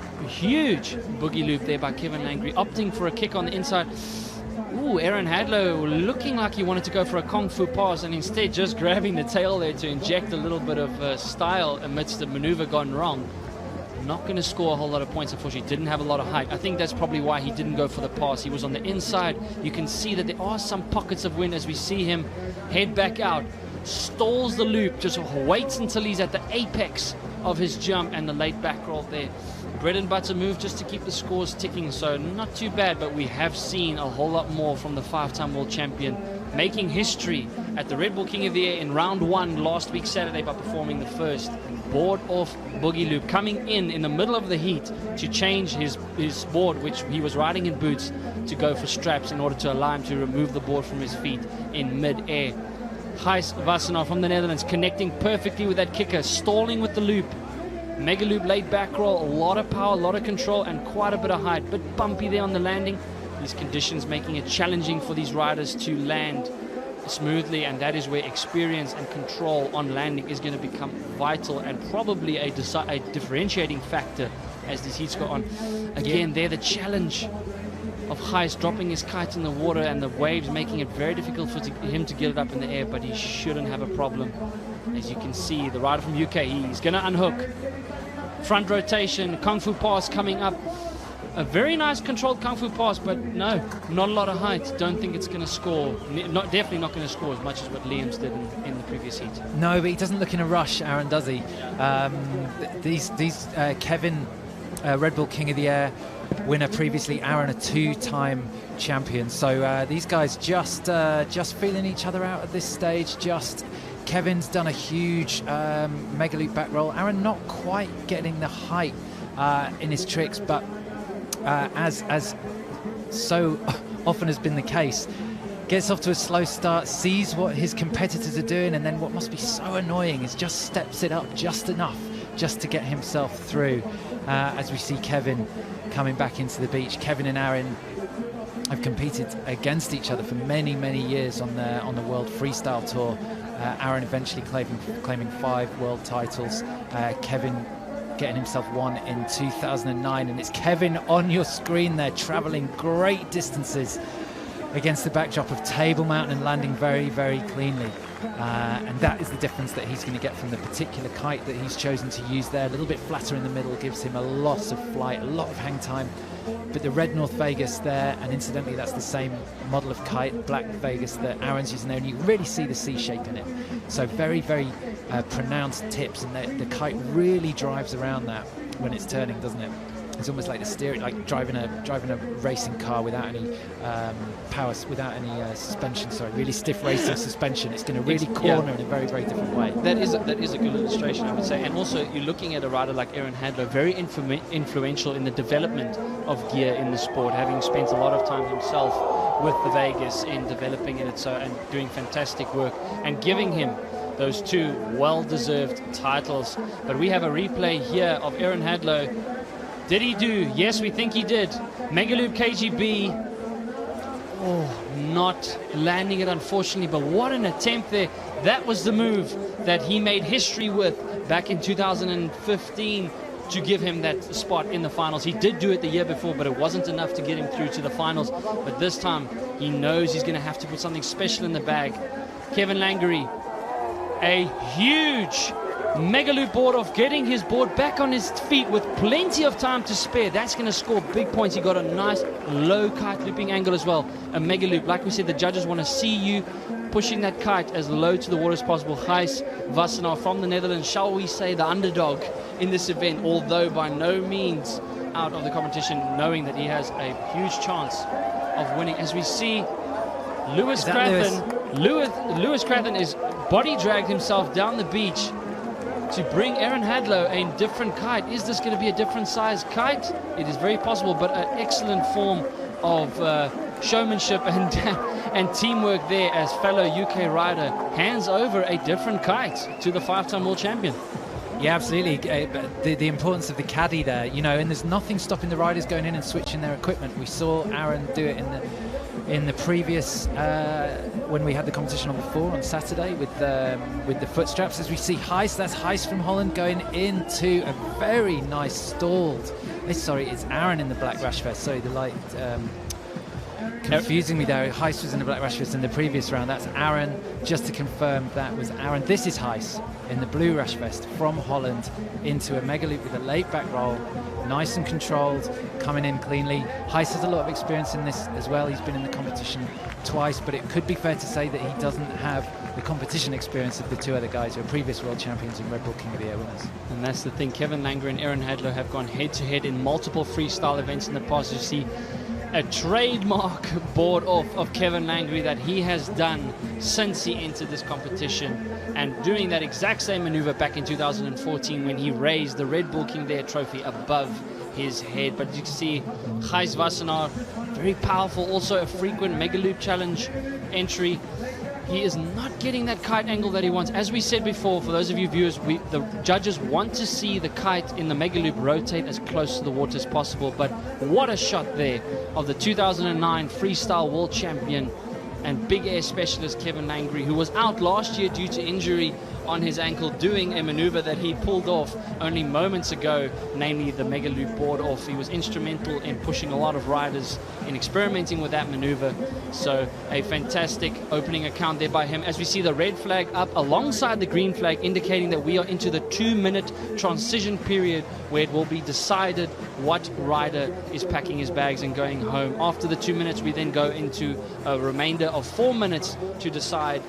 boogie loop there by Kevin Langery, opting for a kick on the inside. Ooh, Aaron Hadlow looking like he wanted to go for a Kung Fu pass, and instead just grabbing the tail there to inject a little bit of style amidst the maneuver gone wrong. Not going to score a whole lot of points, unfortunately. Didn't have a lot of height. I think that's probably why he didn't go for the pass. He was on the inside. You can see that there are some pockets of wind as we see him head back out. Stalls the loop, just waits until he's at the apex of his jump, and the late back roll there. Bread and butter move just to keep the scores ticking, so not too bad, but we have seen a whole lot more from the 5-time world champion, making history at the Red Bull King of the Air in round 1 last week Saturday by performing the first board off boogie loop, coming in the middle of the heat to change his board, which he was riding in boots, to go for straps in order to allow him to remove the board from his feet in mid-air. Gijs Wassenaar from the Netherlands connecting perfectly with that kicker, stalling with the loop. Mega loop late back roll, a lot of power, a lot of control, and quite a bit of height. Bit bumpy there on the landing. These conditions making it challenging for these riders to land smoothly, and that is where experience and control on landing is going to become vital and probably a differentiating factor as these heats go on. Again, there the challenge of Gijs dropping his kite in the water and the waves making it very difficult for him to get it up in the air, but he shouldn't have a problem. As you can see, the rider from UK, he's going to unhook. Front rotation, Kung Fu pass coming up. A very nice controlled Kung Fu pass, but no, not a lot of height. Don't think it's going to score. Definitely not going to score as much as what Liam's did in the previous heat. No, but he doesn't look in a rush, Aaron, does he? Kevin, Red Bull King of the Air winner previously, Aaron, a 2-time champion. So these guys just feeling each other out at this stage. Kevin's done a huge mega loop back roll. Aaron not quite getting the height in his tricks, but as so often has been the case, gets off to a slow start, sees what his competitors are doing, and then what must be so annoying is just steps it up just enough just to get himself through. As we see Kevin coming back into the beach. Kevin and Aaron have competed against each other for many years on the World Freestyle Tour. Aaron eventually claiming 5 world titles. Kevin getting himself one in 2009. And it's Kevin on your screen there, traveling great distances against the backdrop of Table Mountain and landing very, very cleanly. And that is the difference that he's going to get from the particular kite that he's chosen to use there. A little bit flatter in the middle gives him a lot of flight, a lot of hang time. But the red North Vegas there, and incidentally that's the same model of kite, black Vegas, that Aaron's using there, and you really see the C shape in it. So very, very pronounced tips, and the kite really drives around that when it's turning, doesn't it? It's almost like the steering, like driving a racing car without any power, without any suspension. Sorry, really stiff racing suspension. It's going to really corner in a very, very different way. That is a good illustration, I would say. And also, you're looking at a rider like Aaron Hadlow, very influential in the development of gear in the sport, having spent a lot of time himself with the Vegas in developing it, and doing fantastic work and giving him those two well-deserved titles. But we have a replay here of Aaron Hadlow. Did he do? Yes, we think he did. Megaloop KGB. Oh, not landing it, unfortunately, but what an attempt there. That was the move that he made history with back in 2015 to give him that spot in the finals. He did do it the year before, but it wasn't enough to get him through to the finals. But this time, he knows he's going to have to put something special in the bag. Kevin Langery, a huge Megaloop board off, getting his board back on his feet with plenty of time to spare. That's going to score big points. He got a nice low kite looping angle as well. A Megaloop, like we said, the judges want to see you pushing that kite as low to the water as possible. Gijs Wassenaar from the Netherlands, shall we say the underdog in this event, although by no means out of the competition, knowing that he has a huge chance of winning. As we see, Lewis Crathen is body dragged himself down the beach to bring Aaron Hadlow a different kite. Is this going to be a different size kite? It is very possible, but an excellent form of showmanship and teamwork there as fellow UK rider hands over a different kite to the 5-time world champion. Yeah, absolutely. The importance of the caddy there, you know, and there's nothing stopping the riders going in and switching their equipment. We saw Aaron do it in the previous when we had the competition on before on Saturday with the foot straps. As we see Gijs, that's Gijs from Holland going into a very nice stalled. Sorry, it's Aaron in the black rash vest. Sorry, the light confusing me there. Gijs was in the black rash vest in the previous round. That's Aaron. Just to confirm, that was Aaron. This is Gijs in the blue rash vest from Holland into a Megaloop with a late back roll. Nice and controlled, coming in cleanly. Gijs has a lot of experience in this as well. He's been in the competition twice, but it could be fair to say that he doesn't have the competition experience of the two other guys who are previous world champions and Red Bull King of the Air winners. And that's the thing. Kevin Langer and Aaron Hadlow have gone head-to-head in multiple freestyle events in the past. You see a trademark board off of Kevin Langery that he has done since he entered this competition, and doing that exact same maneuver back in 2014 when he raised the Red Bull King of the Air trophy above his head. But you can see Gijs Wassenaar, very powerful, also a frequent Megaloop Challenge entry. He is not getting that kite angle that he wants. As we said before, for those of you viewers, the judges want to see the kite in the Megaloop rotate as close to the water as possible. But what a shot there of the 2009 freestyle world champion and big air specialist Kevin Langery, who was out last year due to injury on his ankle, doing a maneuver that he pulled off only moments ago, namely the Megaloop board off. He was instrumental in pushing a lot of riders in experimenting with that maneuver. So a fantastic opening account there by him. As we see the red flag up alongside the green flag, indicating that we are into the 2-minute transition period where it will be decided what rider is packing his bags and going home. After the 2 minutes, we then go into a remainder of 4 minutes to decide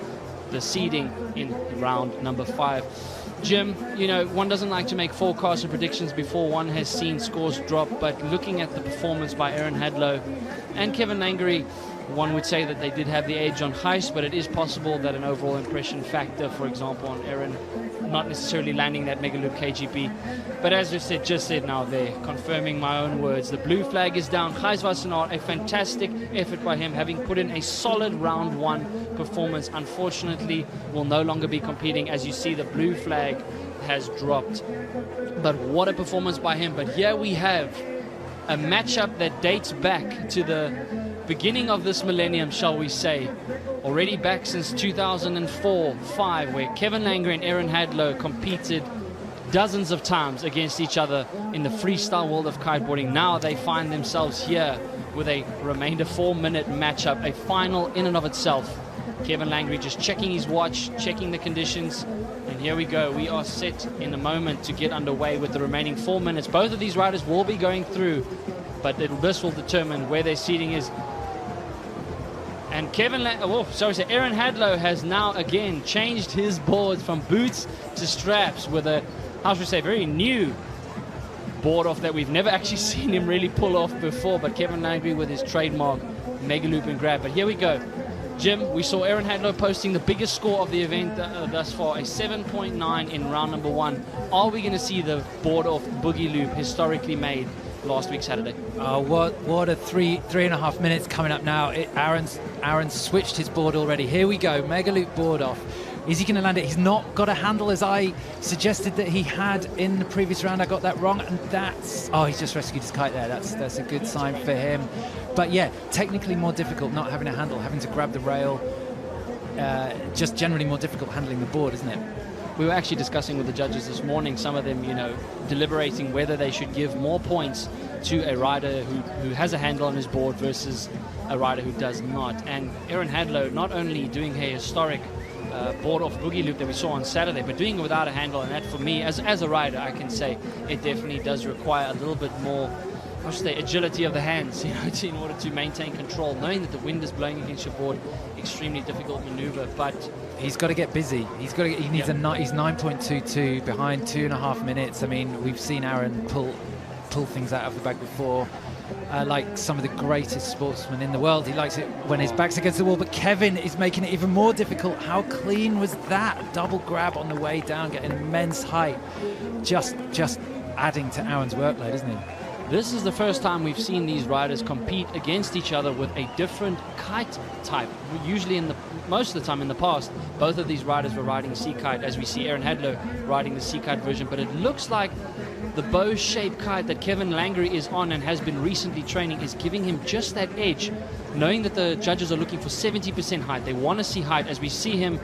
the seeding in round number 5. Jim, you know, one doesn't like to make forecasts and predictions before one has seen scores drop, but looking at the performance by Aaron Hadlow and Kevin Langery, one would say that they did have the edge on Gijs, but it is possible that an overall impression factor, for example, on Aaron not necessarily landing that Megaloop KGB. But as we said, just said now there, confirming my own words, the blue flag is down. Gijs Wassenaar, a fantastic effort by him, having put in a solid round 1 performance. Unfortunately, will no longer be competing. As you see, the blue flag has dropped. But what a performance by him. But here we have a matchup that dates back to the beginning of this millennium, shall we say, already back since 2004-5, where Kevin Langer and Aaron Hadlow competed dozens of times against each other in the freestyle world of kiteboarding. Now they find themselves here with a remainder 4-minute matchup, a final in and of itself. Kevin Langley just checking his watch, checking the conditions, and here we go. We are set in a moment to get underway with the remaining 4 minutes. Both of these riders will be going through, but this will determine where their seating is. And Aaron Hadlow has now again changed his board from boots to straps with a, how should we say, very new board off that we've never actually seen him really pull off before. But Kevin Langley with his trademark mega loop and grab. But here we go. Jim, we saw Aaron Hadlow posting the biggest score of the event thus far, a 7.9 in round number 1. Are we going to see the board off boogie loop historically made last week Saturday? Oh, what a 3.5 minutes coming up now. Aaron's switched his board already. Here we go, mega loop board off. Is he going to land it? He's not got a handle as I suggested that he had in the previous round. I got that wrong, and he's just rescued his kite there. That's a good sign for him. But yeah, technically more difficult not having a handle, having to grab the rail. Just generally more difficult handling the board, isn't it? We were actually discussing with the judges this morning, some of them, deliberating whether they should give more points to a rider who has a handle on his board versus a rider who does not. And Aaron Hadlow not only doing a historic board off boogie loop that we saw on Saturday, but doing it without a handle, and that for me, as a rider, I can say it definitely does require a little bit more, I should say, agility of the hands, in order to maintain control. Knowing that the wind is blowing against your board, extremely difficult maneuver, but he's got to get busy. He's 9.22 behind 2.5 minutes. I mean, we've seen Aaron pull things out of the bag before. Like some of the greatest sportsmen in the world, he likes it when his back's against the wall, but Kevin is making it even more difficult. How clean was that? Double grab on the way down, getting immense height. Just adding to Aaron's workload, isn't he? This is the first time we've seen these riders compete against each other with a different kite type. Usually, most of the time in the past, both of these riders were riding sea kite, as we see Aaron Hadlow riding the sea kite version. But it looks like the bow-shaped kite that Kevin Langley is on and has been recently training is giving him just that edge, knowing that the judges are looking for 70% height. They want to see height, as we see him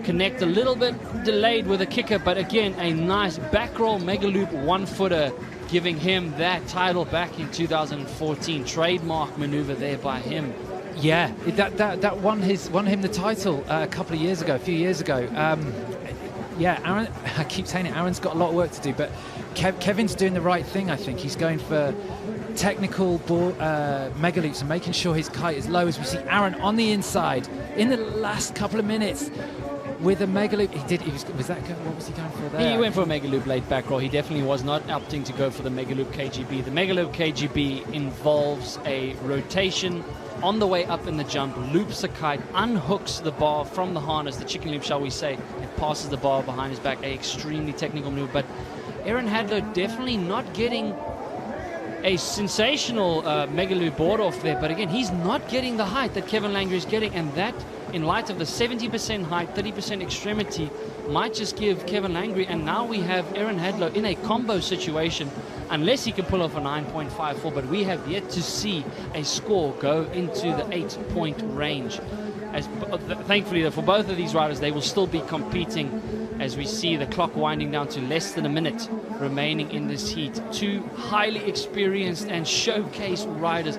connect a little bit delayed with a kicker, but again, a nice back roll mega loop 1-footer, giving him that title back in 2014. Trademark maneuver there by him. Yeah, that won him the title a few years ago. Yeah, Aaron, I keep saying it, Aaron's got a lot of work to do, but Kevin's doing the right thing, I think. He's going for technical mega loops and making sure his kite is low, as we see Aaron on the inside in the last couple of minutes with a mega loop. What was he going for there? He went for a mega loop late back roll. He definitely was not opting to go for the mega loop KGB. The mega loop KGB involves a rotation on the way up in the jump, loops the kite, unhooks the bar from the harness, the chicken loop, shall we say, and passes the bar behind his back. A extremely technical maneuver, but Aaron Hadlow definitely not getting a sensational mega loop board off there, but again, he's not getting the height that Kevin Langley is getting, and that, in light of the 70% height, 30% extremity, might just give Kevin Langley, and now we have Aaron Hadlow in a combo situation, unless he can pull off a 9.54, but we have yet to see a score go into the 8-point range. Thankfully, for both of these riders, they will still be competing, as we see the clock winding down to less than a minute remaining in this heat. Two highly experienced and showcase riders.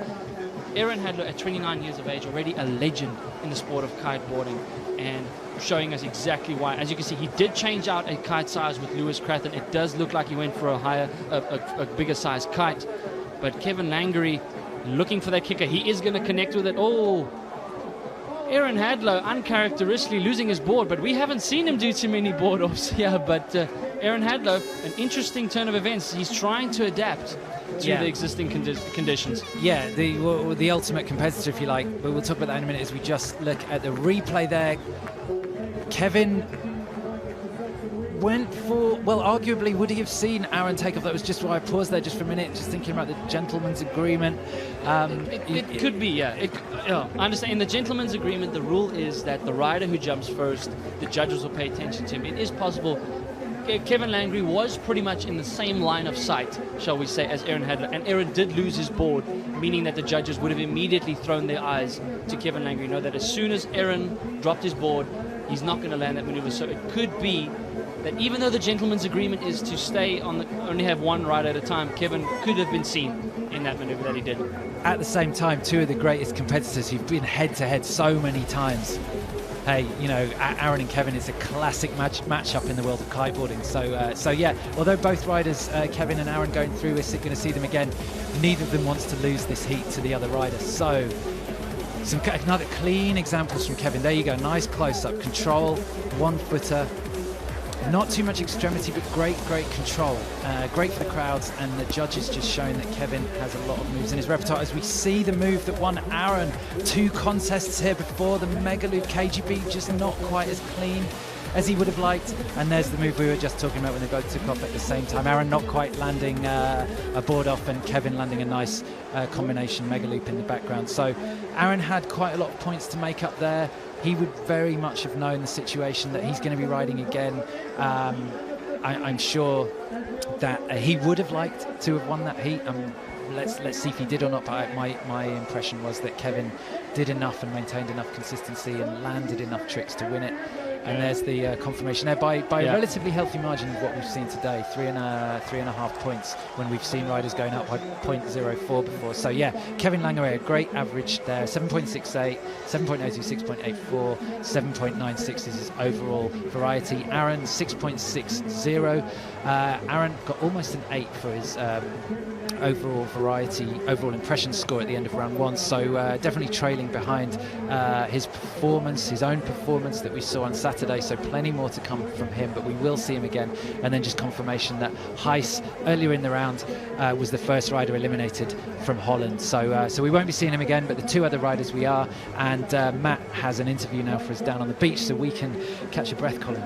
Aaron Hadlow, at 29 years of age, already a legend in the sport of kiteboarding, and showing us exactly why. As you can see, he did change out a kite size with Lewis Crathon. It does look like he went for a bigger size kite. But Kevin Langley looking for that kicker. He is going to connect with it. Oh, Aaron Hadlow uncharacteristically losing his board, but we haven't seen him do too many board offs here. But Aaron Hadlow, an interesting turn of events. He's trying to adapt to the existing conditions. Yeah, the ultimate competitor, if you like. But we'll talk about that in a minute as we just look at the replay there. Kevin went for, well, arguably, would he have seen Aaron take off? That was just why I paused there just for a minute, just thinking about the gentleman's agreement. It could be, yeah. I understand. In the gentleman's agreement, the rule is that the rider who jumps first, the judges will pay attention to him. It is possible. Kevin Langley was pretty much in the same line of sight, shall we say, as Aaron Hadlow, and Aaron did lose his board, meaning that the judges would have immediately thrown their eyes to Kevin Langley. Know that as soon as Aaron dropped his board, he's not going to land that maneuver. So it could be that even though the gentleman's agreement is to stay on only have one rider at a time, Kevin could have been seen in that maneuver that he did. At the same time, two of the greatest competitors who've been head-to-head so many times. Hey, you know, Aaron and Kevin is a classic match-up in the world of kiteboarding. So yeah, although both riders, Kevin and Aaron, going through, we're going to see them again, neither of them wants to lose this heat to the other rider. So another clean examples from Kevin. There you go, nice close-up, control, one-footer. Not too much extremity, but great control. Great for the crowds, and the judges just showing that Kevin has a lot of moves in his repertoire. As we see the move that won Aaron 2 contests here before, the Mega Loop KGB, just not quite as clean as he would have liked. And there's the move we were just talking about when they both took off at the same time. Aaron not quite landing a board off, and Kevin landing a nice combination Mega Loop in the background. So Aaron had quite a lot of points to make up there. He would very much have known the situation that he's going to be riding again. I'm sure that he would have liked to have won that heat. Let's see if he did or not. But my impression was that Kevin did enough and maintained enough consistency and landed enough tricks to win it. And there's the confirmation there by a relatively healthy margin of what we've seen today, 3.5 points, when we've seen riders going up by 0.04 before. So yeah, Kevin Langeray, a great average there, 7.68, 7.02, 6.84, 7.96 is his overall variety. Aaron 6.60. Aaron got almost an 8 for his overall variety, overall impression score at the end of round 1. So definitely trailing behind his performance, his own performance that we saw on Saturday. So plenty more to come from him, but we will see him again. And then just confirmation that Heiss earlier in the round was the first rider eliminated from Holland. So we won't be seeing him again, but the 2 other riders we are. And Matt has an interview now for us down on the beach, so we can catch a breath, Colin.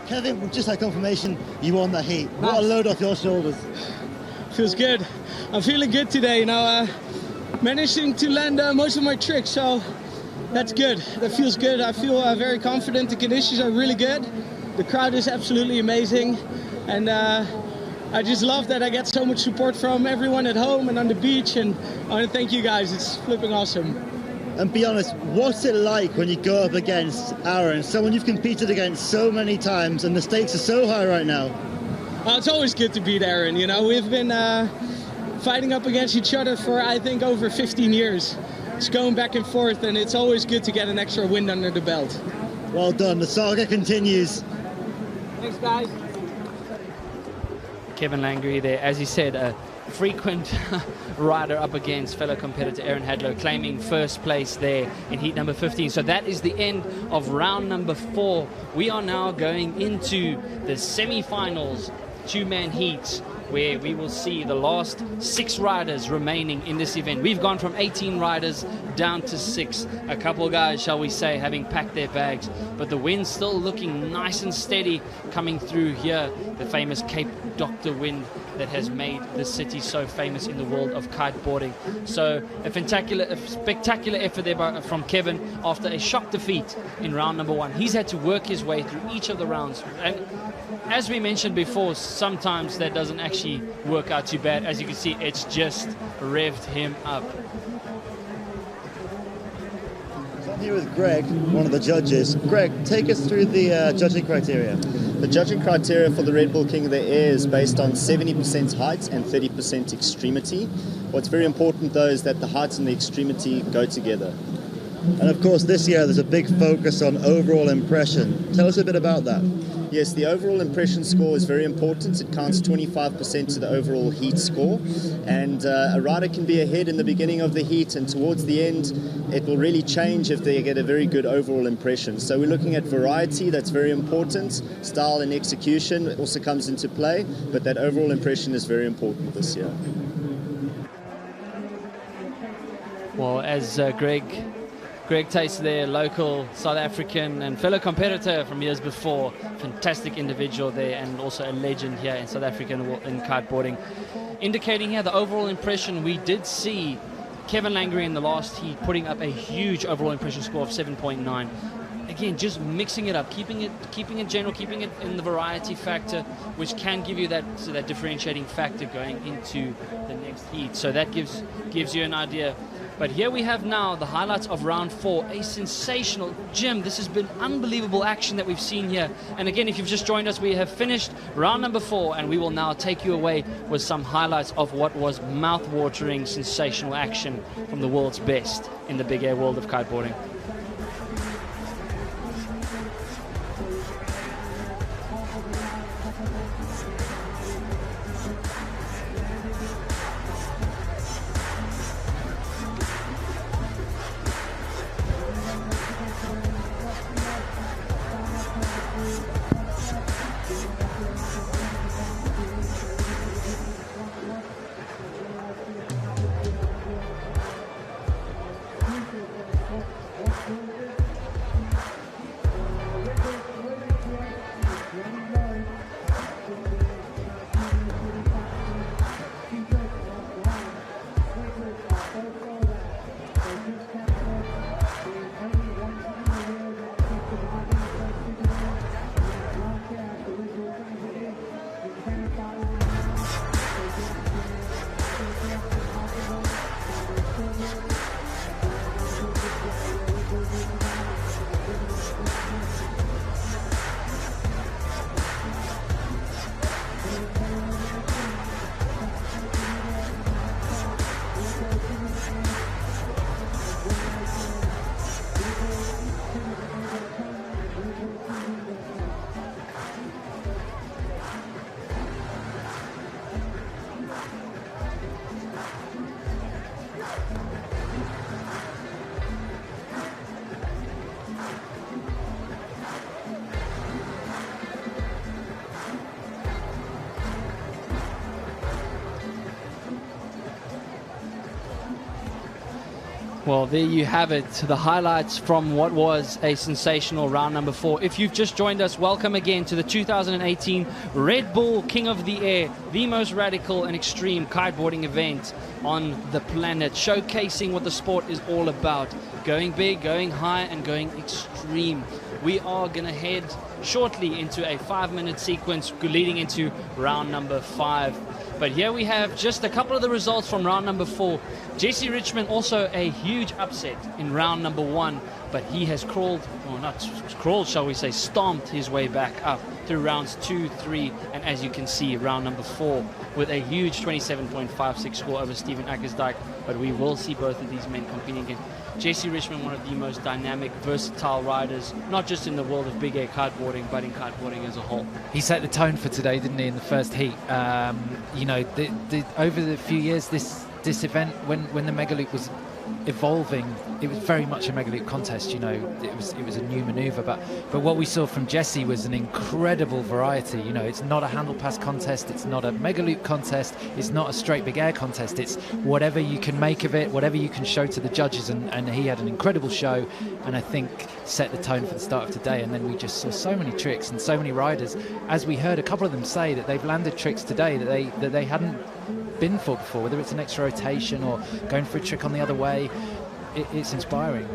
Kevin, we've just had confirmation you won the heat. What a load off your shoulders. Feels good. I'm feeling good today, you know. Managing to land most of my tricks, so that's good. That feels good. I feel very confident. The conditions are really good. The crowd is absolutely amazing. And I just love that I get so much support from everyone at home and on the beach. And I want to thank you guys. It's flipping awesome. And be honest, what's it like when you go up against Aaron, someone you've competed against so many times, and the stakes are so high right now? Well, it's always good to beat Aaron. You know, we've been fighting up against each other for, I think, over 15 years. It's going back and forth, and it's always good to get an extra win under the belt. Well done. The saga continues. Thanks, guys. Kevin Langeray there, as he said, a frequent rider up against fellow competitor Aaron Hadlow, claiming first place there in heat number 15. So that is the end of round number 4. We are now going into the semi-finals, 2-man heats, where we will see the last 6 riders remaining in this event. We've gone from 18 riders down to 6. A couple of guys, shall we say, having packed their bags, but the wind's still looking nice and steady coming through here. The famous Cape Doctor wind that has made the city so famous in the world of kiteboarding. So a spectacular effort there from Kevin after a shock defeat in round number 1. He's had to work his way through each of the rounds. And as we mentioned before, sometimes that doesn't actually work out too bad. As you can see, it's just revved him up. So I'm here with Greg, one of the judges. Greg, take us through the judging criteria. The judging criteria for the Red Bull King of the Air is based on 70% height and 30% extremity. What's very important though is that the height and the extremity go together. And of course this year there's a big focus on overall impression. Tell us a bit about that. Yes, the overall impression score is very important. It counts 25% to the overall heat score. And a rider can be ahead in the beginning of the heat, and towards the end it will really change if they get a very good overall impression. So we're looking at variety, that's very important. Style and execution also comes into play, but that overall impression is very important this year. Well, as Greg Taste there, local South African and fellow competitor from years before, fantastic individual there, and also a legend here in South Africa in kiteboarding. Indicating here the overall impression, we did see Kevin Langeray in the last heat putting up a huge overall impression score of 7.9. again, just mixing it up, keeping it general, keeping it in the variety factor, which can give you that differentiating factor going into the next heat. So that gives you an idea. But here we have now the highlights of round 4. A sensational, Jim, this has been unbelievable action that we've seen here. And again, if you've just joined us, we have finished round number 4, and we will now take you away with some highlights of what was mouth-watering, sensational action from the world's best in the big air world of kiteboarding. Well, there you have it, the highlights from what was a sensational round number 4. If you've just joined us, welcome again to the 2018 Red Bull King of the Air, the most radical and extreme kiteboarding event on the planet, showcasing what the sport is all about, going big, going high, and going extreme. We are going to head shortly into a 5-minute sequence leading into round number 5. But here we have just a couple of the results from round number 4. Jessie Richmond also a huge upset in round number 1, but he has crawled, or not crawled, shall we say, stomped his way back up through rounds 2, 3, and as you can see, round number 4 with a huge 27.56 score over Stephen Ackersdijk. But we will see both of these men competing again. Jessie Richmond, one of the most dynamic, versatile riders, not just in the world of big air kiteboarding, but in kiteboarding as a whole. He set the tone for today, didn't he, in the first heat? You know, over the few years, this event, when the Mega Loop was evolving, it was very much a Mega Loop contest. You know, it was a new maneuver, but what we saw from Jessie was an incredible variety. You know, it's not a handle pass contest, it's not a Mega Loop contest, it's not a straight big air contest. It's whatever you can make of it, whatever you can show to the judges, and he had an incredible show, and I think set the tone for the start of today. And then we just saw so many tricks and so many riders, as we heard a couple of them say that they've landed tricks today that they hadn't been for before, whether it's an extra rotation or going for a trick on the other way. It's inspiring.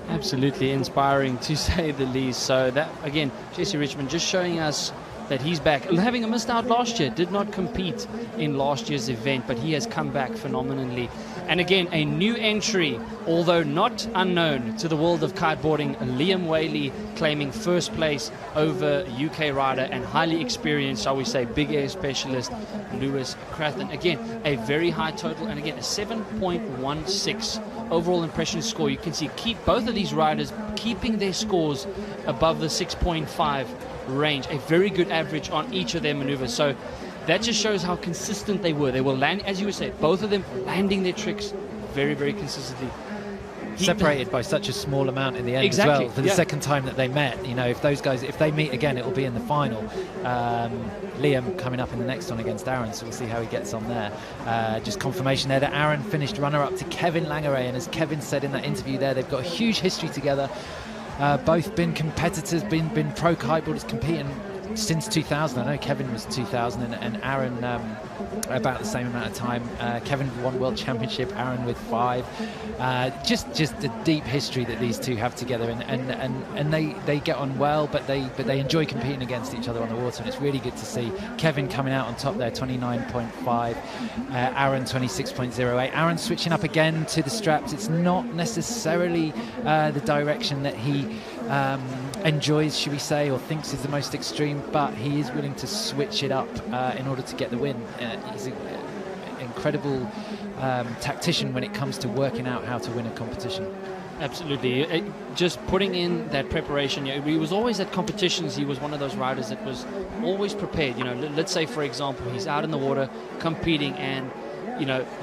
Absolutely inspiring, to say the least. So that, again, Jessie Richmond just showing us that he's back, having missed out last year, did not compete in last year's event, but he has come back phenomenally. And again, a new entry, although not unknown to the world of kiteboarding, Liam Whaley claiming first place over UK rider and highly experienced, shall we say, big air specialist Lewis Crathen. Again, a very high total, and again, a 7.16 overall impression score. You can see both of these riders keeping their scores above the 6.5 range, a very good average on each of their maneuvers. So that just shows how consistent they were. They were landing, as you would say, both of them landing their tricks very, very consistently. Separated by such a small amount in the end, exactly, as well, for the second time that they met. You know, if those guys, if they meet again, it will be in the final. Liam coming up in the next one against Aaron, so we'll see how he gets on there. Just confirmation there that Aaron finished runner-up to Kevin Langeray, and as Kevin said in that interview there, they've got a huge history together. Both been competitors, been pro kiteboarders, competing since 2000. I know Kevin was 2000 and Aaron about the same amount of time. Kevin won World Championship, Aaron with 5. Just the deep history that these two have together, and they get on well, but they enjoy competing against each other on the water, and it's really good to see Kevin coming out on top there, 29.5, Aaron 26.08. Aaron switching up again to the straps. It's not necessarily the direction that he enjoys, should we say, or thinks is the most extreme, but he is willing to switch it up in order to get the win. He's an incredible tactician when it comes to working out how to win a competition. Absolutely. Just putting in that preparation. He was always at competitions. He was one of those riders that was always prepared. Let's say, for example, he's out in the water competing and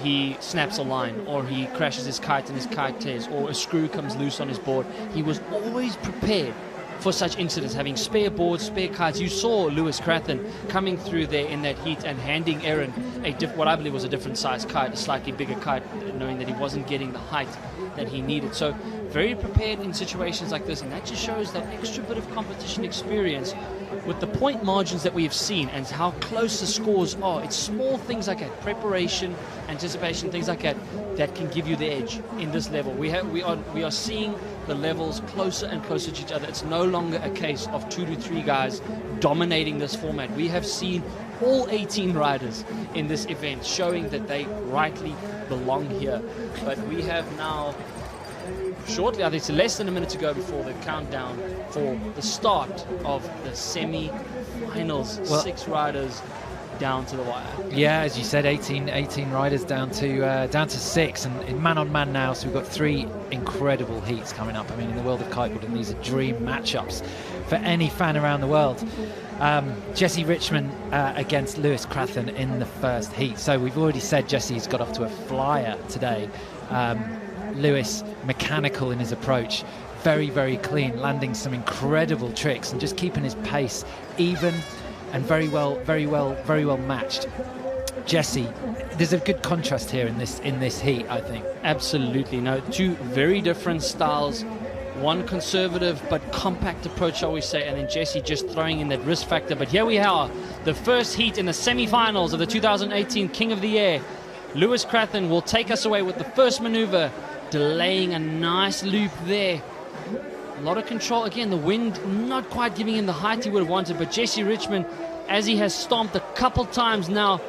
he snaps a line, or he crashes his kite and his kite tears, or a screw comes loose on his board. He was always prepared for such incidents, having spare boards, spare kites. You saw Lewis Crathen coming through there in that heat and handing Aaron what I believe was a different size kite, a slightly bigger kite, knowing that he wasn't getting the height that he needed. So very prepared in situations like this, and that just shows that extra bit of competition experience with the point margins that we have seen and how close the scores are. It's small things like that, preparation, anticipation, things like that, that can give you the edge in this level. We are seeing the levels closer and closer to each other. It's no longer a case of 2 to 3 guys dominating this format. We have seen all 18 riders in this event showing that they rightly belong here. But we have now shortly, I think it's less than a minute to go before the countdown for the start of the semi-finals. 6 riders down to the wire. Yeah, as you said, 18 riders down to 6, and in man-on-man now, so we've got 3 incredible heats coming up. I mean, in the world of kiteboarding, these are dream matchups for any fan around the world. Jessie Richmond against Lewis Crathen in the first heat. So we've already said Jessie's got off to a flyer today. Lewis, mechanical in his approach, very, very clean, landing some incredible tricks and just keeping his pace even and very well matched. Jessie, there's a good contrast here in this heat, I think. Absolutely. No, 2 very different styles. One conservative but compact approach, shall we say, and then Jessie just throwing in that risk factor. But here we are, the first heat in the semi-finals of the 2018 King of the Air. Lewis Crathen will take us away with the first maneuver, delaying a nice loop there. A lot of control. Again, the wind not quite giving him the height he would have wanted, but Jessie Richmond, as he has stomped a couple times now,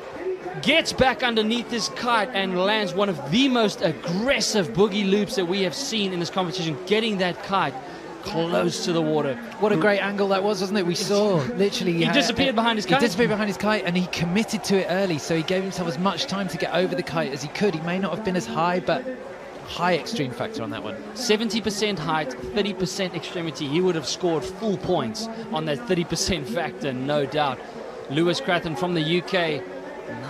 gets back underneath this kite and lands one of the most aggressive boogie loops that we have seen in this competition, getting that kite close to the water. What a great angle that was, wasn't it? We saw literally he disappeared behind his kite. He disappeared behind his kite, and he committed to it early, so he gave himself as much time to get over the kite as he could. He may not have been as high, but high extreme factor on that one. 70% height, 30% extremity. He would have scored full points on that 30% factor, no doubt. Lewis Crathen from the UK,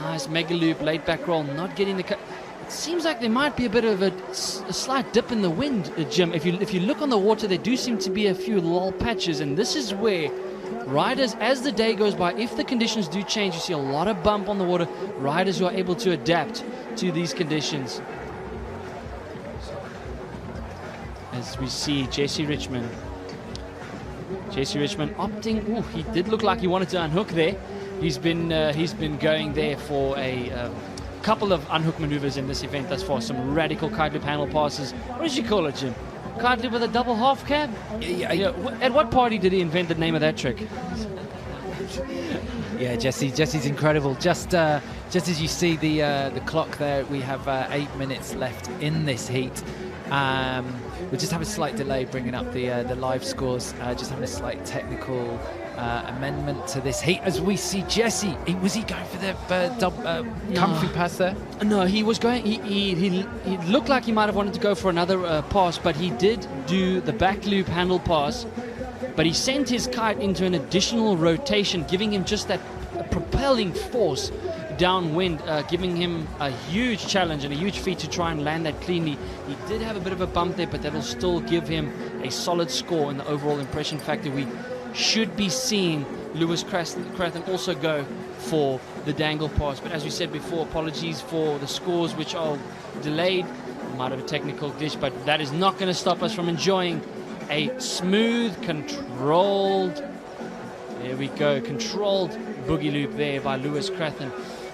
nice mega loop, laid back roll, not getting the cut. It seems like there might be a bit of a slight dip in the wind, Jim. If you look on the water, there do seem to be a few lull patches, and this is where riders, as the day goes by, if the conditions do change, you see a lot of bump on the water. Riders who are able to adapt to these conditions. As we see Jessie Richmond opting. He did look like he wanted to unhook there. He's been going there for a couple of unhook maneuvers in this event thus far. Some radical kite loop handle passes. What did you call it, Jim? Kite loop with a double half cab? Yeah. At what party did he invent the name of that trick? Yeah, Jessie's incredible. Just as you see the clock there, we have 8 minutes left in this heat. We'll just have a slight delay bringing up the live scores. Just having a slight technical amendment to this heat as we see Jessie. Was he going for the comfy pass there? No, he was going. He looked like he might have wanted to go for another pass, but he did do the back loop handle pass. But he sent his kite into an additional rotation, giving him just that propelling force downwind, giving him a huge challenge and a huge feat to try and land that cleanly. He did have a bit of a bump there, but that'll still give him a solid score in the overall impression factor. We should be seeing Lewis Crathen also go for the dangle pass. But as we said before, apologies for the scores which are delayed. Might have a technical glitch, but that is not going to stop us from enjoying a smooth, controlled There we go. Controlled boogie loop there by Lewis Crathen.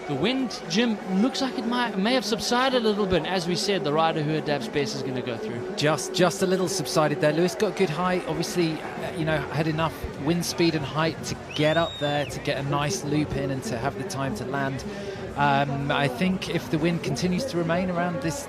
The wind, Jim, looks like it may have subsided a little bit. As we said, the rider who adapts best is going to go through. Just a little subsided there. Lewis got good height. Obviously, had enough wind speed and height to get up there, to get a nice loop in and to have the time to land. I think if the wind continues to remain around this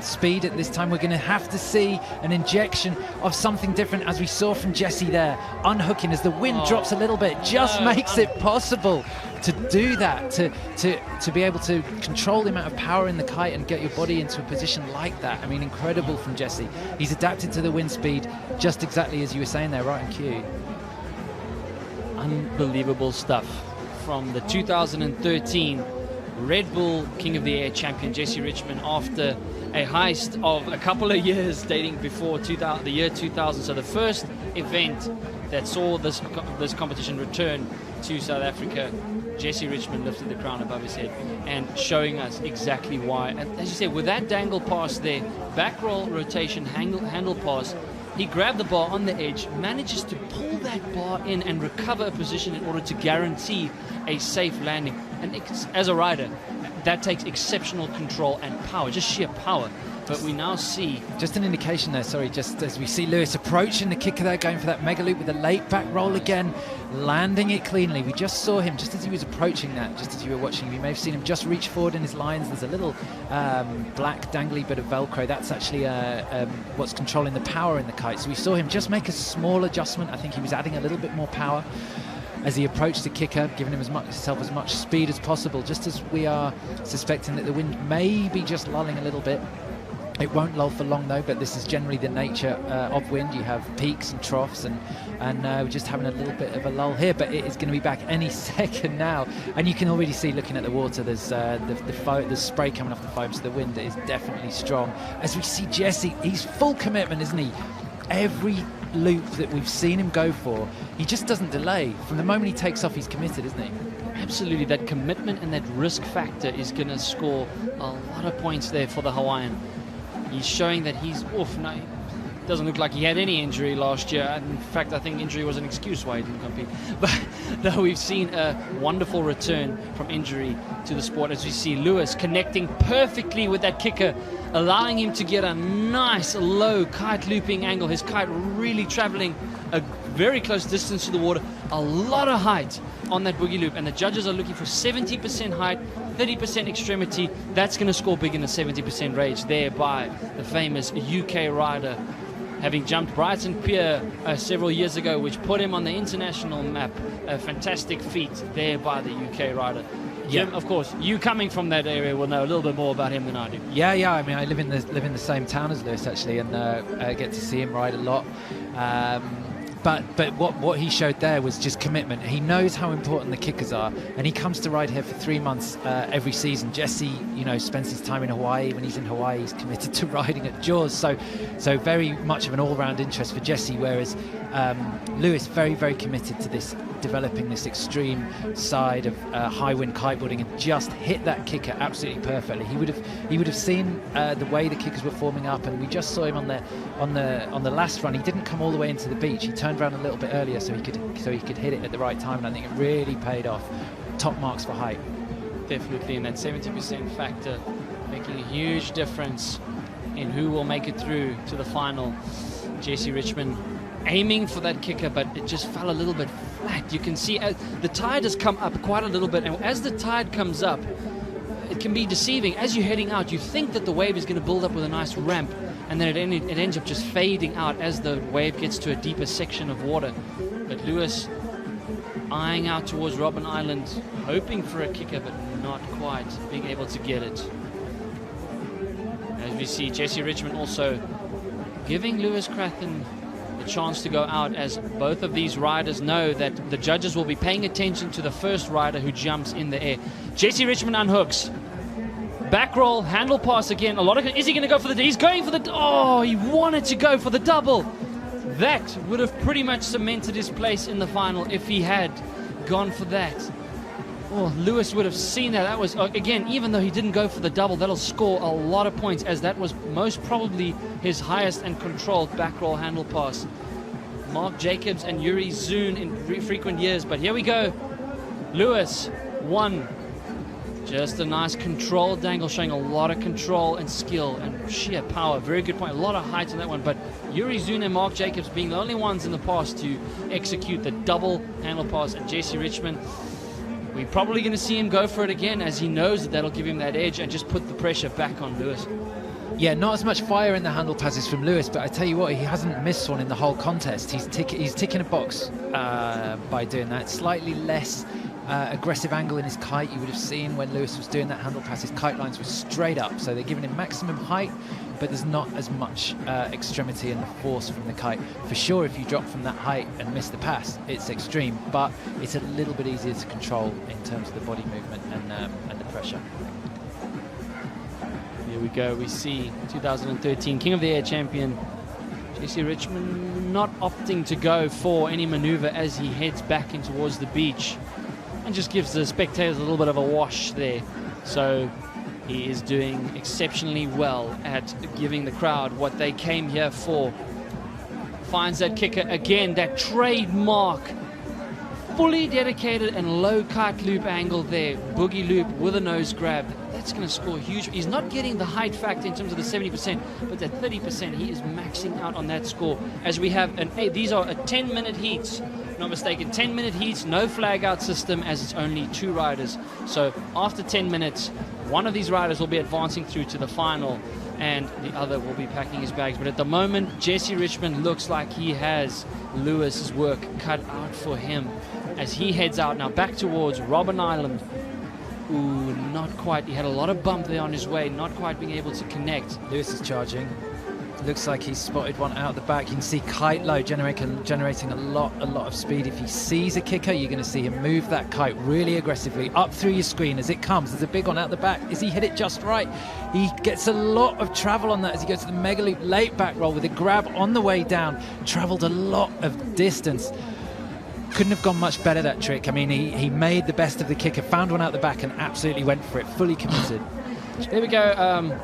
speed at this time, we're going to have to see an injection of something different, as we saw from Jessie there. Unhooking as the wind drops a little bit just makes it possible to do that, to be able to control the amount of power in the kite and get your body into a position like that. I mean, incredible from Jessie. He's adapted to the wind speed just exactly as you were saying there, right on cue. Unbelievable stuff from the 2013 Red Bull King of the Air champion Jessie Richmond, after a heist of a couple of years dating before the year 2000. So the first event that saw this competition return to South Africa, Jessie Richmond lifted the crown above his head and showing us exactly why. And as you said, with that dangle pass there, back roll rotation, handle pass, he grabbed the bar on the edge, manages to pull that bar in and recover a position in order to guarantee a safe landing. And as a rider, that takes exceptional control and power, just sheer power. But we now see... Just an indication there, sorry, just as we see Lewis approaching the kicker there, going for that mega loop with a late back roll again, landing it cleanly. We just saw him, just as he was approaching that, just as you were watching, you may have seen him just reach forward in his lines. There's a little black dangly bit of Velcro. That's actually what's controlling the power in the kite. So we saw him just make a small adjustment. I think he was adding a little bit more power as he approached the kicker, giving himself as much speed as possible, just as we are suspecting that the wind may be just lulling a little bit. It won't lull for long though, but this is generally the nature of wind. You have peaks and troughs, and we're just having a little bit of a lull here, but it is going to be back any second now. And you can already see, looking at the water, there's the spray coming off the foam, so the wind is definitely strong. As we see Jessie, he's full commitment, isn't he? Every loop that we've seen him go for, he just doesn't delay. From the moment he takes off, he's committed, isn't he? Absolutely, that commitment and that risk factor is going to score a lot of points there for the Hawaiian. He's showing that he's off now. It doesn't look like he had any injury last year. In fact, I think injury was an excuse why he didn't compete. But no, we've seen a wonderful return from injury to the sport, as we see Lewis connecting perfectly with that kicker, allowing him to get a nice low kite looping angle. His kite really traveling a very close distance to the water, a lot of height on that boogie loop, and the judges are looking for 70% height, 30% extremity. That's going to score big in the 70% range there by the famous UK rider, having jumped Brighton Pier several years ago, which put him on the international map. A fantastic feat there by the UK rider. Jim, of course, you coming from that area will know a little bit more about him than I do. Yeah. I mean, I live in the same town as Lewis, actually, and I get to see him ride a lot. But what he showed there was just commitment. He knows how important the kickers are, and he comes to ride here for 3 months every season. Jessie, spends his time in Hawaii. When he's in Hawaii, he's committed to riding at Jaws. So very much of an all-round interest for Jessie, whereas Lewis very, very committed to this, developing this extreme side of high wind kiteboarding, and just hit that kicker absolutely perfectly. He would have seen the way the kickers were forming up, and we just saw him on the last run. He didn't come all the way into the beach. He turned around a little bit earlier so he could hit it at the right time, and I think it really paid off. Top marks for height. Definitely, and that 70% factor making a huge difference in who will make it through to the final. Jessie Richmond aiming for that kicker, but it just fell a little bit flat. You can see the tide has come up quite a little bit, and as the tide comes up, it can be deceiving. As you're heading out, you think that the wave is going to build up with a nice ramp, and then it ends up just fading out as the wave gets to a deeper section of water. But Lewis eyeing out towards Robben Island, hoping for a kicker, but not quite being able to get it. As we see Jessie Richmond also giving Lewis Crathen the chance to go out, as both of these riders know that the judges will be paying attention to the first rider who jumps in the air. Jessie Richmond unhooks. Back roll, handle pass again. Is he going to go for he's going for he wanted to go for the double. That would have pretty much cemented his place in the final if he had gone for that. Oh, Lewis would have seen that. That was, again, even though he didn't go for the double, that'll score a lot of points, as that was most probably his highest and controlled back roll handle pass. Mark Jacobs and Yuri Zun in frequent years. But here we go. Lewis won. Just a nice controlled dangle, showing a lot of control and skill and sheer power. Very good point. A lot of height on that one. But Yuri Zun and Mark Jacobs being the only ones in the past to execute the double handle pass. And Jessie Richmond, we're probably going to see him go for it again, as he knows that that'll give him that edge and just put the pressure back on Lewis. Yeah, not as much fire in the handle passes from Lewis, but I tell you what, he hasn't missed one in the whole contest. He's ticking a box by doing that. Slightly less aggressive angle in his kite. You would have seen when Lewis was doing that handle pass, his kite lines were straight up, so they're giving him maximum height, but there's not as much extremity in the force from the kite. For sure, if you drop from that height and miss the pass, it's extreme, but it's a little bit easier to control in terms of the body movement and the pressure. Here we go. We see 2013 King of the Air champion Jessie Richmond not opting to go for any maneuver as he heads back in towards the beach, and just gives the spectators a little bit of a wash there. So he is doing exceptionally well at giving the crowd what they came here for. Finds that kicker again, that trademark fully dedicated and low kite loop angle there. Boogie loop with a nose grab. That's going to score huge. He's not getting the height factor in terms of the 70%, but at 30%, he is maxing out on that score. As we have these are a 10-minute heats, not mistaken, 10-minute heats, no flag out system, as it's only 2 riders. So after 10 minutes, one of these riders will be advancing through to the final, and the other will be packing his bags. But at the moment, Jessie Richmond looks like he has Lewis's work cut out for him as he heads out now back towards Robben Island. Ooh, not quite. He had a lot of bump there on his way, not quite being able to connect. Lewis is charging. Looks like he's spotted one out the back. You can see kite low generating a lot of speed. If he sees a kicker, you're going to see him move that kite really aggressively up through your screen as it comes. There's a big one out the back. Is he hit it just right? He gets a lot of travel on that as he goes to the mega loop late back roll with a grab on the way down. Traveled a lot of distance. Couldn't have gone much better, that trick. I mean, he made the best of the kicker, found one out the back and absolutely went for it, fully committed. There we go.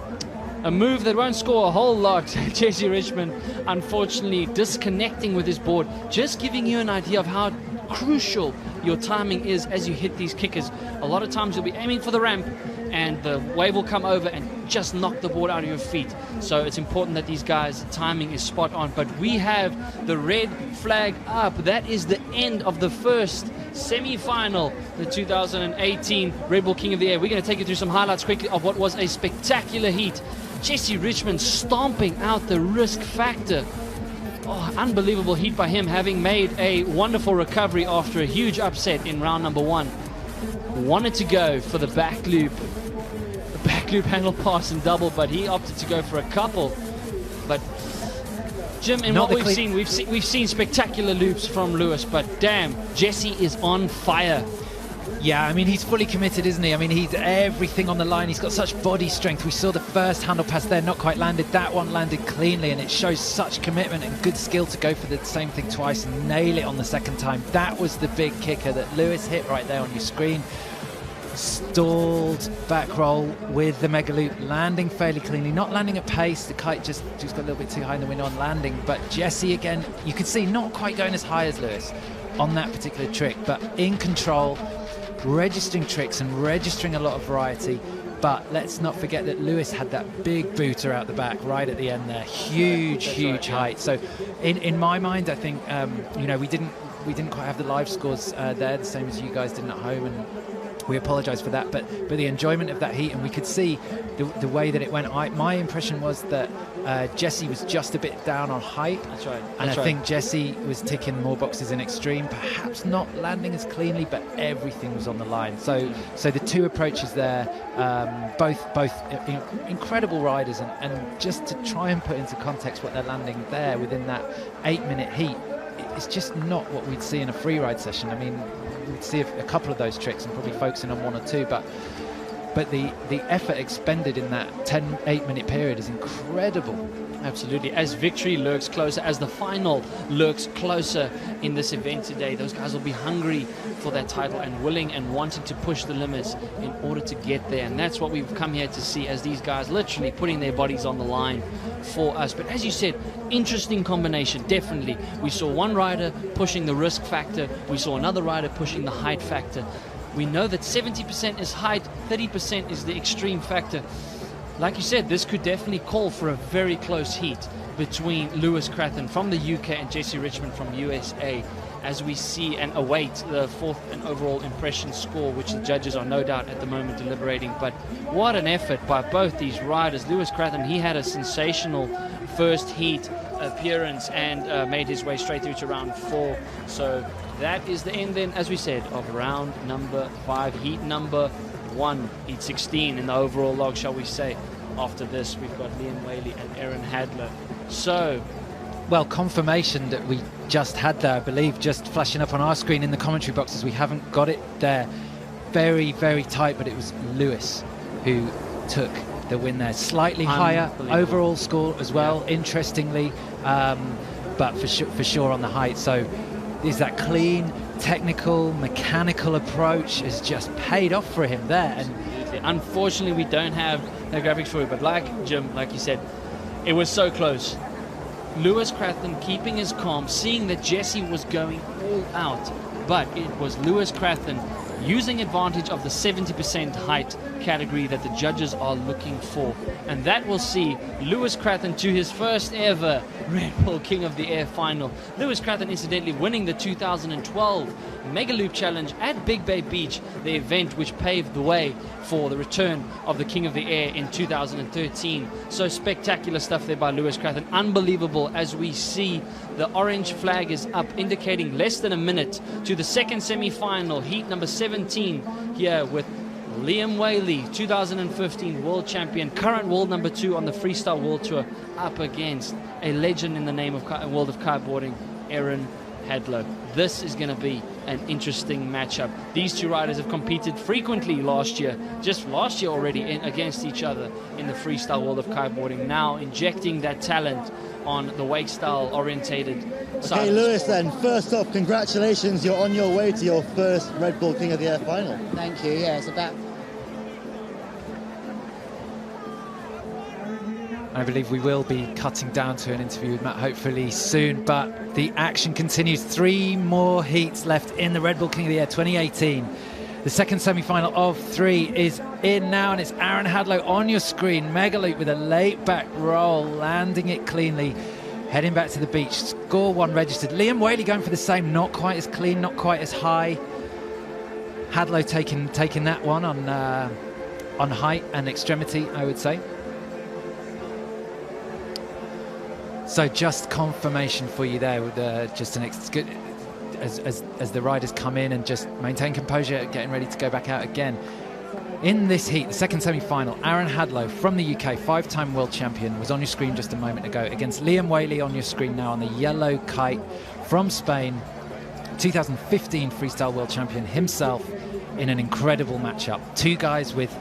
A move that won't score a whole lot. Jessie Richmond, unfortunately, disconnecting with his board. Just giving you an idea of how crucial your timing is as you hit these kickers. A lot of times you'll be aiming for the ramp and the wave will come over and just knock the board out of your feet. So it's important that these guys' timing is spot on. But we have the red flag up. That is the end of the first semi-final, the 2018 Red Bull King of the Air. We're going to take you through some highlights quickly of what was a spectacular heat. Jessie Richmond stomping out the risk factor. Oh, unbelievable heat by him, having made a wonderful recovery after a huge upset in round number 1. Wanted to go for the back loop handle pass and double, but he opted to go for a couple. But Jim, in what we've seen spectacular loops from Lewis, but damn, Jessie is on fire. Yeah, I mean, he's fully committed, isn't he? I mean, he's everything on the line. He's got such body strength. We saw the first handle pass there, not quite landed. That one landed cleanly, and it shows such commitment and good skill to go for the same thing twice and nail it on the second time. That was the big kicker that Lewis hit right there on your screen. Stalled back roll with the mega loop, landing fairly cleanly, not landing at pace. The kite just got a little bit too high in the wind on landing. But Jessie, again, you could see not quite going as high as Lewis on that particular trick, but in control, registering tricks and registering a lot of variety. But let's not forget that Lewis had that big booter out the back right at the end there. Huge height. So in my mind, I think you know, we didn't quite have the live scores there, the same as you guys didn't at home, and we apologise for that, but the enjoyment of that heat, and we could see the way that it went. My impression was that Jessie was just a bit down on height. That's right. And I think Jessie was ticking more boxes in extreme, perhaps not landing as cleanly, but everything was on the line. So the two approaches there, both incredible riders, and just to try and put into context what they're landing there within that 8-minute heat, it's just not what we'd see in a free ride session. I mean, we'd see a couple of those tricks and probably focusing on one or two, but but the effort expended in that 8-minute period is incredible. Absolutely. As victory lurks closer, as the final lurks closer in this event today, those guys will be hungry for that title and willing and wanting to push the limits in order to get there. And that's what we've come here to see, as these guys literally putting their bodies on the line for us. But as you said, interesting combination, definitely. We saw one rider pushing the risk factor. We saw another rider pushing the height factor. We know that 70% is height, 30% is the extreme factor. Like you said, this could definitely call for a very close heat between Lewis Crathern from the UK and Jessie Richmond from USA, as we see and await the fourth and overall impression score, which the judges are no doubt at the moment deliberating. But what an effort by both these riders. Lewis Crathern, he had a sensational first heat appearance and made his way straight through to round 4. So that is the end then, as we said, of round number 5, heat number 1, heat 16 in the overall log, shall we say. After this, we've got Liam Whaley and Aaron Hadler. So, well, confirmation that we just had there, I believe, just flashing up on our screen in the commentary boxes. We haven't got it there. Very, very tight, but it was Lewis who took the win there. Slightly higher overall score as well, interestingly, but for sure on the height. So is that clean, technical, mechanical approach has just paid off for him there. And unfortunately, we don't have the graphics for it, but like Jim, like you said, it was so close. Lewis Crathern keeping his calm, seeing that Jessie was going all out, but it was Lewis Crathern using advantage of the 70% height category that the judges are looking for. And that will see Lewis Crathern to his first ever Red Bull King of the Air final. Lewis Crathern incidentally winning the 2012 Mega Loop Challenge at Big Bay Beach, the event which paved the way for the return of the King of the Air in 2013. So spectacular stuff there by Lewis Crathern. Unbelievable, as we see the orange flag is up, indicating less than a minute to the second semi-final, heat number 17 here with Liam Whaley, 2015 world champion, current world number 2 on the Freestyle World Tour, up against a legend in the name of world of kiteboarding, Aaron Hadler. This is going to be an interesting matchup. These two riders have competed frequently just last year already against each other in the freestyle world of kiteboarding, now injecting that talent on the wake style orientated side. Okay, Lewis, then first off, congratulations, you're on your way to your first Red Bull King of the Air final. Thank you. Yeah, it's about I believe we will be cutting down to an interview with Matt hopefully soon, but the action continues. 3 more heats left in the Red Bull King of the Air 2018. The second semi-final of 3 is in now, and it's Aaron Hadler on your screen. Mega loop with a late back roll, landing it cleanly, heading back to the beach. Score 1 registered. Liam Whaley going for the same, not quite as clean, not quite as high. Hadler taking that one on height and extremity, I would say. So just confirmation for you there with just an good as the riders come in and just maintain composure, getting ready to go back out again. In this heat, the second semi-final, Aaron Hadler from the UK, 5-time world champion, was on your screen just a moment ago, against Liam Whaley on your screen now on the yellow kite from Spain, 2015 freestyle world champion himself, in an incredible matchup. 2 guys with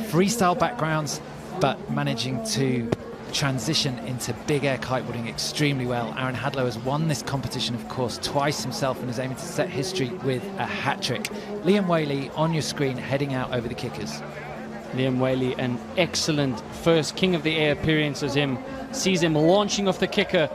freestyle backgrounds, but managing to transition into big air kiteboarding extremely well. Aaron Hadler has won this competition, of course, twice himself, and is aiming to set history with a hat-trick. Liam Whaley on your screen, heading out over the kickers. Liam Whaley, an excellent first King of the Air appearance as him. Sees him launching off the kicker,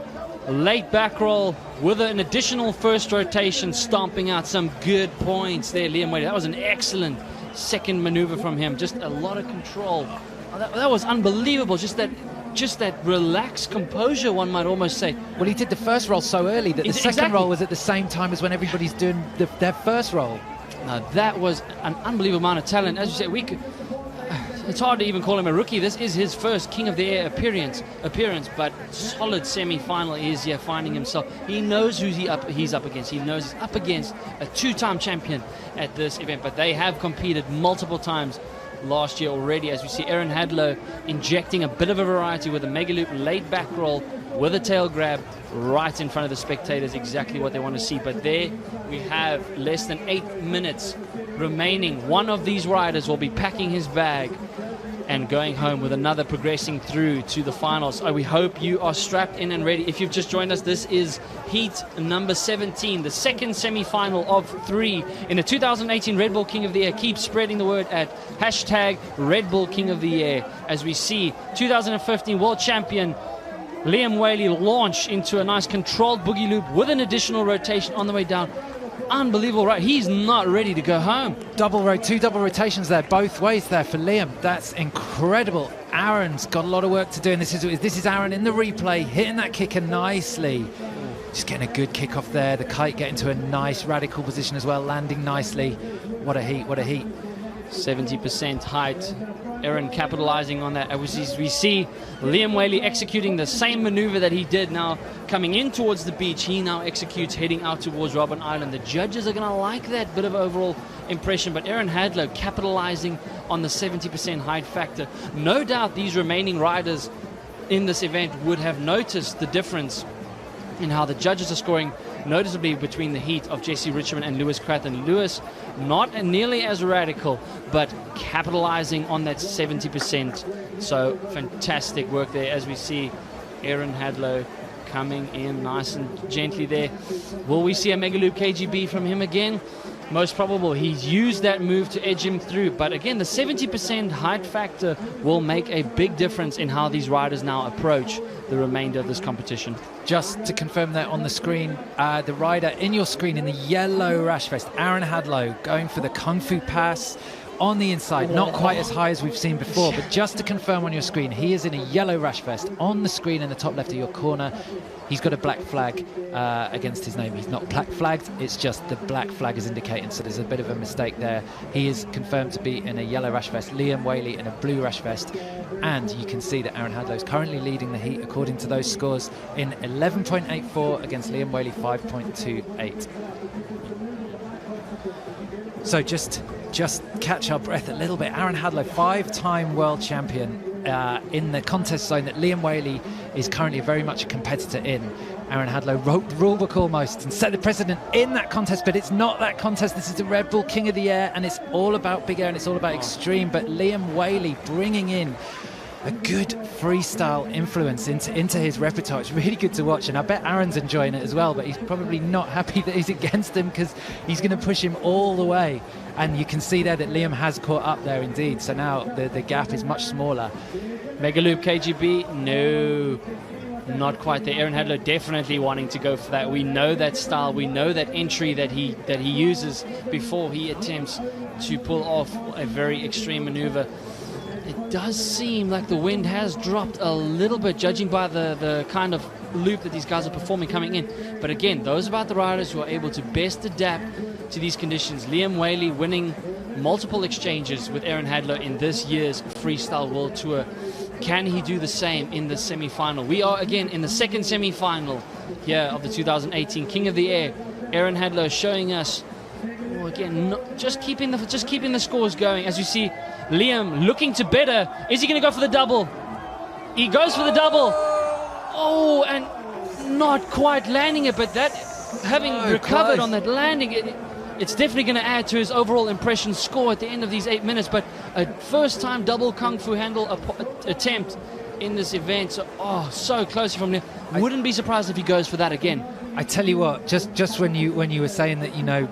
late back roll with an additional first rotation, stomping out some good points there. Liam Whaley, that was an excellent second maneuver from him. Just a lot of control. Oh, that was unbelievable. Just that relaxed composure, one might almost say. Well, he did the first roll so early that the second roll was at the same time as when everybody's doing their first roll. Now, that was an unbelievable amount of talent. As you say, it's hard to even call him a rookie. This is his first King of the Air appearance, but solid semi-final is here finding himself. He knows who he's up against. He knows he's up against a 2-time champion at this event, but they have competed multiple times last year already, as we see Aaron Hadler injecting a bit of a variety with a mega loop, late back roll, with a tail grab right in front of the spectators, exactly what they want to see. But there we have less than 8 minutes remaining. One of these riders will be packing his bag and going home, with another progressing through to the finals. We hope you are strapped in and ready. If you've just joined us, this is heat number 17, the second semi-final of 3 in the 2018 Red Bull King of the Year. Keep spreading the word at hashtag Red Bull King of the Year, as we see 2015 world champion Liam Whaley launch into a nice controlled boogie loop with an additional rotation on the way down. Unbelievable, right? He's not ready to go home. Two double rotations there, both ways there for Liam. That's incredible. Aaron's got a lot of work to do, and this is Aaron in the replay, hitting that kicker nicely. Just getting a good kick off there. The kite getting to a nice radical position as well, landing nicely. What a heat, what a heat. 70% height. Aaron capitalizing on that. We see Liam Whaley executing the same maneuver that he did now coming in towards the beach. He now executes heading out towards Robben Island. The judges are going to like that bit of overall impression, but Aaron Hadlow capitalizing on the 70% height factor. No doubt these remaining riders in this event would have noticed the difference in how the judges are scoring, noticeably between the heat of Jessie Richmond and Lewis Crathon. Lewis not nearly as radical, but capitalizing on that 70%. So fantastic work there, as we see Aaron Hadlow coming in nice and gently there. Will we see a Mega Loop KGB from him again? Most probable. He's used that move to edge him through, but again, the 70% height factor will make a big difference in how these riders now approach the remainder of this competition. Just to confirm that on the screen, the rider in your screen in the yellow rash vest, Aaron Hadlow, going for the Kung Fu pass on the inside, not quite as high as we've seen before, but just to confirm on your screen, he is in a yellow rash vest on the screen in the top left of your corner. He's got a black flag against his name. He's not black flagged, it's just the black flag is indicating, so there's a bit of a mistake there. He is confirmed to be in a yellow rash vest, Liam Whaley in a blue rash vest, and you can see that Aaron Hadlow is currently leading the heat according to those scores in 11.84 against Liam Whaley 5.28. So just catch our breath a little bit. Aaron Hadlow, 5-time world champion in the contest zone that Liam Whaley is currently very much a competitor in. Aaron Hadlow wrote the rule book almost and set the precedent in that contest, but it's not that contest. This is the Red Bull King of the Air, and it's all about big air and it's all about extreme. But Liam Whaley bringing in a good freestyle influence into his repertoire. It's really good to watch, and I bet Aaron's enjoying it as well, but he's probably not happy that he's against him, because he's going to push him all the way. And you can see there that Liam has caught up there indeed, so now the gap is much smaller. Mega Loop KGB, no, not quite there. Aaron Hadlow definitely wanting to go for that. We know that style, we know that entry that he uses before he attempts to pull off a very extreme maneuver. It does seem like the wind has dropped a little bit, judging by the kind of loop that these guys are performing coming in. But again, those about the riders who are able to best adapt to these conditions. Liam Whaley winning multiple exchanges with Aaron Hadlow in this year's Freestyle World Tour. Can he do the same in the semi-final? We are again in the second semi-final here of the 2018 King of the Air. Aaron Hadlow showing us, again, just keeping the scores going. As you see, Liam looking to better. Is he going to go for the double? He goes for the double. Oh, and not quite landing it, but that, having recovered on that landing, it's definitely going to add to his overall impression score at the end of these 8 minutes. But a first-time double Kung Fu handle attempt in this event. So close from Liam. Wouldn't be surprised if he goes for that again. I tell you what, just when you were saying that, you know,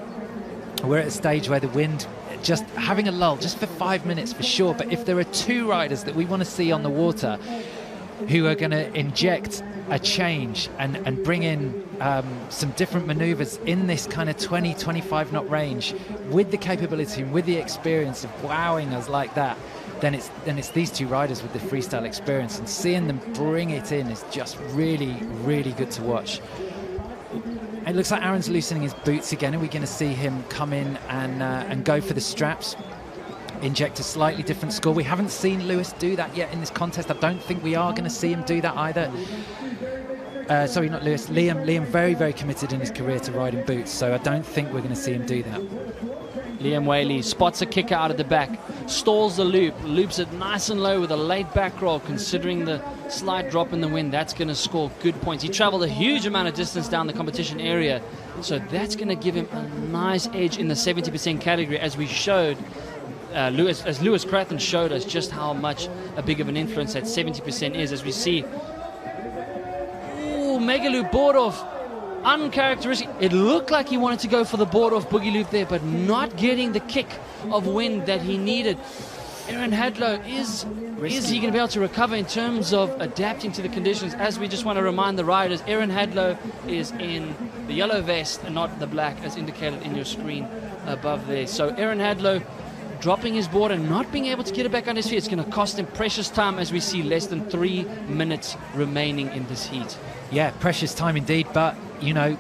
we're at a stage where the wind, just having a lull just for 5 minutes for sure, but if there are two riders that we want to see on the water who are going to inject a change and bring in some different maneuvers in this kind of 20-25 knot range with the capability and with the experience of wowing us like that, then it's these two riders with the freestyle experience, and seeing them bring it in is just really, really good to watch. It looks like Aaron's loosening his boots again. Are we going to see him come in and go for the straps? Inject a slightly different score. We haven't seen Lewis do that yet in this contest. I don't think we are going to see him do that either. Sorry, not Lewis. Liam very, very committed in his career to riding boots, so I don't think we're going to see him do that. Liam Whaley spots a kicker out of the back. stalls the loop, loops it nice and low with a late back roll, considering the slight drop in the wind. That's going to score good points. He traveled a huge amount of distance down the competition area, so that's going to give him a nice edge in the 70% category, as we showed. Lewis Crathon showed us just how much a big of an influence that 70% is, as we see. Ooh, mega loop board off. Uncharacteristic. It looked like he wanted to go for the board off boogie loop there, but not getting the kick of wind that he needed. Aaron Hadlow, is he going to be able to recover in terms of adapting to the conditions? As we just want to remind the riders, Aaron Hadlow is in the yellow vest and not the black, as indicated in your screen above there. So Aaron Hadlow dropping his board and not being able to get it back on his feet. It's going to cost him precious time, as we see less than 3 minutes remaining in this heat. Yeah, precious time indeed, but, you know,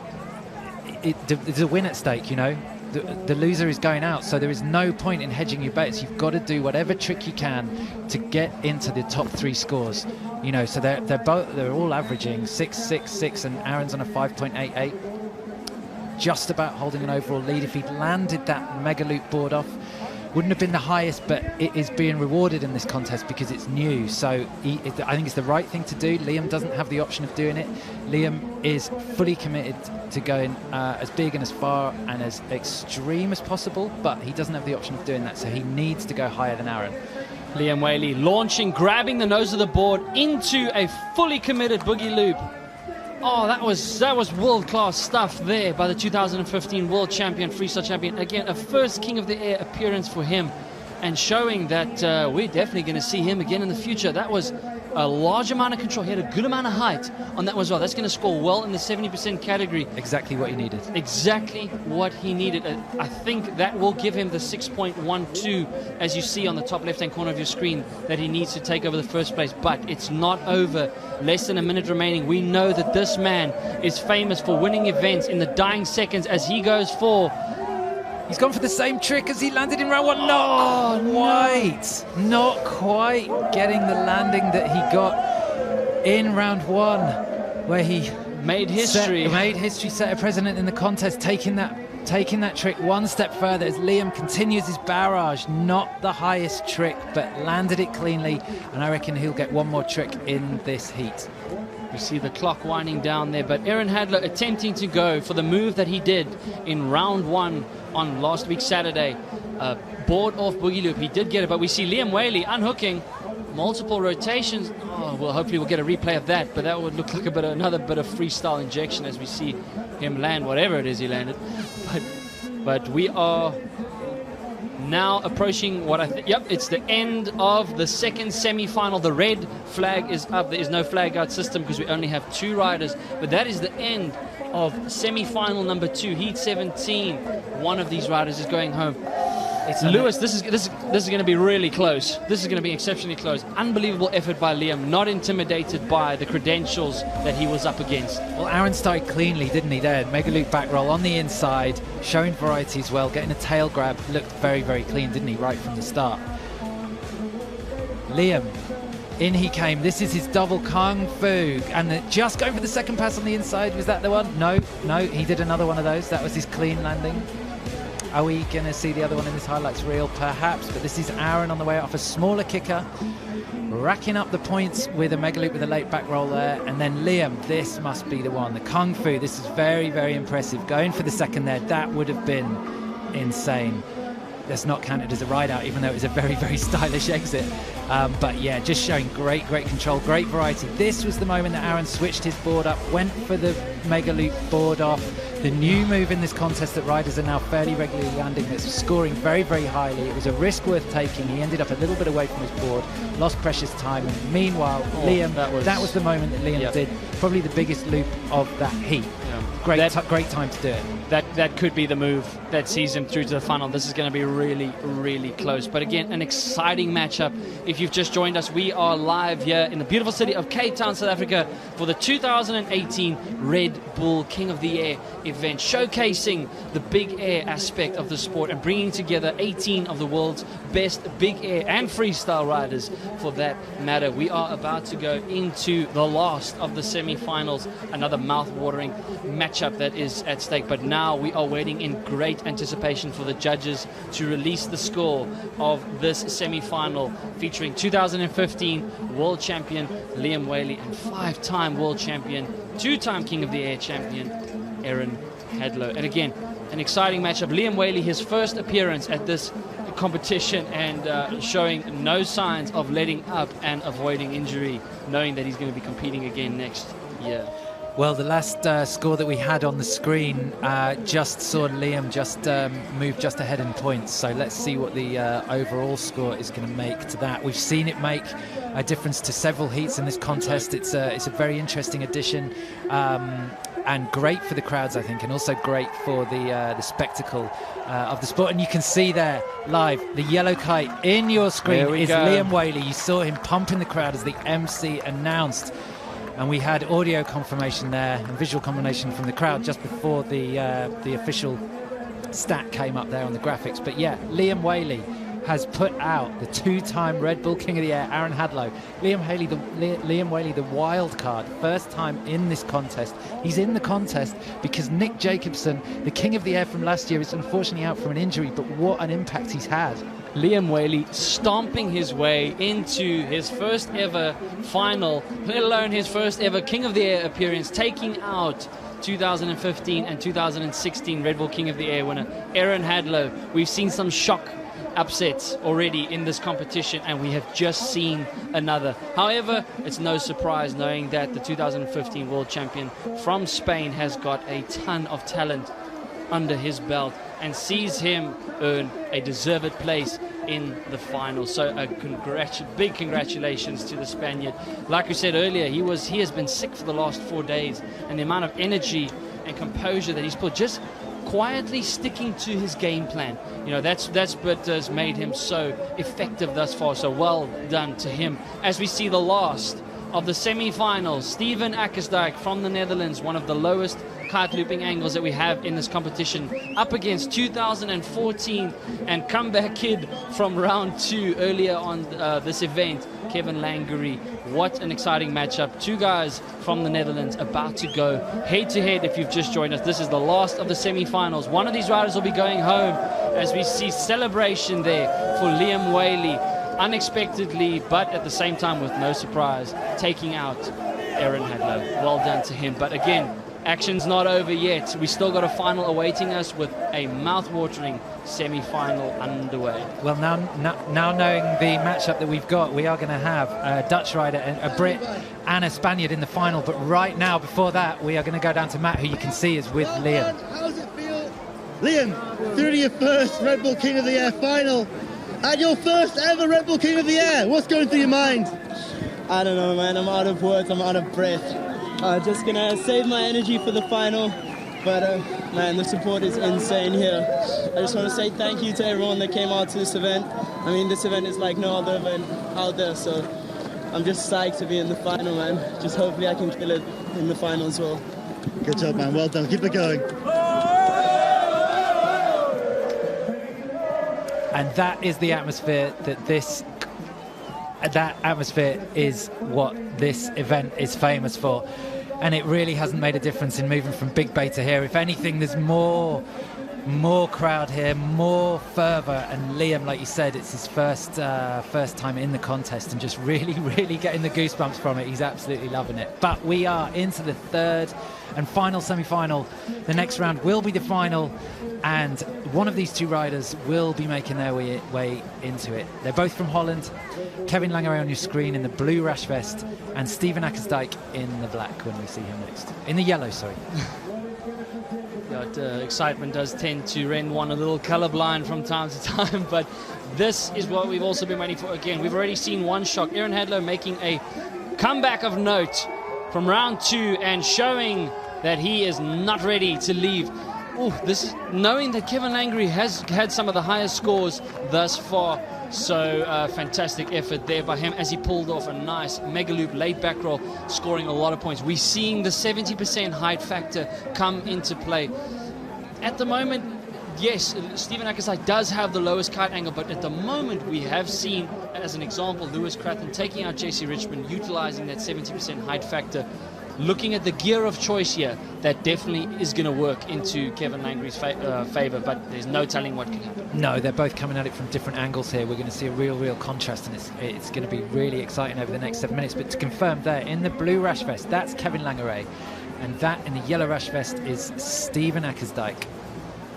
there's a win at stake, you know. The loser is going out, so there is no point in hedging your bets. You've got to do whatever trick you can to get into the top 3 scores. You know, so they're all averaging 6.66, and Aaron's on a 5.88. Just about holding an overall lead. If he'd landed that mega loop board off, wouldn't have been the highest, but it is being rewarded in this contest because it's new. So I think it's the right thing to do. Liam doesn't have the option of doing it. Liam is fully committed to going as big and as far and as extreme as possible, but he doesn't have the option of doing that, so he needs to go higher than Aaron. Liam Whaley launching, grabbing the nose of the board into a fully committed boogie loop. Oh, that was world-class stuff there by the 2015 World Champion, Freestyle Champion. Again, a first King of the Air appearance for him, and showing that we're definitely going to see him again in the future. That was a large amount of control. He had a good amount of height on that as well. That's going to score well in the 70% category. Exactly what he needed. Exactly what he needed. I think that will give him the 6.12, as you see on the top left-hand corner of your screen, that he needs to take over the first place. But it's not over. Less than a minute remaining. We know that this man is famous for winning events in the dying seconds, as he goes for... He's gone for the same trick as he landed in round 1. Not quite getting the landing that he got in round 1, where he made history. Set a precedent in the contest, taking that trick one step further as Liam continues his barrage. Not the highest trick, but landed it cleanly, and I reckon he'll get one more trick in this heat. You see the clock winding down there, but Aaron Hadlow attempting to go for the move that he did in round 1 on last week Saturday. Board off boogie loop. He did get it, but we see Liam Whaley unhooking, multiple rotations. Oh, well, hopefully we'll get a replay of that, but that would look like another bit of freestyle injection as we see him land whatever it is he landed. But we are now approaching what I think, yep, it's the end of the second semi-final. The red flag is up. There is no flag out system because we only have 2 riders, but that is the end of semi-final number 2, heat 17. One of these riders is going home. Lewis, this is going to be really close. This is going to be exceptionally close. Unbelievable effort by Liam, not intimidated by the credentials that he was up against. Well, Aaron started cleanly, didn't he, there? Mega loop back roll on the inside, showing variety as well, getting a tail grab. Looked very, very clean, didn't he, right from the start? Liam, in he came. This is his double kung fu, and just going for the second pass on the inside. Was that the one? No, he did another one of those. That was his clean landing. Are we going to see the other one in this highlights reel? Perhaps, but this is Aaron on the way off a smaller kicker, racking up the points with a mega loop with a late back roll there. And then Liam, this must be the one. The kung fu, this is very, very impressive. Going for the second there, that would have been insane. That's not counted as a ride out, even though it was a very, very stylish exit. But yeah, just showing great control, great variety. This was the moment that Aaron switched his board up, went for the mega loop board off. The new move in this contest that riders are now fairly regularly landing, that's scoring very, very highly. It was a risk worth taking. He ended up a little bit away from his board, lost precious time. And meanwhile, Liam, that was the moment that Liam did probably the biggest loop of that heat. Great time to do it. That could be the move that sees him through to the final. This is going to be really, really close. But again, an exciting matchup. If you've just joined us, we are live here in the beautiful city of Cape Town, South Africa, for the 2018 Red Bull King of the Air event, showcasing the big air aspect of the sport and bringing together 18 of the world's best big air and freestyle riders for that matter. We are about to go into the last of the semi-finals, another mouth-watering match matchup that is at stake. But now we are waiting in great anticipation for the judges to release the score of this semi-final featuring 2015 world champion Liam Whaley and 5-time world champion, 2-time King of the Air champion Aaron Hadlow. And again, an exciting matchup. Liam Whaley, his first appearance at this competition, and showing no signs of letting up and avoiding injury, knowing that he's going to be competing again next year. Well, the last score that we had on the screen just saw Liam just move just ahead in points. So let's see what the overall score is going to make to that. We've seen it make a difference to several heats in this contest. It's a very interesting addition. And great for the crowds, I think, and also great for the spectacle of the sport. And you can see there live the yellow kite in your screen is Liam Whaley. You saw him pumping the crowd as the MC announced, and we had audio confirmation there and visual confirmation from the crowd just before the official stat came up there on the graphics. But yeah, Liam Whaley has put out the 2-time Red Bull King of the Air, Aaron Hadlow. Liam Whaley, the wild card, first time in this contest. He's in the contest because Nick Jacobson, the King of the Air from last year, is unfortunately out from an injury, but what an impact he's had. Liam Whaley stomping his way into his first ever final, let alone his first ever King of the Air appearance, taking out 2015 and 2016 Red Bull King of the Air winner Aaron Hadlow. We've seen some shock upsets already in this competition, and we have just seen another. However, it's no surprise knowing that the 2015 world champion from Spain has got a ton of talent under his belt and sees him earn a deserved place in the final. So big congratulations to the Spaniard. Like we said earlier, he has been sick for the last 4 days, and the amount of energy and composure that he's put, just quietly sticking to his game plan, that's what has made him so effective thus far. So well done to him. As we see the last of the semi-finals, Steven Akkersdijk from the Netherlands, one of the lowest kite looping angles that we have in this competition, up against 2014 and comeback kid from round 2 earlier on this event, Kevin Langery. What an exciting matchup. 2 guys from the Netherlands about to go head-to-head. If you've just joined us, this is the last of the semi-finals. One of these riders will be going home as we see celebration there for Liam Whaley, unexpectedly, but at the same time with no surprise, taking out Aaron Hadlow. Well done to him. But again, action's not over yet. We still got a final awaiting us with a mouth-watering semi-final underway. Well, now knowing the matchup that we've got, we are going to have a Dutch rider, a Brit and a Spaniard in the final. But right now, before that, we are going to go down to Matt, who you can see is with Liam. How does it feel? Liam, through to your first Red Bull King of the Air final and your first ever Red Bull King of the Air. What's going through your mind? I don't know, man. I'm out of words. I'm out of breath. Just gonna save my energy for the final, but man, the support is insane here. I just want to say thank you to everyone that came out to this event. I mean, this event is like no other event out there, so I'm just psyched to be in the final, man. Just hopefully I can kill it in the final as well. Good job, man. Well done. Keep it going. And that is the atmosphere that atmosphere is what this event is famous for. And it really hasn't made a difference in moving from Big Bay to here. If anything, there's more crowd here, more fervour. And Liam, like you said, it's his first time in the contest, and just really getting the goosebumps from it. He's absolutely loving it. But we are into the third and final semi-final. The next round will be the final, and one of these 2 riders will be making their way into it. They're both from Holland. Kevin Langery on your screen in the blue rash vest, and Steven Akkersdijk in the black when we see him next. In the yellow, sorry. Excitement does tend to rend one a little colorblind from time to time, but this is what we've also been waiting for. Again, we've already seen one shock. Aaron Hadlow making a comeback of note from round 2 and showing that he is not ready to leave. Knowing that Kevin Langery has had some of the highest scores thus far. So fantastic effort there by him as he pulled off a nice mega loop laid back roll, scoring a lot of points. We're seeing the 70% height factor come into play. At the moment, yes, Steven Akkersdijk does have the lowest kite angle, but at the moment we have seen, as an example, Lewis Crathon taking out Jessie Richmond, utilizing that 70% height factor. looking at the gear of choice here, that definitely is going to work into Kevin Langry's favor, but there's no telling what can happen. No, they're both coming at it from different angles here. We're going to see a real contrast, and it's going to be really exciting over the next 7 minutes. But to confirm, there in the blue rash vest, that's Kevin Langry, and that in the yellow rash vest is Steven Akkersdijk.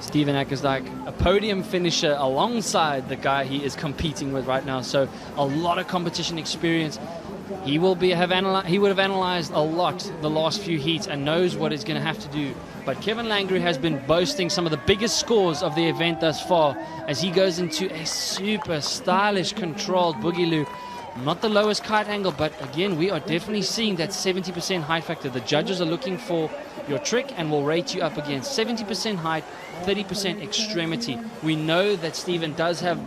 Steven Akkersdijk, a podium finisher alongside the guy he is competing with right now, so a lot of competition experience. He would have analyzed a lot the last few heats and knows what he's going to have to do. But Kevin Langry has been boasting some of the biggest scores of the event thus far as he goes into a super stylish controlled boogie loop. Not the lowest kite angle, but again, we are definitely seeing that 70% height factor. The judges are looking for your trick and will rate you up against 70% height, 30% extremity. We know that Steven does have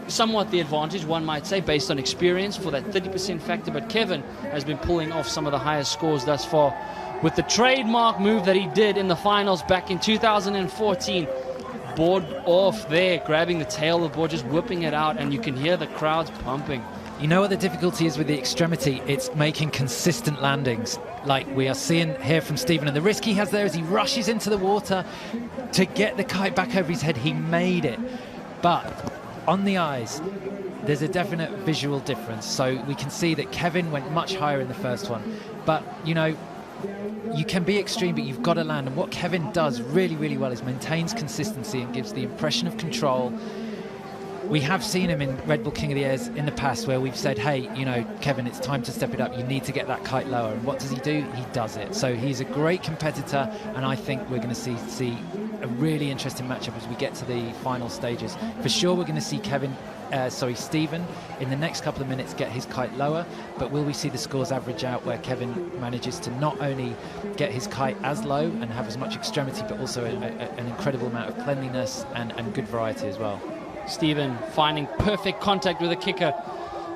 somewhat the advantage, one might say, based on experience for that 30% factor, but Kevin has been pulling off some of the highest scores thus far with the trademark move that he did in the finals back in 2014. Board off there, grabbing the tail of the board, just whipping it out, and you can hear the crowds pumping. You know what the difficulty is with the extremity? It's making consistent landings, like we are seeing here from Steven. And the risk he has there is he rushes into the water to get the kite back over his head. He made it, but on the eyes, there's a definite visual difference. So we can see that Kevin went much higher in the first one. But, you know, you can be extreme, but you've got to land. And what Kevin does really well is maintains consistency and gives the impression of control. We have seen him in Red Bull King of the Airs in the past where we've said, hey, you know, Kevin, it's time to step it up. You need to get that kite lower. And what does he do? He does it. So he's a great competitor, and I think we're going to see a really interesting matchup as we get to the final stages. For sure, we're going to see Steven in the next couple of minutes get his kite lower, but will we see the scores average out where Kevin manages to not only get his kite as low and have as much extremity, but also an incredible amount of cleanliness and good variety as well. Steven finding perfect contact with the kicker.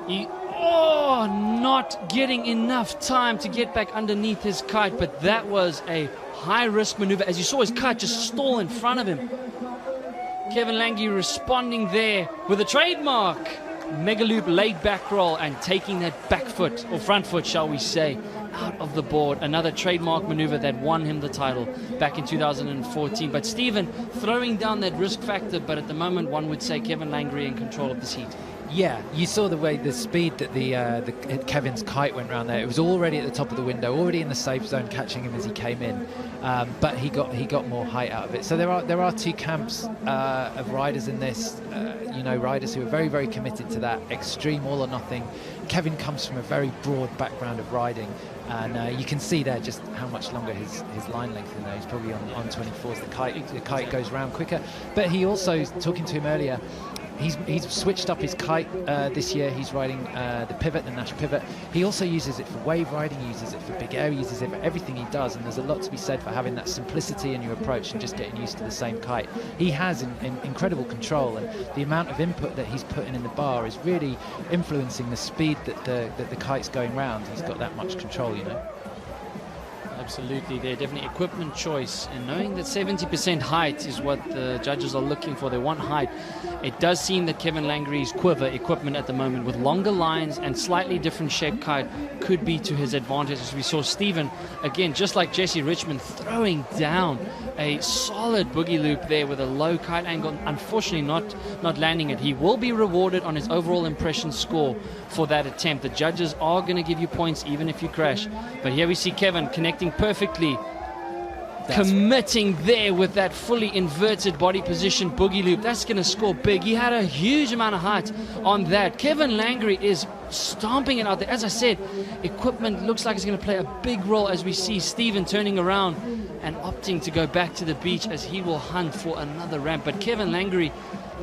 Not getting enough time to get back underneath his kite, but that was a high-risk maneuver. As you saw, his kite just stall in front of him. Kevin Langry responding there with a trademark mega loop laid back roll and taking that back foot, or front foot, shall we say, out of the board. Another trademark maneuver that won him the title back in 2014. But Steven throwing down that risk factor, but at the moment one would say Kevin Langry in control of this heat. Yeah, you saw the speed that Kevin's kite went around there. It was already at the top of the window, already in the safe zone, catching him as he came in. But he got more height out of it. So there are two camps of riders in this. Riders who are very committed to that extreme all or nothing. Kevin comes from a very broad background of riding, and you can see there just how much longer his line length in there. He's probably on 24s. The kite goes round quicker. But he also, talking to him earlier, He's switched up his kite this year. He's riding the pivot, the Nash pivot. He also uses it for wave riding, uses it for big air, uses it for everything he does. And there's a lot to be said for having that simplicity in your approach and just getting used to the same kite. He has incredible control, and the amount of input that he's putting in the bar is really influencing the speed that the kite's going round. He's got that much control, you know. Absolutely, they're definitely equipment choice, and knowing that 70% height is what the judges are looking for, they want height. It does seem that Kevin Langry's quiver equipment at the moment with longer lines and slightly different shaped kite could be to his advantage, as we saw Steven, again, just like Jessie Richmond, throwing down a solid boogie loop there with a low kite angle, unfortunately not landing it. He will be rewarded on his overall impression score for that attempt. The judges are going to give you points even if you crash. But here we see Kevin connecting perfectly, committing there with that fully inverted body position boogie loop. That's going to score big. He had a huge amount of height on that. Kevin Langry is stomping it out there. As I said, equipment looks like it's going to play a big role as we see Steven turning around and opting to go back to the beach as he will hunt for another ramp. But Kevin Langry,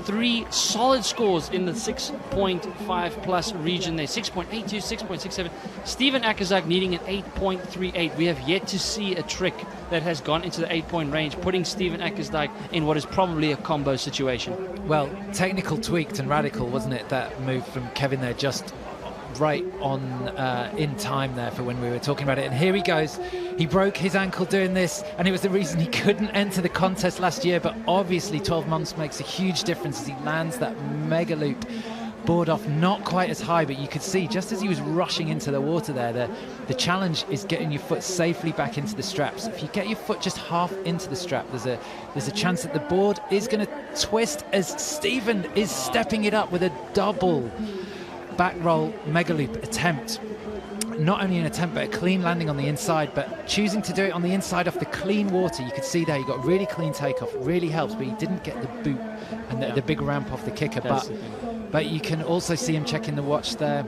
3 solid scores in the 6.5 plus region there. 6.82, 6.67. Steven Akkersdijk needing an 8.38. We have yet to see a trick that has gone into the 8-point range, putting Steven Akkersdijk in what is probably a combo situation. Well, technical tweaked and radical, wasn't it, that move from Kevin there, just right on in time there for when we were talking about it. And here he goes. He broke his ankle doing this, and it was the reason he couldn't enter the contest last year. But obviously 12 months makes a huge difference as he lands that mega loop board off not quite as high, but you could see just as he was rushing into the water there, the challenge is getting your foot safely back into the straps. If you get your foot just half into the strap, there's a chance that the board is going to twist as Stephen is stepping it up with a double back roll mega loop attempt. Not only an attempt, but a clean landing on the inside, but choosing to do it on the inside off the clean water. You could see there, he got really clean takeoff, really helps, but he didn't get the boot and the big ramp off the kicker. But you can also see him checking the watch there.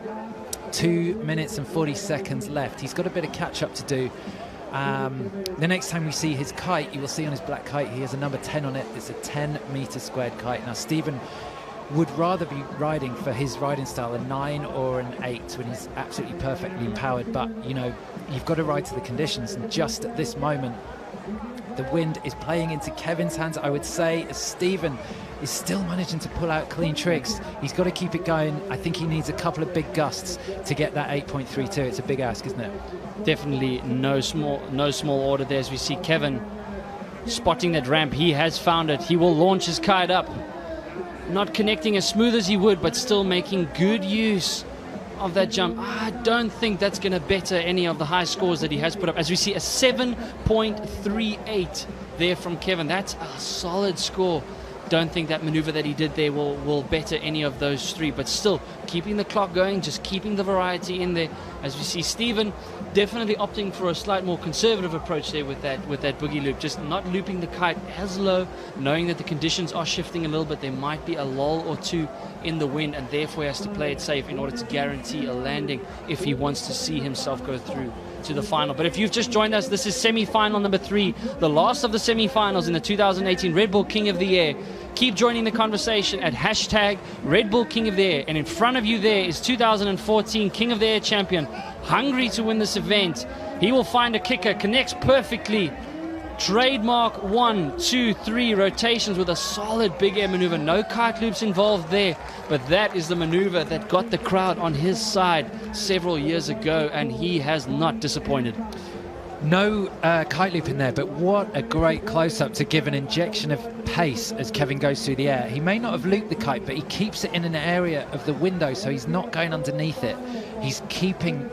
2 minutes and 40 seconds left. He's got a bit of catch up to do. The next time we see his kite, you will see on his black kite, he has a number 10 on it. It's a 10-meter squared kite. Now, Stephen would rather be riding for his riding style a 9 or an 8 when he's absolutely perfectly powered, but you know, you've got to ride to the conditions, and just at this moment the wind is playing into Kevin's hands, I would say, as Stephen is still managing to pull out clean tricks. He's got to keep it going. I think he needs a couple of big gusts to get that 8.32. It's a big ask, isn't it? Definitely no small order there, as we see Kevin spotting that ramp. He has found it. He will launch his kite up, not connecting as smooth as he would, but still making good use of that jump. I don't think that's going to better any of the high scores that he has put up, as we see a 7.38 there from Kevin. That's a solid score. Don't think that maneuver that he did there will better any of those three, but still keeping the clock going, just keeping the variety in there. As we see Stephen definitely opting for a slight more conservative approach there with that boogie loop, just not looping the kite as low, knowing that the conditions are shifting a little bit. There might be a lull or two in the wind, and therefore he has to play it safe in order to guarantee a landing if he wants to see himself go through to the final. But if you've just joined us, this is semi-final number 3, the last of the semi-finals in the 2018 Red Bull King of the Air. Keep joining the conversation at hashtag Red Bull King of the Air. And in front of you there is 2014 King of the Air champion, hungry to win this event. He will find a kicker, connects perfectly. Trademark 1, 2, 3 rotations with a solid big air maneuver. No kite loops involved there, but that is the maneuver that got the crowd on his side several years ago, and he has not disappointed. No kite loop in there, but what a great close-up to give an injection of pace as Kevin goes through the air. He may not have looped the kite, but he keeps it in an area of the window, so he's not going underneath it. He's keeping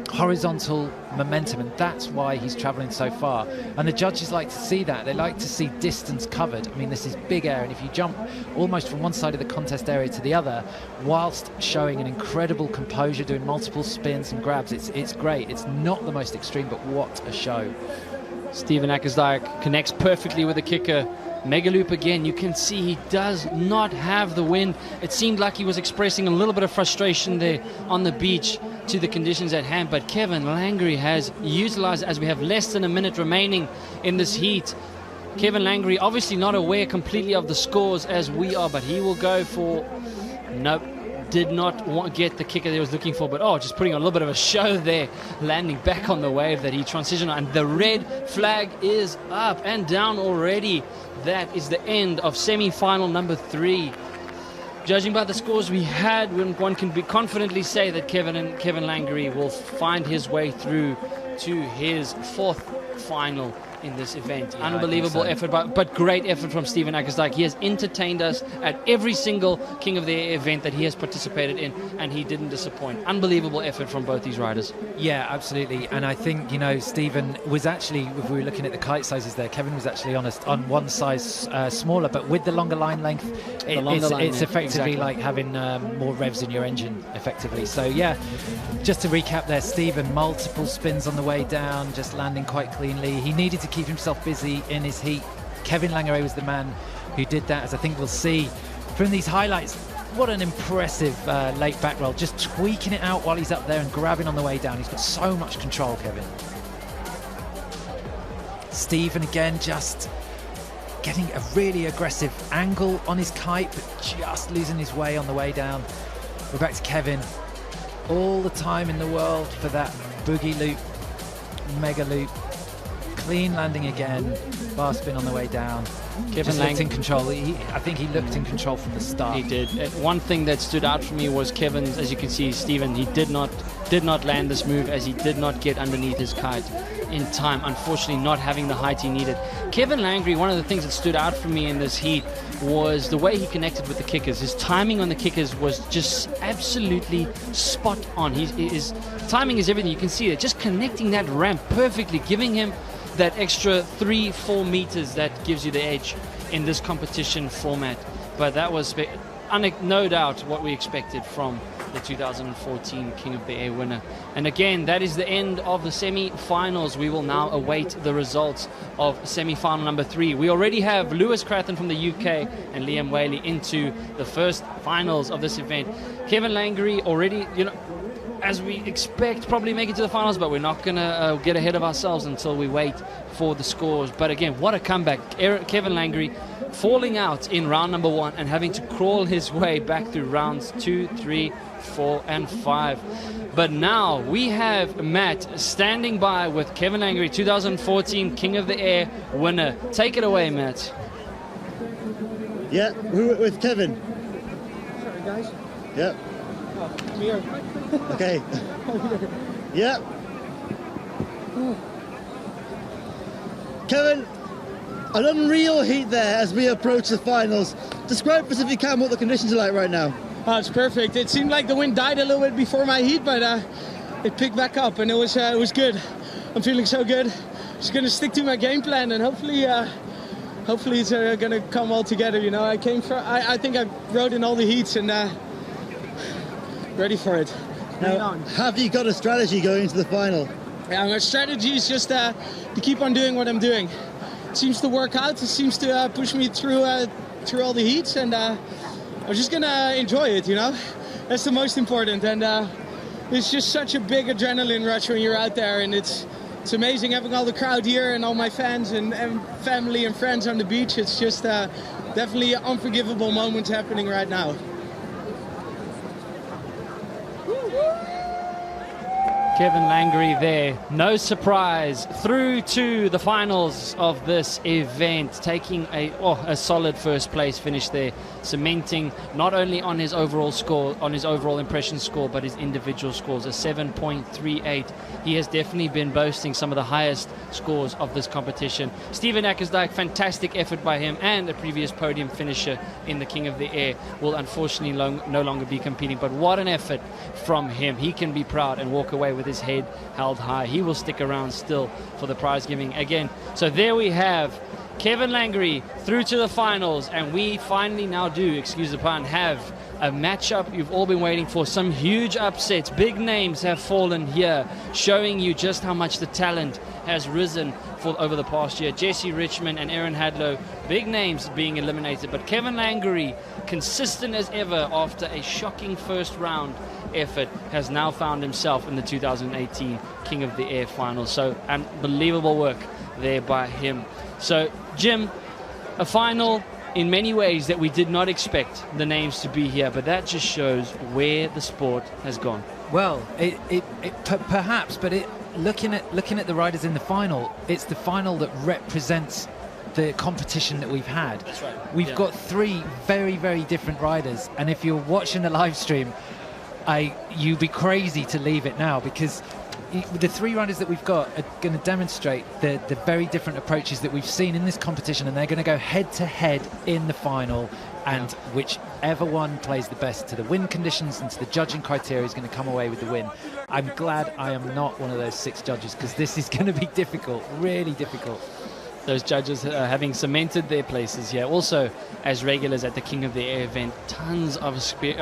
horizontal momentum, and that's why he's traveling so far. And the judges like to see that. They like to see distance covered. I mean, this is big air, and if you jump almost from one side of the contest area to the other whilst showing an incredible composure, doing multiple spins and grabs, it's great. It's not the most extreme, but what a show. Steven Akkersdijk connects perfectly with the kicker. Mega loop again. You can see he does not have the wind. It seemed like he was expressing a little bit of frustration there on the beach to the conditions at hand, but Kevin Langry has utilized, as we have less than a minute remaining in this heat. Kevin Langry obviously not aware completely of the scores as we are, but he will go for, nope, did not get the kicker that he was looking for, but just putting on a little bit of a show there, landing back on the wave that he transitioned on, and the red flag is up and down already. That is the end of semi-final number 3. Judging by the scores we had, one can confidently say that Kevin Langry will find his way through to his 4th final in this event. Yeah, unbelievable effort, but great effort from Steven Akkersdijk. He has entertained us at every single King of the Air event that he has participated in, and he didn't disappoint. Unbelievable effort from both these riders. Yeah, absolutely. And I think, Steven was actually, if we were looking at the kite sizes there, Kevin was actually on one size smaller, but with the longer line length, it's effectively like having more revs in your engine, effectively. So yeah, just to recap there, Steven, multiple spins on the way down, just landing quite cleanly. He needed to keep himself busy in his heat. Kevin Langry was the man who did that, as I think we'll see from these highlights. What an impressive late back roll, just tweaking it out while he's up there and grabbing on the way down. He's got so much control, Kevin. Stephen again just getting a really aggressive angle on his kite, but just losing his way on the way down. We're back to Kevin. All the time in the world for that boogie loop, mega loop, clean landing again, bar spin on the way down. Kevin looked in control. I think he looked in control from the start. He did. One thing that stood out for me was Kevin's, as you can see, Stephen, he did not land this move as he did not get underneath his kite in time, unfortunately not having the height he needed. Kevin Langley, one of the things that stood out for me in this heat was the way he connected with the kickers. His timing on the kickers was just absolutely spot on. His timing is everything. You can see it, just connecting that ramp perfectly, giving him that extra 3-4 meters that gives you the edge in this competition format. But that was no doubt what we expected from the 2014 King of the Air winner. And again, that is the end of the semi-finals. We will now await the results of semi-final number 3. We already have Lewis Crathon from the UK and Liam Whaley into the first finals of this event. Kevin Langley already, as we expect, probably make it to the finals, but we're not going to get ahead of ourselves until we wait for the scores. But again, what a comeback. Kevin Langley falling out in round number 1 and having to crawl his way back through rounds 2, 3, 4, and 5. But now we have Matt standing by with Kevin Langley, 2014 King of the Air winner. Take it away, Matt. Yeah, we're with Kevin. Sorry, guys. Yeah. Oh, here. Okay. Yeah. Kevin, an unreal heat there as we approach the finals. Describe for us, if you can, what the conditions are like right now. Oh, it's perfect. It seemed like the wind died a little bit before my heat, but it picked back up and it was good. I'm feeling so good. Just gonna stick to my game plan and hopefully it's gonna come all together. I think I rode in all the heats and ready for it. Now, have you got a strategy going into the final? Yeah, my strategy is just to keep on doing what I'm doing. It seems to work out. It seems to push me through all the heats, and I'm just gonna enjoy it. That's the most important. And it's just such a big adrenaline rush when you're out there, and it's amazing having all the crowd here and all my fans and family and friends on the beach. It's just definitely an unforgivable moment happening right now. Kevin Langley there, no surprise, through to the finals of this event, taking a solid first place finish there, cementing not only on his overall score, on his overall impression score, but his individual scores, a 7.38. He has definitely been boasting some of the highest scores of this competition. Steven Ackersdijk, fantastic effort by him, and a previous podium finisher in the King of the Air, will unfortunately no longer be competing, but what an effort from him. He can be proud and walk away with his head held high. He will stick around still for the prize giving again. So there we have Kevin Langley through to the finals, and we finally now do, excuse the pun, have a matchup you've all been waiting for. Some huge upsets, big names have fallen here, showing you just how much the talent has risen over the past year. Jessie Richmond and Aaron Hadlow, big names being eliminated, but Kevin Langley, consistent as ever after a shocking first round effort, has now found himself in the 2018 King of the Air final. So unbelievable work there by him. So Jim, a final in many ways that we did not expect the names to be here, but that just shows where the sport has gone. Well, perhaps, but looking at the riders in the final, it's the final that represents the competition that we've had. That's right. We've got 3 very, very different riders, and if you're watching the live stream, you'd be crazy to leave it now, because the 3 riders that we've got are going to demonstrate the very different approaches that we've seen in this competition, and they're going to go head to head in the final, and whichever one plays the best to the wind conditions and to the judging criteria is going to come away with the win. I'm glad I am not one of those 6 judges, because this is going to be difficult, really difficult. Those judges having cemented their places here. Also, as regulars at the King of the Air event, tons of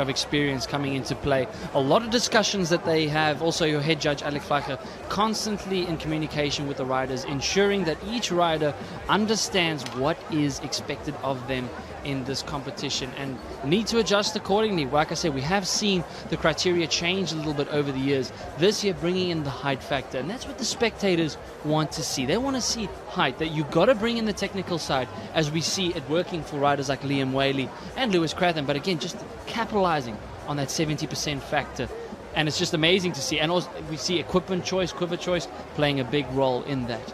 experience coming into play. A lot of discussions that they have. Also, your head judge, Alex Fleicher, constantly in communication with the riders, ensuring that each rider understands what is expected of them in this competition and need to adjust accordingly. Like I said, we have seen the criteria change a little bit over the years. This year bringing in the height factor, and that's what the spectators want to see. They want to see height, that you've got to bring in the technical side, as we see it working for riders like Liam Whaley and Lewis Crathon, but again, just capitalizing on that 70% factor. And it's just amazing to see. And also we see equipment choice, quiver choice playing a big role in that.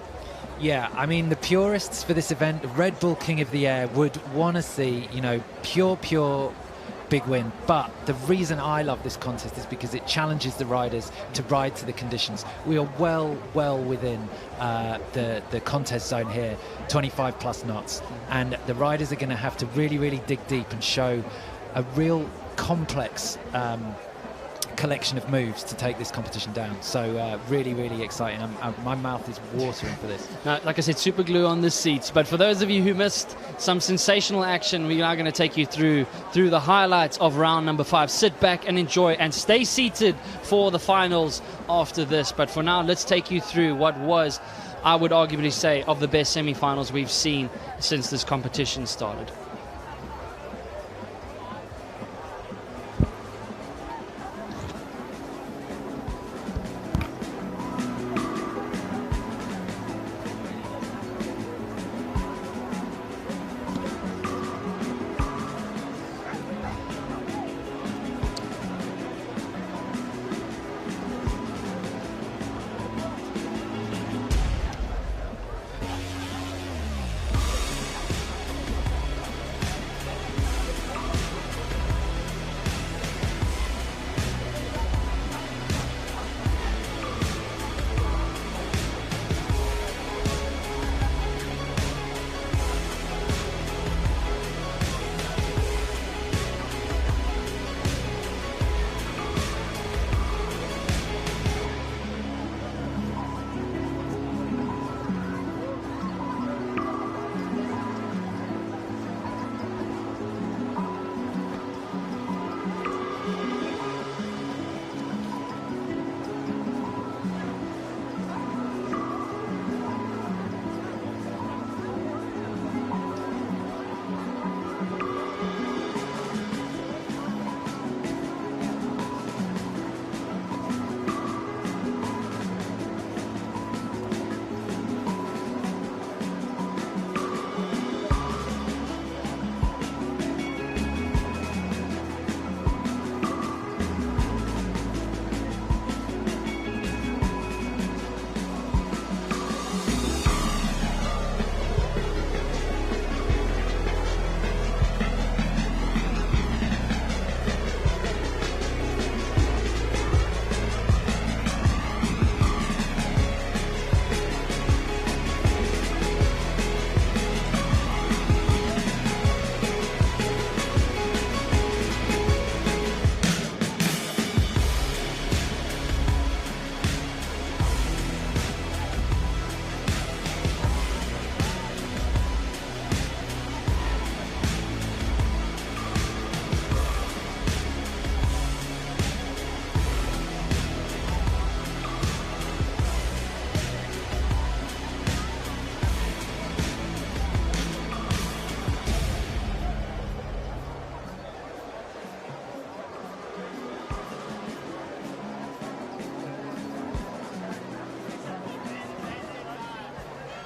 Yeah, I mean, the purists for this event, Red Bull King of the Air, would want to see, you know, pure big win. But the reason I love this contest is because it challenges the riders to ride to the conditions. We are well within the contest zone here, 25 plus knots. And the riders are going to have to really dig deep and show a real complex collection of moves to take this competition down. So really exciting. My mouth is watering for this. Now, like I said, super glue on the seats. But for those of you who missed some sensational action, we are going to take you through the highlights of round number 5. Sit back and enjoy, and stay seated for the finals after this. But for now, let's take you through what was, I would arguably say, of the best semi-finals we've seen since this competition started.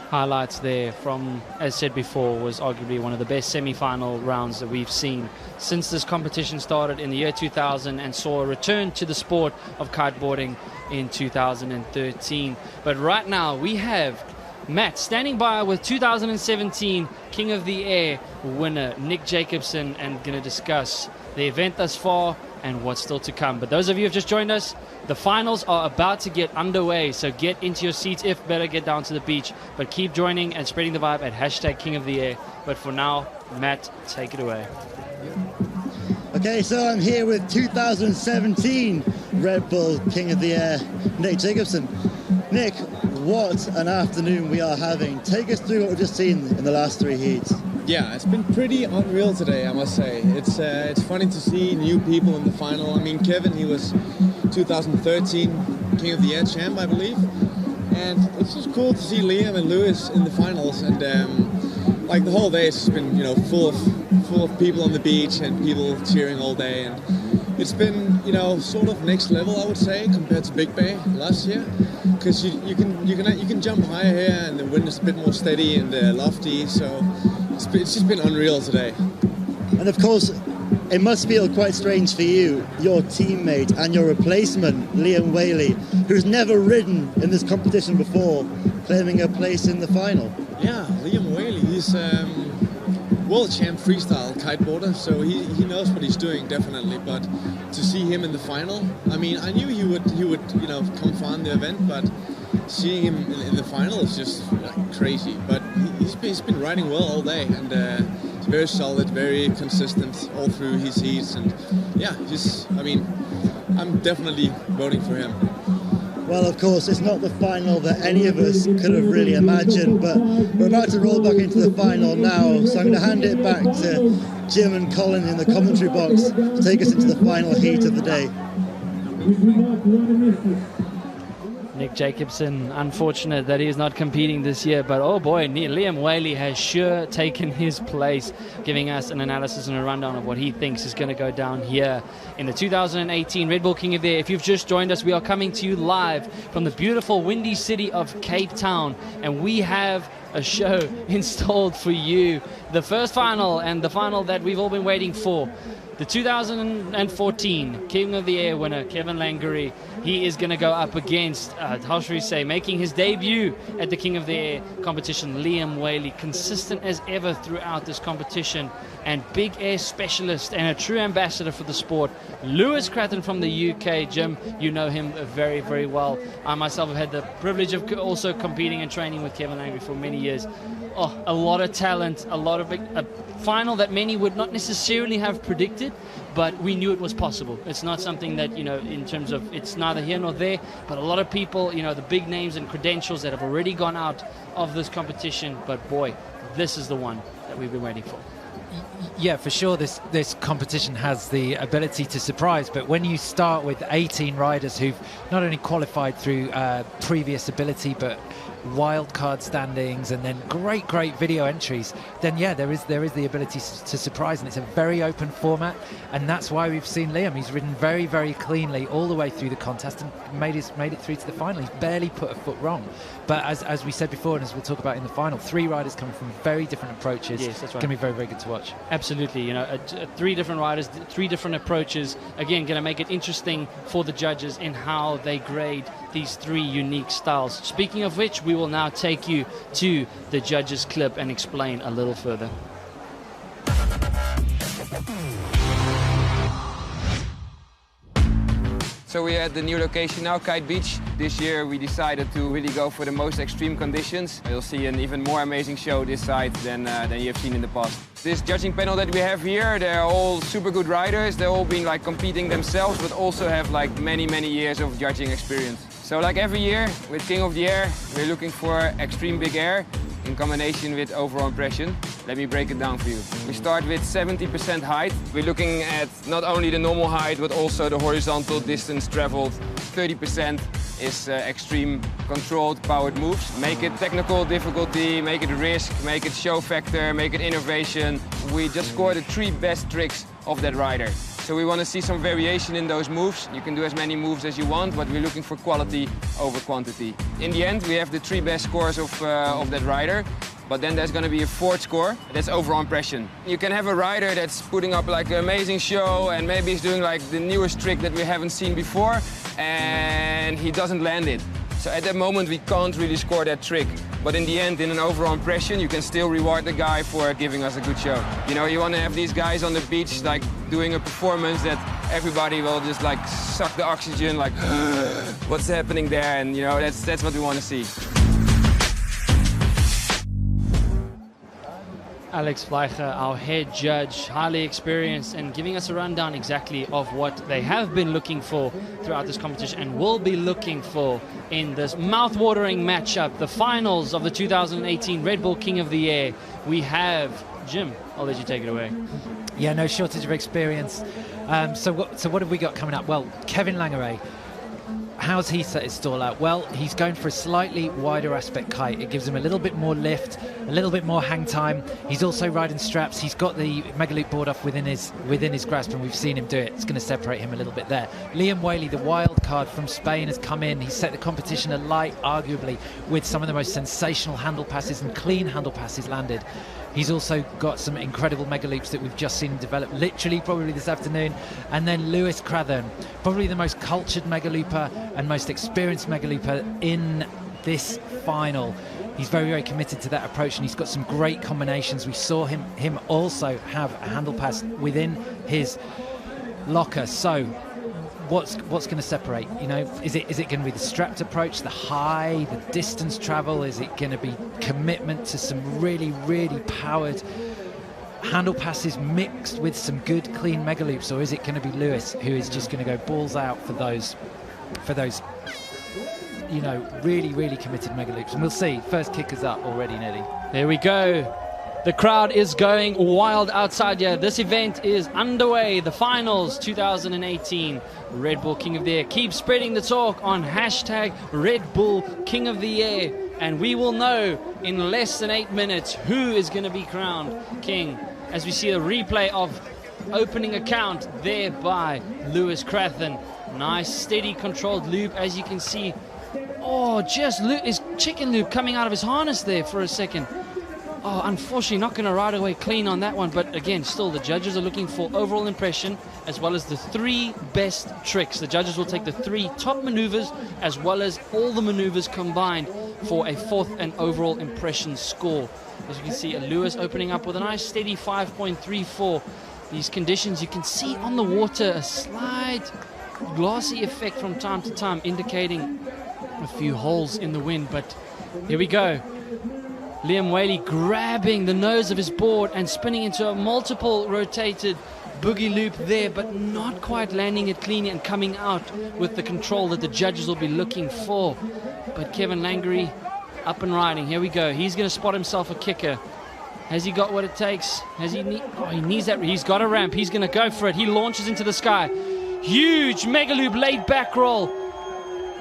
Highlights there from, as said before, was arguably one of the best semi-final rounds that we've seen since this competition started in the year 2000 and saw a return to the sport of kiteboarding in 2013. But right now we have Matt standing by with 2017 King of the Air winner Nick Jacobson, and going to discuss the event thus far and what's still to come. But those of you who have just joined us, the finals are about to get underway, so get into your seats, if better get down to the beach, but keep joining and spreading the vibe at hashtag King of the Air. But for now, Matt, take it away. Okay, so I'm here with 2017 Red Bull King of the Air, Nick Jacobson. Nick, what an afternoon we are having. Take us through what we've just seen in the last 3 heats. Yeah, it's been pretty unreal today, I must say. It's funny to see new people in the final. I mean, Kevin, he was 2013 King of the Air champ, I believe. And it's just cool to see Liam and Lewis in the finals. And like the whole day has just been, full of people on the beach and people cheering all day. And it's been, sort of next level, I would say, compared to Big Bay last year. Because you can jump higher here, and the wind is a bit more steady and lofty. So it's just been unreal today. And of course, It must feel quite strange for you, your teammate and your replacement, Liam Whaley, who's never ridden in this competition before, claiming a place in the final. Yeah, Liam Whaley, he's world champ freestyle kiteboarder, so he knows what he's doing, definitely. But to see him in the final, I mean, I knew he would come far in the event, but seeing him in the final is just like crazy. But he's been riding well all day, and he's very solid, very consistent all through his heats, and yeah, I'm definitely voting for him. Well, of course, it's not the final that any of us could have really imagined, but we're about to roll back into the final now, so I'm going to hand it back to Jim and Colin in the commentary box to take us into the final heat of the day. Nick Jacobson, unfortunate that he is not competing this year, but oh boy, Liam Whaley has sure taken his place, giving us an analysis and a rundown of what he thinks is going to go down here in the 2018 Red Bull King of the Air. If you've just joined us, we are coming to you live from the beautiful windy city of Cape Town, and we have a show installed for you. The first final, and the final that we've all been waiting for. The 2014 King of the Air winner, Kevin Langery, he is going to go up against, how should we say, making his debut at the King of the Air competition, Liam Whaley, consistent as ever throughout this competition, and big air specialist and a true ambassador for the sport, Lewis Cratton from the UK. Jim, you know him very, very well. I myself have had the privilege of also competing and training with Kevin Langery for many years. Oh, a lot of talent, a final that many would not necessarily have predicted, but we knew it was possible. It's not something that, in terms of, it's neither here nor there, but a lot of people, the big names and credentials that have already gone out of this competition, but boy, this is the one that we've been waiting for. Yeah, for sure, this competition has the ability to surprise, but when you start with 18 riders who've not only qualified through previous ability, but wildcard standings and then great video entries, then yeah, there is the ability to surprise, and it's a very open format, and that's why we've seen Liam. He's ridden very, very cleanly all the way through the contest and made it through to the final. He's barely put a foot wrong. But as we said before, and as we'll talk about in the final, 3 riders coming from very different approaches. Yes, that's right. It's going to be very, very good to watch. Absolutely, 3 different riders, 3 different approaches. Again, going to make it interesting for the judges in how they grade these 3 unique styles. Speaking of which, we will now take you to the judges' clip and explain a little further. So we're at the new location now, Kite Beach. This year we decided to really go for the most extreme conditions. You'll see an even more amazing show this side than you have seen in the past. This judging panel that we have here, they're all super good riders. They're all been competing themselves, but also have many years of judging experience. So like every year with King of the Air, we're looking for extreme big air in combination with overall impression. Let me break it down for you. We start with 70% height. We're looking at not only the normal height, but also the horizontal distance traveled. 30% is extreme controlled powered moves. Make it technical difficulty, make it risk, make it show factor, make it innovation. We just scored the 3 best tricks of that rider. So we want to see some variation in those moves. You can do as many moves as you want, but we're looking for quality over quantity. In the end, we have the 3 best scores of that rider, but then there's going to be a 4th score, that's overall impression. You can have a rider that's putting up an amazing show, and maybe he's doing the newest trick that we haven't seen before, and he doesn't land it. So at that moment, we can't really score that trick. But in the end, in an overall impression, you can still reward the guy for giving us a good show. You want to have these guys on the beach, doing a performance that everybody will just suck the oxygen, what's happening there? And that's what we want to see. Alex Fleicher, our head judge, highly experienced, and giving us a rundown exactly of what they have been looking for throughout this competition and will be looking for in this mouth-watering matchup, the finals of the 2018 Red Bull King of the Air. We have, Jim, I'll let you take it away. Yeah, no shortage of experience. So what have we got coming up? Well, Kevin Langery. How's he set his stall out? Well, he's going for a slightly wider aspect kite. It gives him a little bit more lift, a little bit more hang time. He's also riding straps. He's got the Mega Loop board off within his grasp, and we've seen him do it. It's going to separate him a little bit there. Liam Whaley, the wild card from Spain, has come in. He's set the competition alight, arguably, with some of the most sensational handle passes and clean handle passes landed. He's also got some incredible mega loops that we've just seen develop literally probably this afternoon. And then Lewis Crathern, probably the most cultured mega looper and most experienced mega looper in this final. He's very, very committed to that approach, and he's got some great combinations. We saw him also have a handle pass within his locker. So what's going to separate? You know, is it going to be the strapped approach, the high, the distance travel? Is it going to be commitment to some really, really powered handle passes mixed with some good, clean mega loops, or is it going to be Lewis who is just going to go balls out for those, you know, really, really committed mega loops? And we'll see. First kick is up already, Nelly. There we go. The crowd is going wild outside here. This event is underway. The finals 2018 Red Bull King of the Air. Keep spreading the talk on hashtag Red Bull King of the Air, and we will know in less than 8 minutes who is going to be crowned king, as we see a replay of opening account there by Lewis Crathern. Nice, steady, controlled loop, as you can see. Oh, just his chicken loop coming out of his harness there for a second. Oh, unfortunately not going to ride away clean on that one, but again, still the judges are looking for overall impression as well as the 3 best tricks. The judges will take the 3 top maneuvers as well as all the maneuvers combined for a 4th and overall impression score. As you can see, Lewis opening up with a nice steady 5.34. These conditions, you can see on the water a slight glossy effect from time to time, indicating a few holes in the wind, but here we go. Liam Whaley grabbing the nose of his board and spinning into a multiple rotated boogie loop there, but not quite landing it cleanly and coming out with the control that the judges will be looking for. But Kevin Langery up and riding. Here we go. He's going to spot himself a kicker. Has he got what it takes? Has he he needs that. He's got a ramp. He's going to go for it. He launches into the sky. Huge mega loop laid back roll.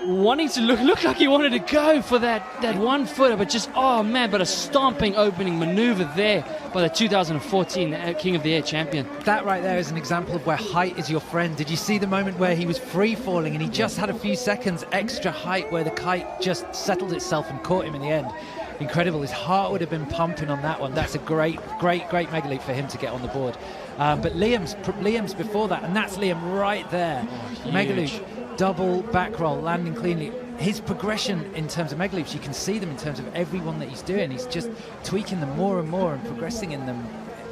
Wanting to look like he wanted to go for that 1 footer, but just, oh man, but a stomping opening maneuver there by the 2014 King of the Air champion. That right there is an example of where height is your friend. Did you see the moment where he was free falling and he just had a few seconds extra height where the kite just settled itself and caught him in the end? Incredible. His heart would have been pumping on that one. That's a great mega leap for him to get on the board. But Liam's before that, and that's Liam right there. Mega loop, double back roll, landing cleanly. His progression in terms of mega loops, you can see them in terms of every one that he's doing. He's just tweaking them more and more and progressing in them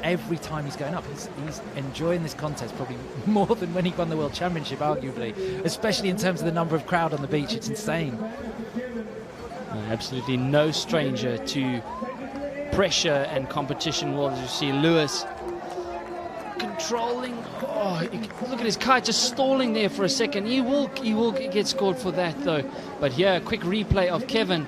every time he's going up. He's enjoying this contest probably more than when he won the World Championship, arguably, especially in terms of the number of crowd on the beach. It's insane. Absolutely no stranger to pressure and competition. Well, as you see, Lewis controlling. Oh, look at his kite just stalling there for a second. He will get scored for that though. But here, a quick replay of Kevin.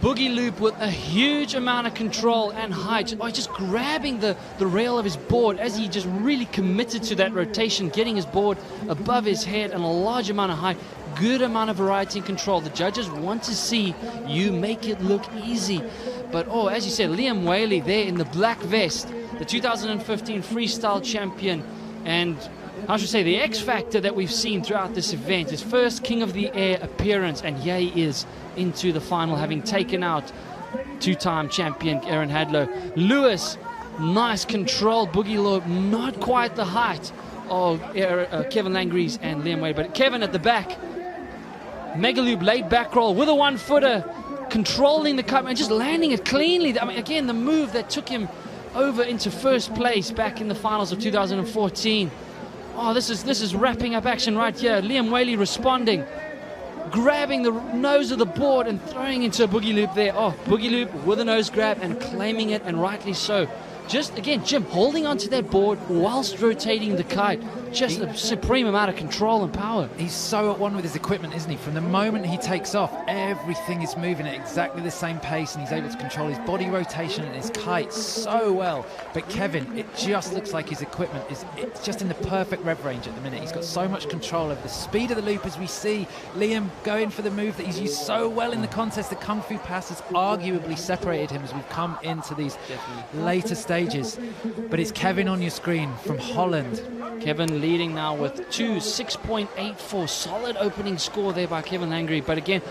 Boogie loop with a huge amount of control and height. Oh, just grabbing the rail of his board as he just really committed to that rotation, getting his board above his head and a large amount of height. Good amount of variety and control. The judges want to see you make it look easy. But, oh, as you said, Liam Whaley there in the black vest, the 2015 freestyle champion, and I should say the X factor that we've seen throughout this event. His first King of the Air appearance, and here he is into the final, having taken out 2-time champion Aaron Hadlow. Lewis, nice controlled boogie loop, not quite the height of Kevin Langery's and Liam Whaley, but Kevin at the back. Mega loop laid back roll with a 1-footer, controlling the kite and just landing it cleanly. I mean, again, the move that took him over into first place back in the finals of 2014. Oh, this is wrapping up action right here. Liam Whaley responding, grabbing the nose of the board and throwing into a boogie loop there. Oh, boogie loop with a nose grab and claiming it, and rightly so. Just, again, Jim holding onto that board whilst rotating the kite. Just a supreme amount of control and power. He's so at one with his equipment, isn't he? From the moment he takes off, everything is moving at exactly the same pace, and he's able to control his body rotation and his kite so well. But Kevin, it just looks like his equipment it's just in the perfect rev range at the minute. He's got so much control over the speed of the loop, as we see Liam going for the move that he's used so well in the contest. The Kung Fu pass has arguably separated him as we've come into these later stages. But it's Kevin on your screen from Holland. Kevin leading now with 6.84. Solid opening score there by Kevin Langery. But again,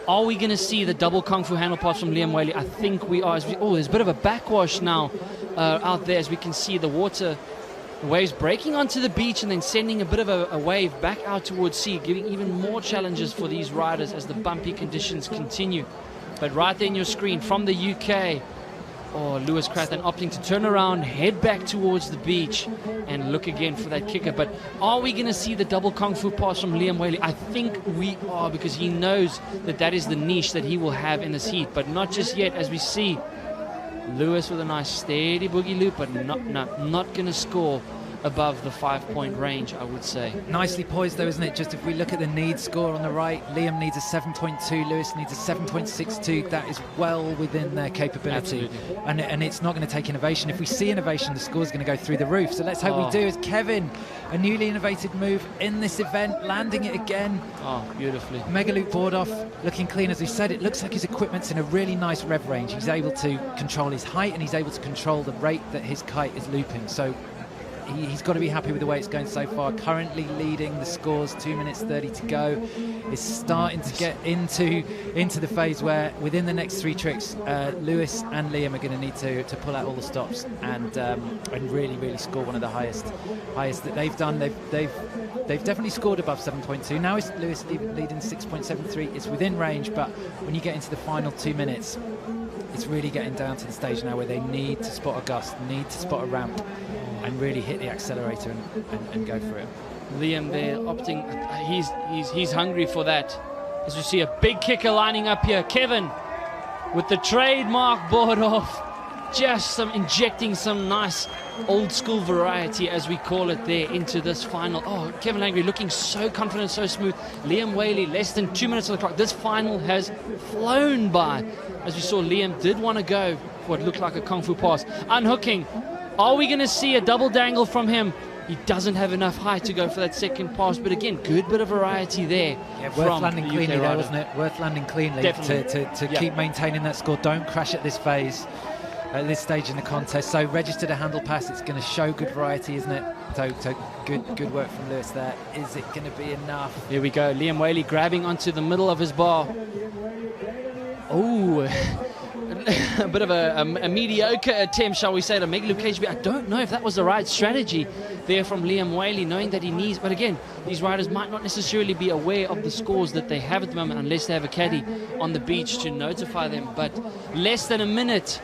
Are we going to see the double Kung Fu handle pass from Liam Whaley? I think we are. There's a bit of a backwash now out there, as we can see the waves breaking onto the beach and then sending a bit of a wave back out towards sea, giving even more challenges for these riders as the bumpy conditions continue. But right there in your screen from the UK, Lewis Crathern opting to turn around, head back towards the beach and look again for that kicker. But are we going to see the double Kung Fu pass from Liam Whaley? I think we are, because he knows that is the niche that he will have in this heat. But not just yet, as we see Lewis with a nice steady boogie loop, but not going to score above the 5-point range, I would say. Nicely poised though, isn't it? Just if we look at the need score on the right, Liam needs a 7.2, Lewis needs a 7.62. That is well within their capability. And it's not going to take innovation. If we see innovation, the score's going to go through the roof. So let's hope we do. As Kevin, a newly innovated move in this event, landing it again. Beautifully. Mega loop board off, looking clean. As we said, it looks like his equipment's in a really nice rev range. He's able to control his height and he's able to control the rate that his kite is looping. So he's got to be happy with the way it's going so far. Currently leading the scores, 2 minutes 30 to go. It's starting to get into the phase where within the next 3 tricks, Lewis and Liam are going to need to pull out all the stops and really score one of the highest that they've done. They've definitely scored above 7.2. Now is Lewis leading 6.73. It's within range, but when you get into the final 2 minutes, it's really getting down to the stage now where they need to spot a gust, need to spot a ramp, and really hit the accelerator and go for it. Liam there opting, he's hungry for that. As you see a big kicker lining up here. Kevin with the trademark board off, just injecting some nice old school variety, as we call it, there into this final. Kevin Langry looking so confident, so smooth. Liam Whaley less than 2 minutes on the clock. This final has flown by. As we saw, Liam did want to go for what looked like a Kung Fu pass. Unhooking. Are we going to see a double dangle from him? He doesn't have enough height to go for that second pass, but again, good bit of variety there. Yeah, worth landing cleanly there, wasn't it? Worth landing cleanly to keep maintaining that score. Don't crash at this phase, at this stage in the contest. So registered a handle pass. It's going to show good variety, isn't it? So good work from Lewis there. Is it going to be enough? Here we go. Liam Whaley grabbing onto the middle of his bar. A bit of a mediocre attempt, shall we say, to make Luke KGB. I don't know if that was the right strategy there from Liam Whaley, knowing that he needs. But again, these riders might not necessarily be aware of the scores that they have at the moment unless they have a caddy on the beach to notify them. But less than a minute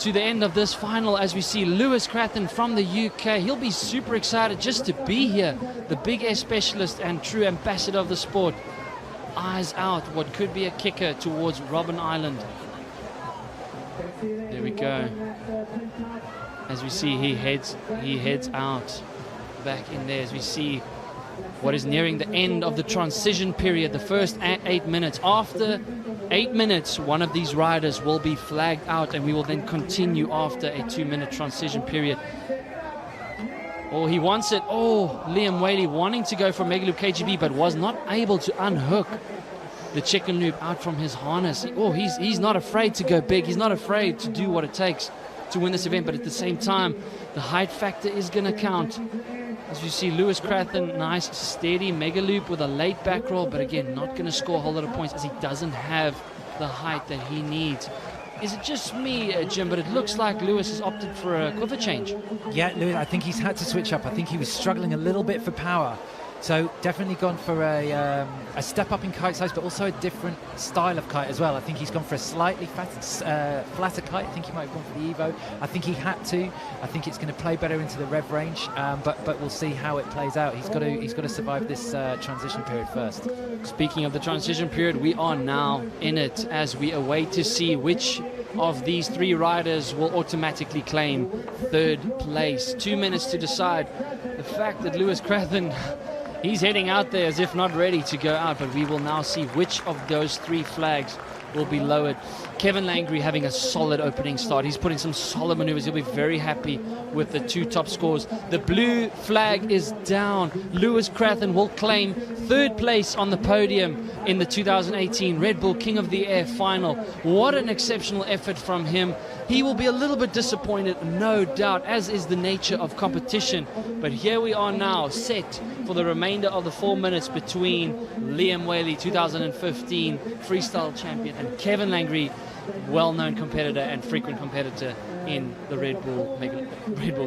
to the end of this final, as we see Lewis Crathern from the UK. He'll be super excited just to be here, the big air specialist and true ambassador of the sport. Eyes out what could be a kicker towards Robben Island. There we go. As we see, he heads out back in there, as we see what is nearing the end of the transition period, the first 8 minutes. After 8 minutes, one of these riders will be flagged out, and we will then continue after a 2-minute transition period. He wants it. Liam Whaley wanting to go for Mega Loop KGB, but was not able to unhook the chicken loop out from his harness. He's not afraid to go big. He's not afraid to do what it takes to win this event, but at the same time, the height factor is going to count. As you see, Lewis Crathern, nice, steady mega loop with a late back roll, but again, not going to score a whole lot of points as he doesn't have the height that he needs. Is it just me, Jim, but it looks like Lewis has opted for a quiver change? Yeah, Lewis, I think he's had to switch up. I think he was struggling a little bit for power. So definitely gone for a step up in kite size, but also a different style of kite as well. I think he's gone for a slightly flatter kite. I think he might have gone for the Evo. I think he had to. I think it's going to play better into the rev range, but we'll see how it plays out. He's got to survive this transition period first. Speaking of the transition period, we are now in it as we await to see which of these 3 riders will automatically claim 3rd place. 2 minutes to decide. The fact that Lewis Crathern, he's heading out there as if not ready to go out, but we will now see which of those 3 flags will be lowered. Kevin Langry having a solid opening start. He's putting some solid maneuvers. He'll be very happy with the 2 top scores. The blue flag is down. Lewis Crathen will claim 3rd place on the podium in the 2018 Red Bull King of the Air final. What an exceptional effort from him. He will be a little bit disappointed, no doubt, as is the nature of competition. But here we are now, set for the remainder of the 4 minutes between Liam Whaley, 2015 freestyle champion, and Kevin Langry, well-known competitor and frequent competitor in the Red Bull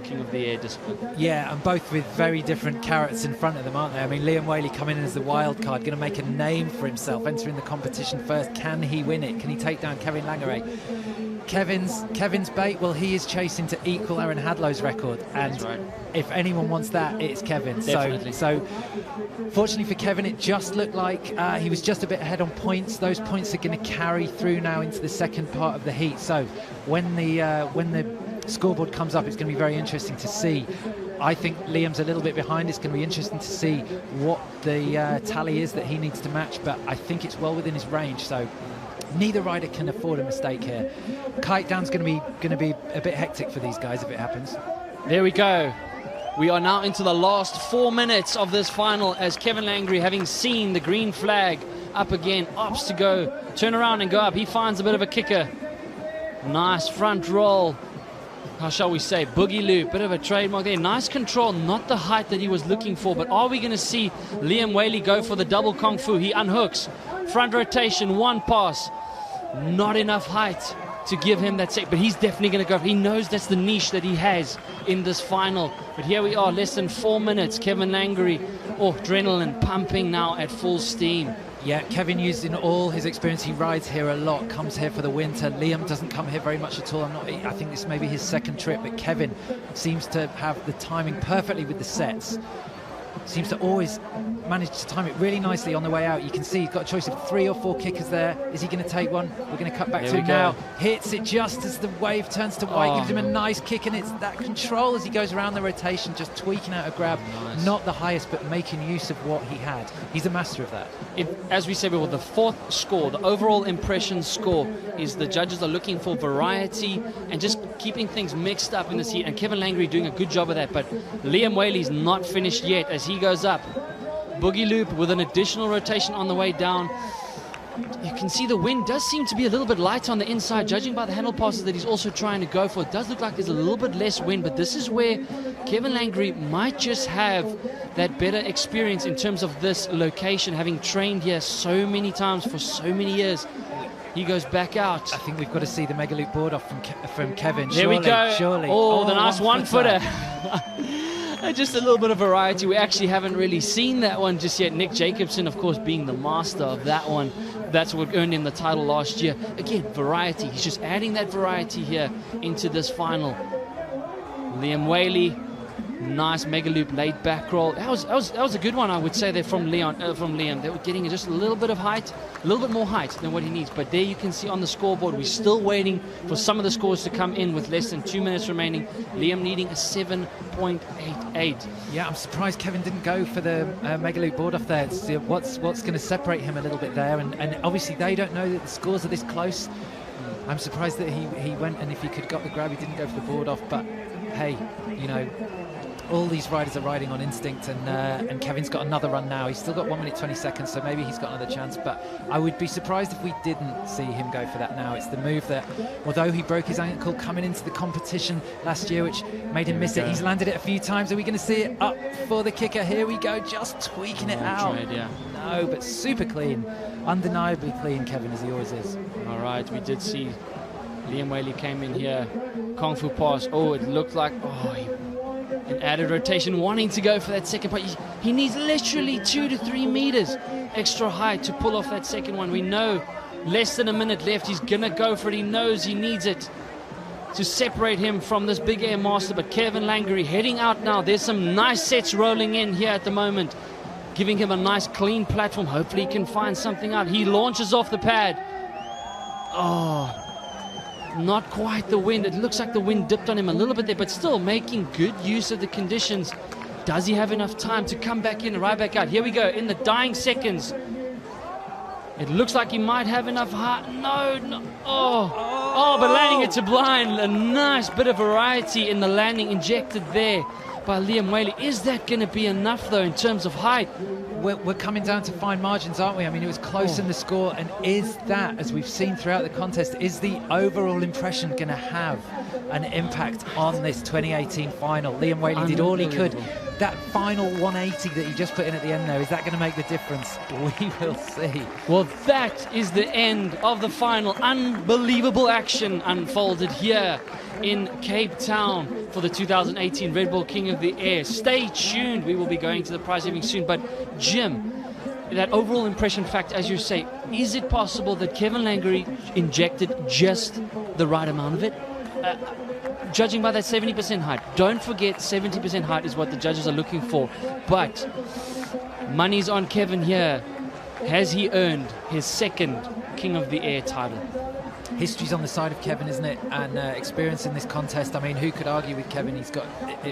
King of the Air discipline. Yeah, and both with very different carrots in front of them, aren't they? I mean, Liam Whaley coming in as the wild card, going to make a name for himself, entering the competition first. Can he win it? Can he take down Kevin Langry? Kevin's bait, well, he is chasing to equal Aaron Hadlow's record, and that's right. If anyone wants that, it's Kevin. So fortunately for Kevin, it just looked like he was just a bit ahead on points. Those points are going to carry through now into the second part of the heat. So when the scoreboard comes up, it's going to be very interesting to see. I think Liam's a little bit behind. It's going to be interesting to see what the tally is that he needs to match, but I think it's well within his range. So neither rider can afford a mistake here. Kite down's going to be a bit hectic for these guys if it happens. There we go. We are now into the last 4 minutes of this final, as Kevin Langry, having seen the green flag up again, opts to go, turn around and go up. He finds a bit of a kicker. Nice front roll. How shall we say? Boogie loop, bit of a trademark there. Nice control, not the height that he was looking for, but are we going to see Liam Whaley go for the double kung fu? He unhooks. Front rotation, 1 pass. Not enough height to give him that set, but he's definitely going to go. He knows that's the niche that he has in this final. But here we are, less than 4 minutes. Kevin Langry, adrenaline pumping now at full steam. Yeah, Kevin, using all his experience, he rides here a lot, comes here for the winter. Liam doesn't come here very much at all. I think this may be his 2nd trip, but Kevin seems to have the timing perfectly with the sets. Seems to always manage to time it really nicely on the way out. You can see he's got a choice of 3 or 4 kickers there. Is he going to take one? We're going to cut back to him now. Hits it just as the wave turns to white, gives him a nice kick, and it's that control as he goes around the rotation, just tweaking out a grab. Nice. Not the highest, but making use of what he had. He's a master of that. As we said before, the 4th score, the overall impression score, is the judges are looking for variety and just keeping things mixed up in the heat, and Kevin Langry doing a good job of that. But Liam Whaley's not finished yet as he goes up. Boogie loop with an additional rotation on the way down. You can see the wind does seem to be a little bit light on the inside, judging by the handle passes that he's also trying to go for. It does look like there's a little bit less wind, but this is where Kevin Langry might just have that better experience in terms of this location, having trained here so many times for so many years. He goes back out. I think we've got to see the mega loop board off from Kevin. There we go. Surely. Oh, the nice one-footer. Just a little bit of variety. We actually haven't really seen that one just yet. Nick Jacobson, of course, being the master of that one. That's what earned him the title last year. Again, variety. He's just adding that variety here into this final. Liam Whaley, nice mega loop laid back roll. That was a good one, I would say, there from Liam. They were getting just a little bit of height, a little bit more height than what he needs. But there you can see on the scoreboard, we're still waiting for some of the scores to come in with less than 2 minutes remaining. Liam needing a 7.88. Yeah, I'm surprised Kevin didn't go for the mega loop board off there. See what's going to separate him a little bit there, and obviously they don't know that the scores are this close. I'm surprised that he went, and if he could got the grab, he didn't go for the board off. But hey, you know, all these riders are riding on instinct, and Kevin's got another run now. He's still got 1 minute 20 seconds, so maybe he's got another chance, but I would be surprised if we didn't see him go for that now. It's the move that, although he broke his ankle coming into the competition last year, which made him miss it, he's landed it a few times. Are we going to see it up for the kicker? Here we go, just tweaking it out. No, but super clean, undeniably clean, Kevin, as he always is. All right, we did see Liam Whaley came in here, Kung Fu pass. Oh, it looked like, an added rotation, wanting to go for that second part. He needs literally 2 to 3 meters extra height to pull off that second one. We know less than a minute left. He's going to go for it. He knows he needs it to separate him from this big air master. But Kevin Langry heading out now. There's some nice sets rolling in here at the moment, giving him a nice clean platform. Hopefully he can find something out. He launches off the pad. Oh, not quite the wind. It looks like the wind dipped on him a little bit there, but still making good use of the conditions. Does he have enough time to come back in and ride back out? Here we go in the dying seconds. It looks like he might have enough height. No. Oh, but landing it to blind. A nice bit of variety in the landing injected there by Liam Whaley. Is that going to be enough, though, in terms of height? We're coming down to fine margins, aren't we? I mean, it was close in the score, and is that, as we've seen throughout the contest, is the overall impression going to have an impact on this 2018 final? Liam Whaley did all he could. That final 180 that he just put in at the end there, is that going to make the difference? We will see. Well, that is the end of the final. Unbelievable action unfolded here in Cape Town for the 2018 Red Bull King of the Air. Stay tuned. We will be going to the prize giving soon. But Jim, that overall impression fact, as you say, is it possible that Kevin Langery injected just the right amount of it? Judging by that 70% height. Don't forget 70% height is what the judges are looking for. But money's on Kevin here. Has he earned his second King of the Air title? History's on the side of Kevin, isn't it? And experience in this contest. I mean, who could argue with Kevin? He's got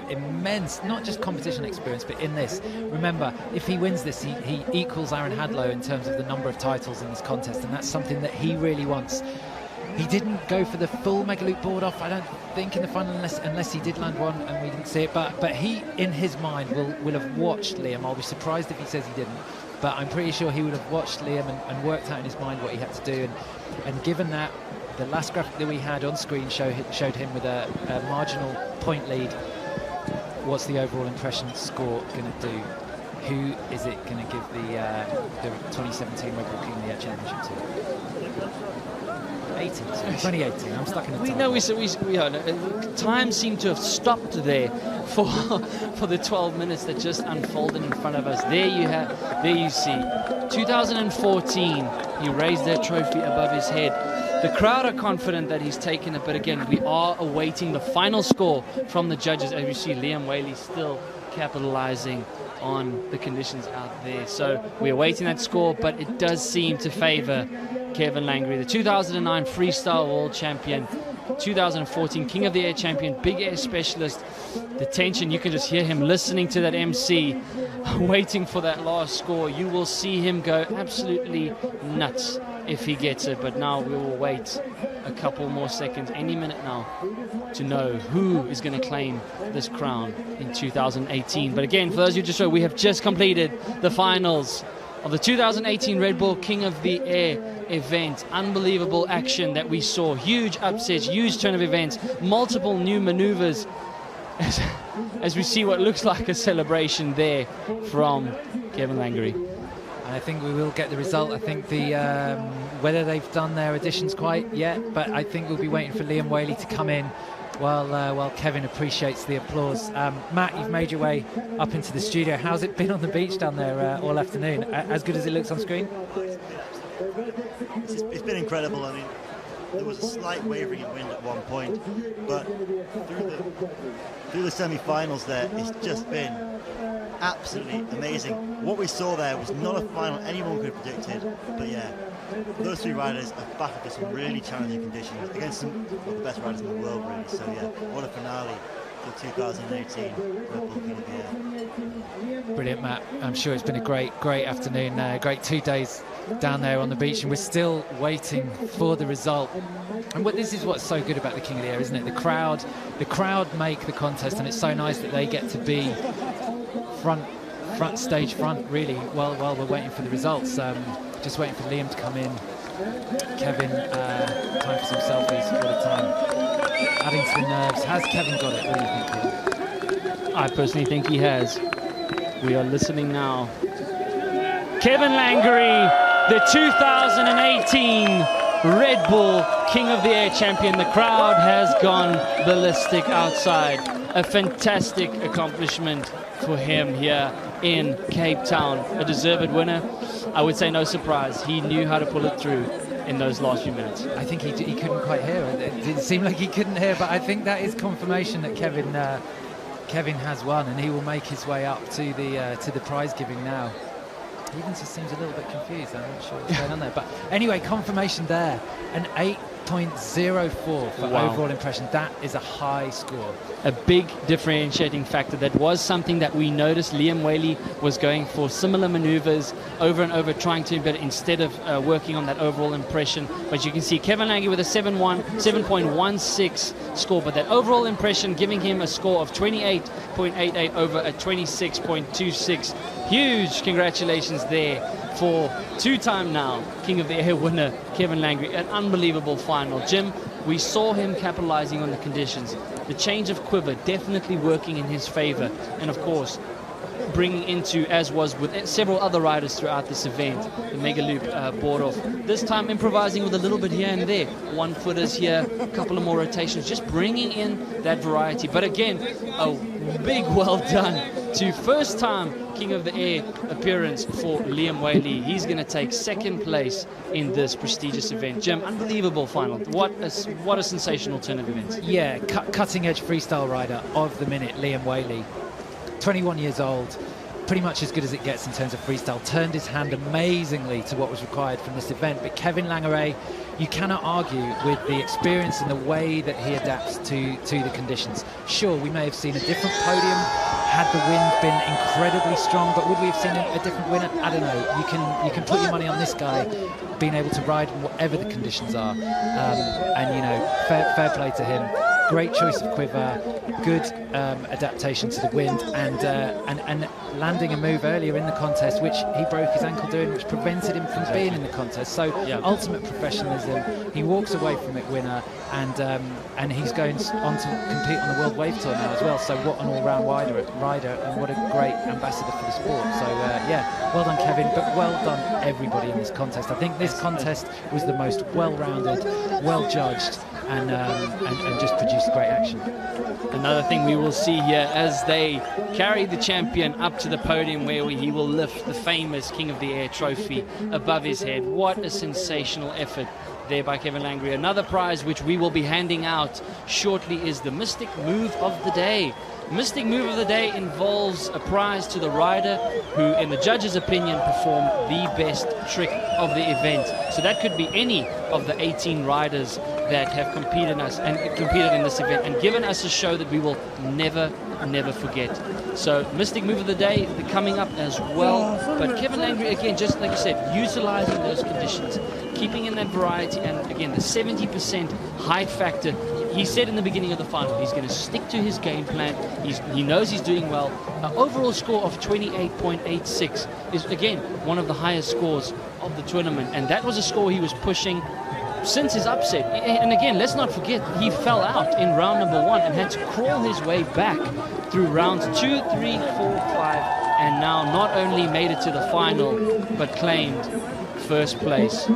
immense, not just competition experience, but in this. Remember, if he wins this, he equals Aaron Hadlow in terms of the number of titles in this contest, and that's something that he really wants. He didn't go for the full mega loop board off, I don't think, in the final, unless he did land one and we didn't see it. But he, in his mind, will have watched Liam. I'll be surprised if he says he didn't. But I'm pretty sure he would have watched Liam and worked out in his mind what he had to do. And given that, the last graphic that we had on screen showed him with a marginal point lead. What's the overall impression score going to do? Who is it going to give the 2017 Red Bull King of the Air Championship to? 2018. I'm stuck in the time. Time seemed to have stopped there for the 12 minutes that just unfolded in front of us. There you see. 2014, he raised that trophy above his head. The crowd are confident that he's taken it, but again, we are awaiting the final score from the judges. As you see, Liam Whaley still capitalizing on the conditions out there. So we're awaiting that score, but it does seem to favor Kevin Langery, the 2009 Freestyle World Champion, 2014 King of the Air Champion, Big Air Specialist. The tension, you can just hear him listening to that MC, waiting for that last score. You will see him go absolutely nuts if he gets it, but now we will wait a couple more seconds, any minute now, to know who is going to claim this crown in 2018. But again, for those of you just know, we have just completed the finals of the 2018 Red Bull King of the Air event. Unbelievable action that we saw. Huge upsets, huge turn of events, multiple new maneuvers as we see what looks like a celebration there from Kevin Langery. And I think we will get the result. I think whether they've done their additions quite yet, but I think we'll be waiting for Liam Whaley to come in while Kevin appreciates the applause. Matt, you've made your way up into the studio. How's it been on the beach down there all afternoon? As good as it looks on screen? It's been incredible. I mean, there was a slight wavering in wind at one point, but through the semi-finals there, it's just been absolutely amazing. What we saw there was not a final anyone could have predicted, but yeah, those three riders are back up to some really challenging conditions against some of the best riders in the world, really. So yeah, what a finale for 2018 Red Bull King of the Air. Brilliant, Matt. I'm sure it's been a great afternoon, great 2 days down there on the beach, and we're still waiting for the result. And this is what's so good about the King of the Air, isn't it? The crowd make the contest, and it's so nice that they get to be stage front, really, while we're waiting for the results. Just waiting for Liam to come in. Kevin, time for some selfies. What a time. Adding to the nerves. Has Kevin got it? What do you think, Pete? I personally think he has. We are listening now. Kevin Langery, the 2018 Red Bull King of the Air champion. The crowd has gone ballistic outside. A fantastic accomplishment for him here in Cape Town. A deserved winner. I would say no surprise. He knew how to pull it through in those last few minutes. I think he couldn't quite hear it. It didn't seem like he couldn't hear, but I think that is confirmation that Kevin has won, and he will make his way up to the prize giving now. He even just seems a little bit confused. I'm not sure what's going on there. But anyway, confirmation there. An 8.04 for overall impression. That is a high score. A big differentiating factor. That was something that we noticed. Liam Whaley was going for similar maneuvers over and over, trying to, but instead of working on that overall impression. But you can see Kevin Lange with a 7.16 score, but that overall impression giving him a score of 28.88 over a 26.26. Huge congratulations there for two-time now King of the Air winner Kevin Lange. An unbelievable final. Jim, we saw him capitalizing on the conditions. The change of quiver definitely working in his favor, and of course bringing into, as was with several other riders throughout this event, the mega loop board off. This time improvising with a little bit here and there. 1-footers here, a couple of more rotations, just bringing in that variety. But again, a big well done to first time King of the Air appearance for Liam Whaley. He's going to take second place in this prestigious event. Jim, unbelievable final. What a sensational turn of events. Yeah, cutting edge freestyle rider of the minute, Liam Whaley. 21 years old, pretty much as good as it gets in terms of freestyle. Turned his hand amazingly to what was required from this event. But Kevin Lange, you cannot argue with the experience and the way that he adapts to the conditions. Sure, we may have seen a different podium had the wind been incredibly strong, but would we have seen a different winner? I don't know. You can put your money on this guy being able to ride in whatever the conditions are, and you know, fair play to him. Great choice of quiver, good adaptation to the wind, and landing a move earlier in the contest, which he broke his ankle doing, which prevented him from being in the contest. So ultimate professionalism. He walks away from it winner, and he's going on to compete on the World Wave Tour now as well. So what an all-round rider, and what a great ambassador for the sport. So yeah, well done Kevin, but well done everybody in this contest. I think this contest was the most well-rounded, well-judged, and just produced great action. Another thing we will see here as they carry the champion up to the podium, where he will lift the famous King of the Air trophy above his head. What a sensational effort there by Kevin Lange. Another prize which we will be handing out shortly is the Mystic Move of the Day. Mystic Move of the Day involves a prize to the rider who, in the judge's opinion, performed the best trick of the event. So that could be any of the 18 riders that have competed in this event and given us a show that we will never forget. So Mystic Move of the Day coming up as well. But Kevin Lange, again, just like you said, utilizing those conditions, keeping in that variety, and again, the 70% height factor. He said in the beginning of the final, he's going to stick to his game plan. He knows he's doing well. An overall score of 28.86 is, again, one of the highest scores of the tournament. And that was a score he was pushing since his upset. And again, let's not forget, he fell out in round number 1 and had to crawl his way back through rounds 2, 3, 4, 5, and now not only made it to the final, but claimed first place.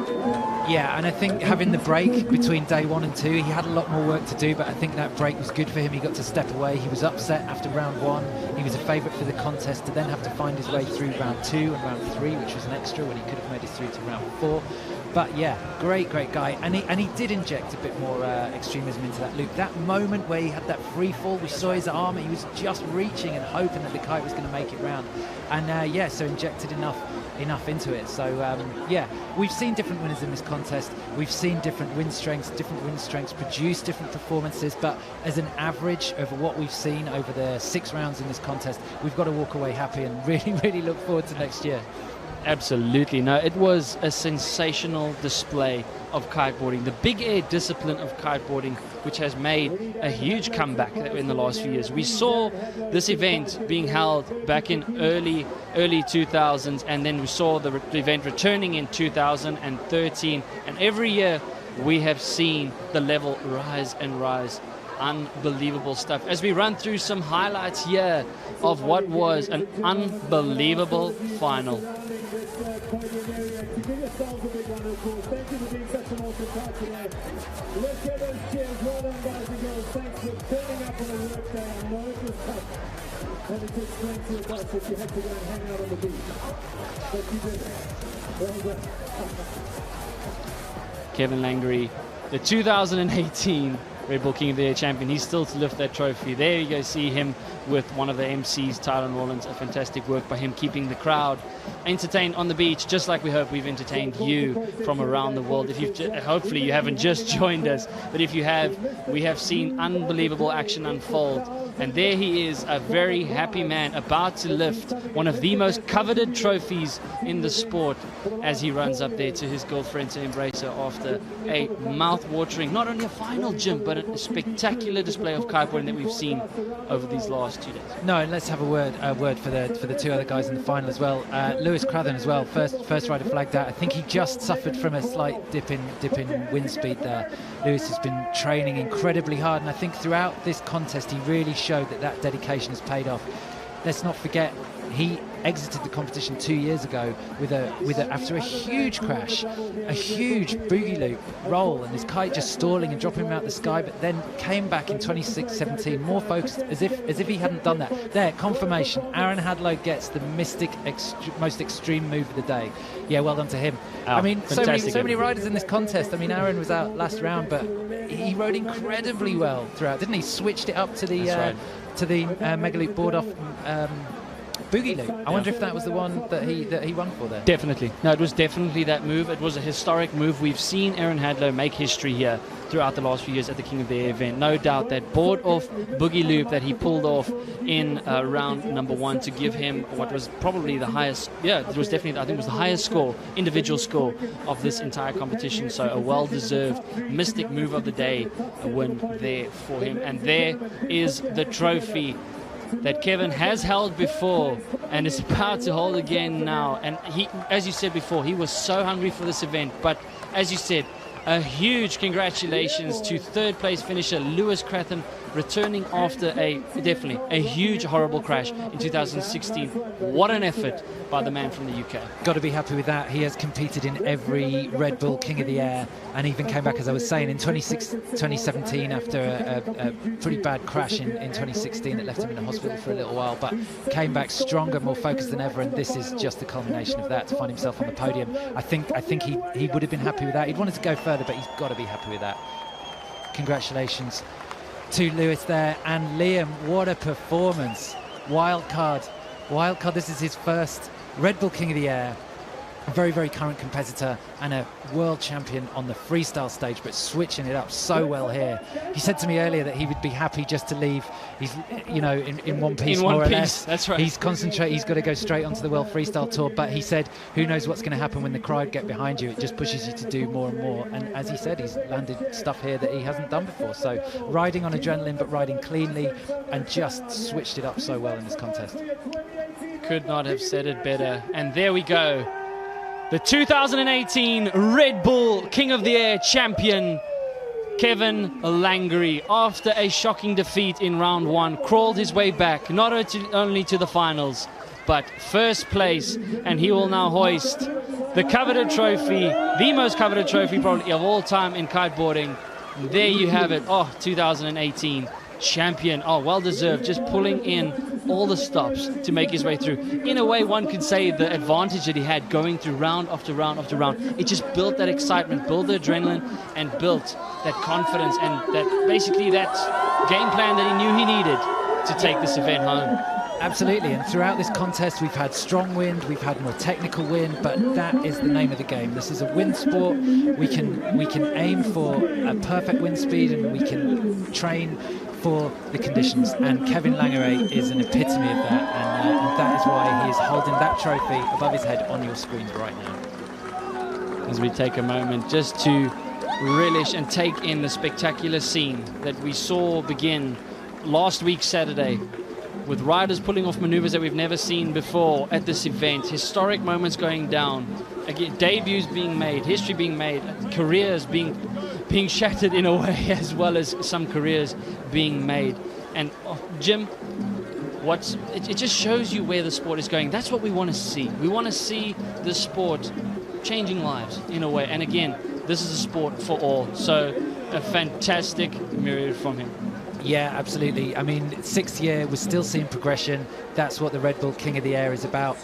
Yeah, and I think having the break between day 1 and 2, he had a lot more work to do, but I think that break was good for him. He got to step away. He was upset after round 1. He was a favourite for the contest to then have to find his way through round 2 and round 3, which was an extra when he could have made it through to round 4. But yeah, great guy, and he did inject a bit more extremism into that loop. That moment where he had that free fall, we saw his arm, he was just reaching and hoping that the kite was going to make it round, and yeah, so injected enough into it. So yeah, we've seen different winners in this contest. We've seen different wind strengths produce different performances, but as an average over what we've seen over the 6 rounds in this contest, we've got to walk away happy and really look forward to next year. Absolutely. No, it was a sensational display of kiteboarding, the big air discipline of kiteboarding, which has made a huge comeback in the last few years. We saw this event being held back in early 2000s, and then we saw the event returning in 2013, and every year we have seen the level rise and rise. Unbelievable stuff. As we run through some highlights here of what was an unbelievable final. Thank you for being such an awesome part today. Let's get those cheers. Well done, guys and girls. Thanks for turning up on a work day. I know it was tough. And it took strength to your boss if you had to go and hang out on the beach. But you did it. Well done. Kevin Lange, the 2018 Red Bull King of the Air champion. He's still to lift that trophy. There you go, see him with one of the MCs, Tyron Rollins. A fantastic work by him, keeping the crowd entertained on the beach, just like we hope we've entertained you from around the world. If you've hopefully you haven't just joined us, but if you have, we have seen unbelievable action unfold. And there he is, a very happy man, about to lift one of the most coveted trophies in the sport, as he runs up there to his girlfriend to embrace her after a mouth-watering, not only a final, Jim, but a spectacular display of kiteboarding that we've seen over these last 2 days. No, and let's have a word for the two other guys in the final as well. Lewis Crathern as well, first rider flagged out. I think he just suffered from a slight dip in wind speed there. Lewis has been training incredibly hard, and I think throughout this contest he really showed that dedication has paid off. Let's not forget, he exited the competition 2 years ago after a huge crash, a huge boogie loop roll, and his kite just stalling and dropping him out the sky, but then came back in 26-17 more focused, as if he hadn't done that. There, confirmation. Aaron Hadlow gets the most extreme move of the day. Yeah, well done to him. I mean, so many riders in this contest. I mean, Aaron was out last round, but he rode incredibly well throughout, didn't he? Switched it up to the Mega Loop board off boogie loop. I wonder if that was the one that he won for there. Definitely. No, it was definitely that move. It was a historic move. We've seen Aaron Hadlow make history here throughout the last few years at the King of the Air event. No doubt that board off boogie loop that he pulled off in round number 1 to give him what was probably the highest, it was definitely, I think it was the highest score, individual score of this entire competition. So a well-deserved mystic move of the day, a win there for him. And there is the trophy that Kevin has held before and is about to hold again now. And he, as you said before, he was so hungry for this event. But as you said, a huge congratulations to third place finisher Lewis Crathern, returning after definitely a huge horrible crash in 2016. What an effort by the man from the UK. Got to be happy with that. He has competed in every Red Bull King of the Air, and even came back, as I was saying, in 2017 after a pretty bad crash in 2016 that left him in the hospital for a little while, but came back stronger, more focused than ever, and this is just the culmination of that, to find himself on the podium. I think he would have been happy with that. He'd wanted to go further, but he's got to be happy with that. Congratulations to Lewis there. And Liam, what a performance. Wildcard, this is his first Red Bull King of the Air. A very, very current competitor and a world champion on the freestyle stage, but switching it up so well here. He said to me earlier that he would be happy just to leave, he's, in one piece, more or less. That's right. He's concentrated, he's got to go straight onto the World Freestyle Tour, but he said, who knows what's going to happen when the crowd get behind you. It just pushes you to do more and more. And as he said, he's landed stuff here that he hasn't done before. So riding on adrenaline, but riding cleanly, and just switched it up so well in this contest. Could not have said it better. And there we go. The 2018 Red Bull King of the Air champion, Kevin Langery, after a shocking defeat in round 1, crawled his way back, not only to the finals, but first place, and he will now hoist the coveted trophy, the most coveted trophy probably of all time in kiteboarding. And there you have it. 2018 champion. Well deserved, just pulling in all the stops to make his way through. In a way, one could say the advantage that he had going through round after round after round, it just built that excitement, built the adrenaline, and built that confidence, and that basically that game plan that he knew he needed to take this event home. Absolutely, and throughout this contest we've had strong wind, we've had more technical wind, but that is the name of the game. This is a wind sport. We can aim for a perfect wind speed, and we can train for the conditions, and Kevin Langery is an epitome of that, and that is why he is holding that trophy above his head on your screens right now. As we take a moment just to relish and take in the spectacular scene that we saw begin last week Saturday, with riders pulling off maneuvers that we've never seen before at this event, historic moments going down, again, debuts being made, history being made, careers being shattered in a way, as well as some careers being made. And Jim, it just shows you where the sport is going. That's what we want to see. We want to see the sport changing lives in a way. And again, this is a sport for all. So a fantastic myriad from him. Yeah, absolutely. I mean, 6th year, we're still seeing progression. That's what the Red Bull King of the Air is about.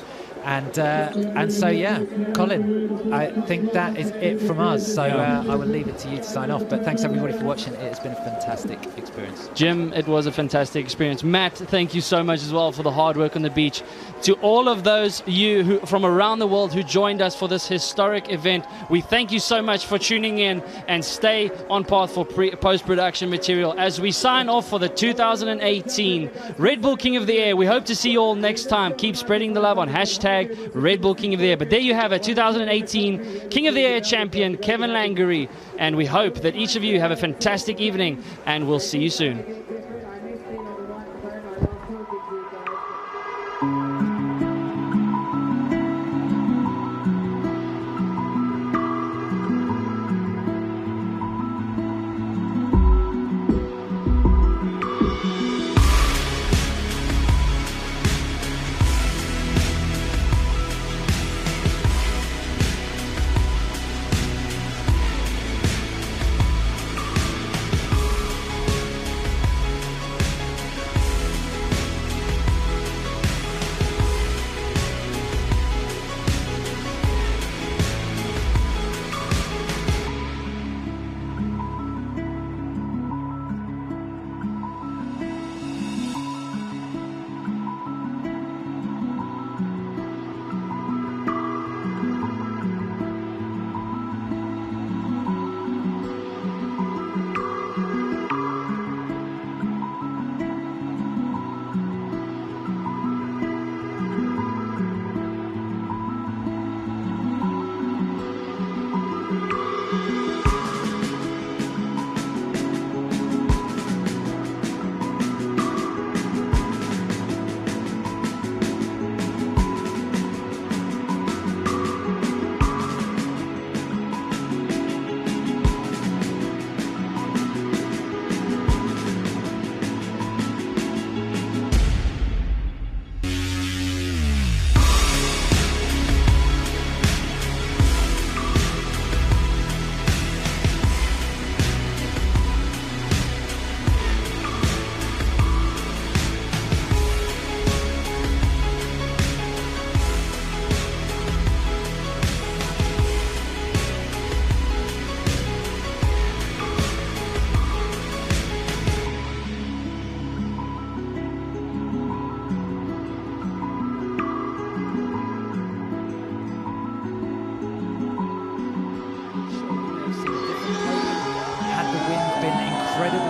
And so, yeah, Colin, I think that is it from us. So I will leave it to you to sign off. But thanks, everybody, for watching. It has been a fantastic experience. Jim, it was a fantastic experience. Matt, thank you so much as well for the hard work on the beach. To all of those you who from around the world who joined us for this historic event, we thank you so much for tuning in, and stay on path for post-production material as we sign off for the 2018 Red Bull King of the Air. We hope to see you all next time. Keep spreading the love on hashtag Red Bull King of the Air. But there you have it, 2018 King of the Air champion Kevin Langery, and we hope that each of you have a fantastic evening, and we'll see you soon.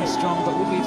Strong, but would we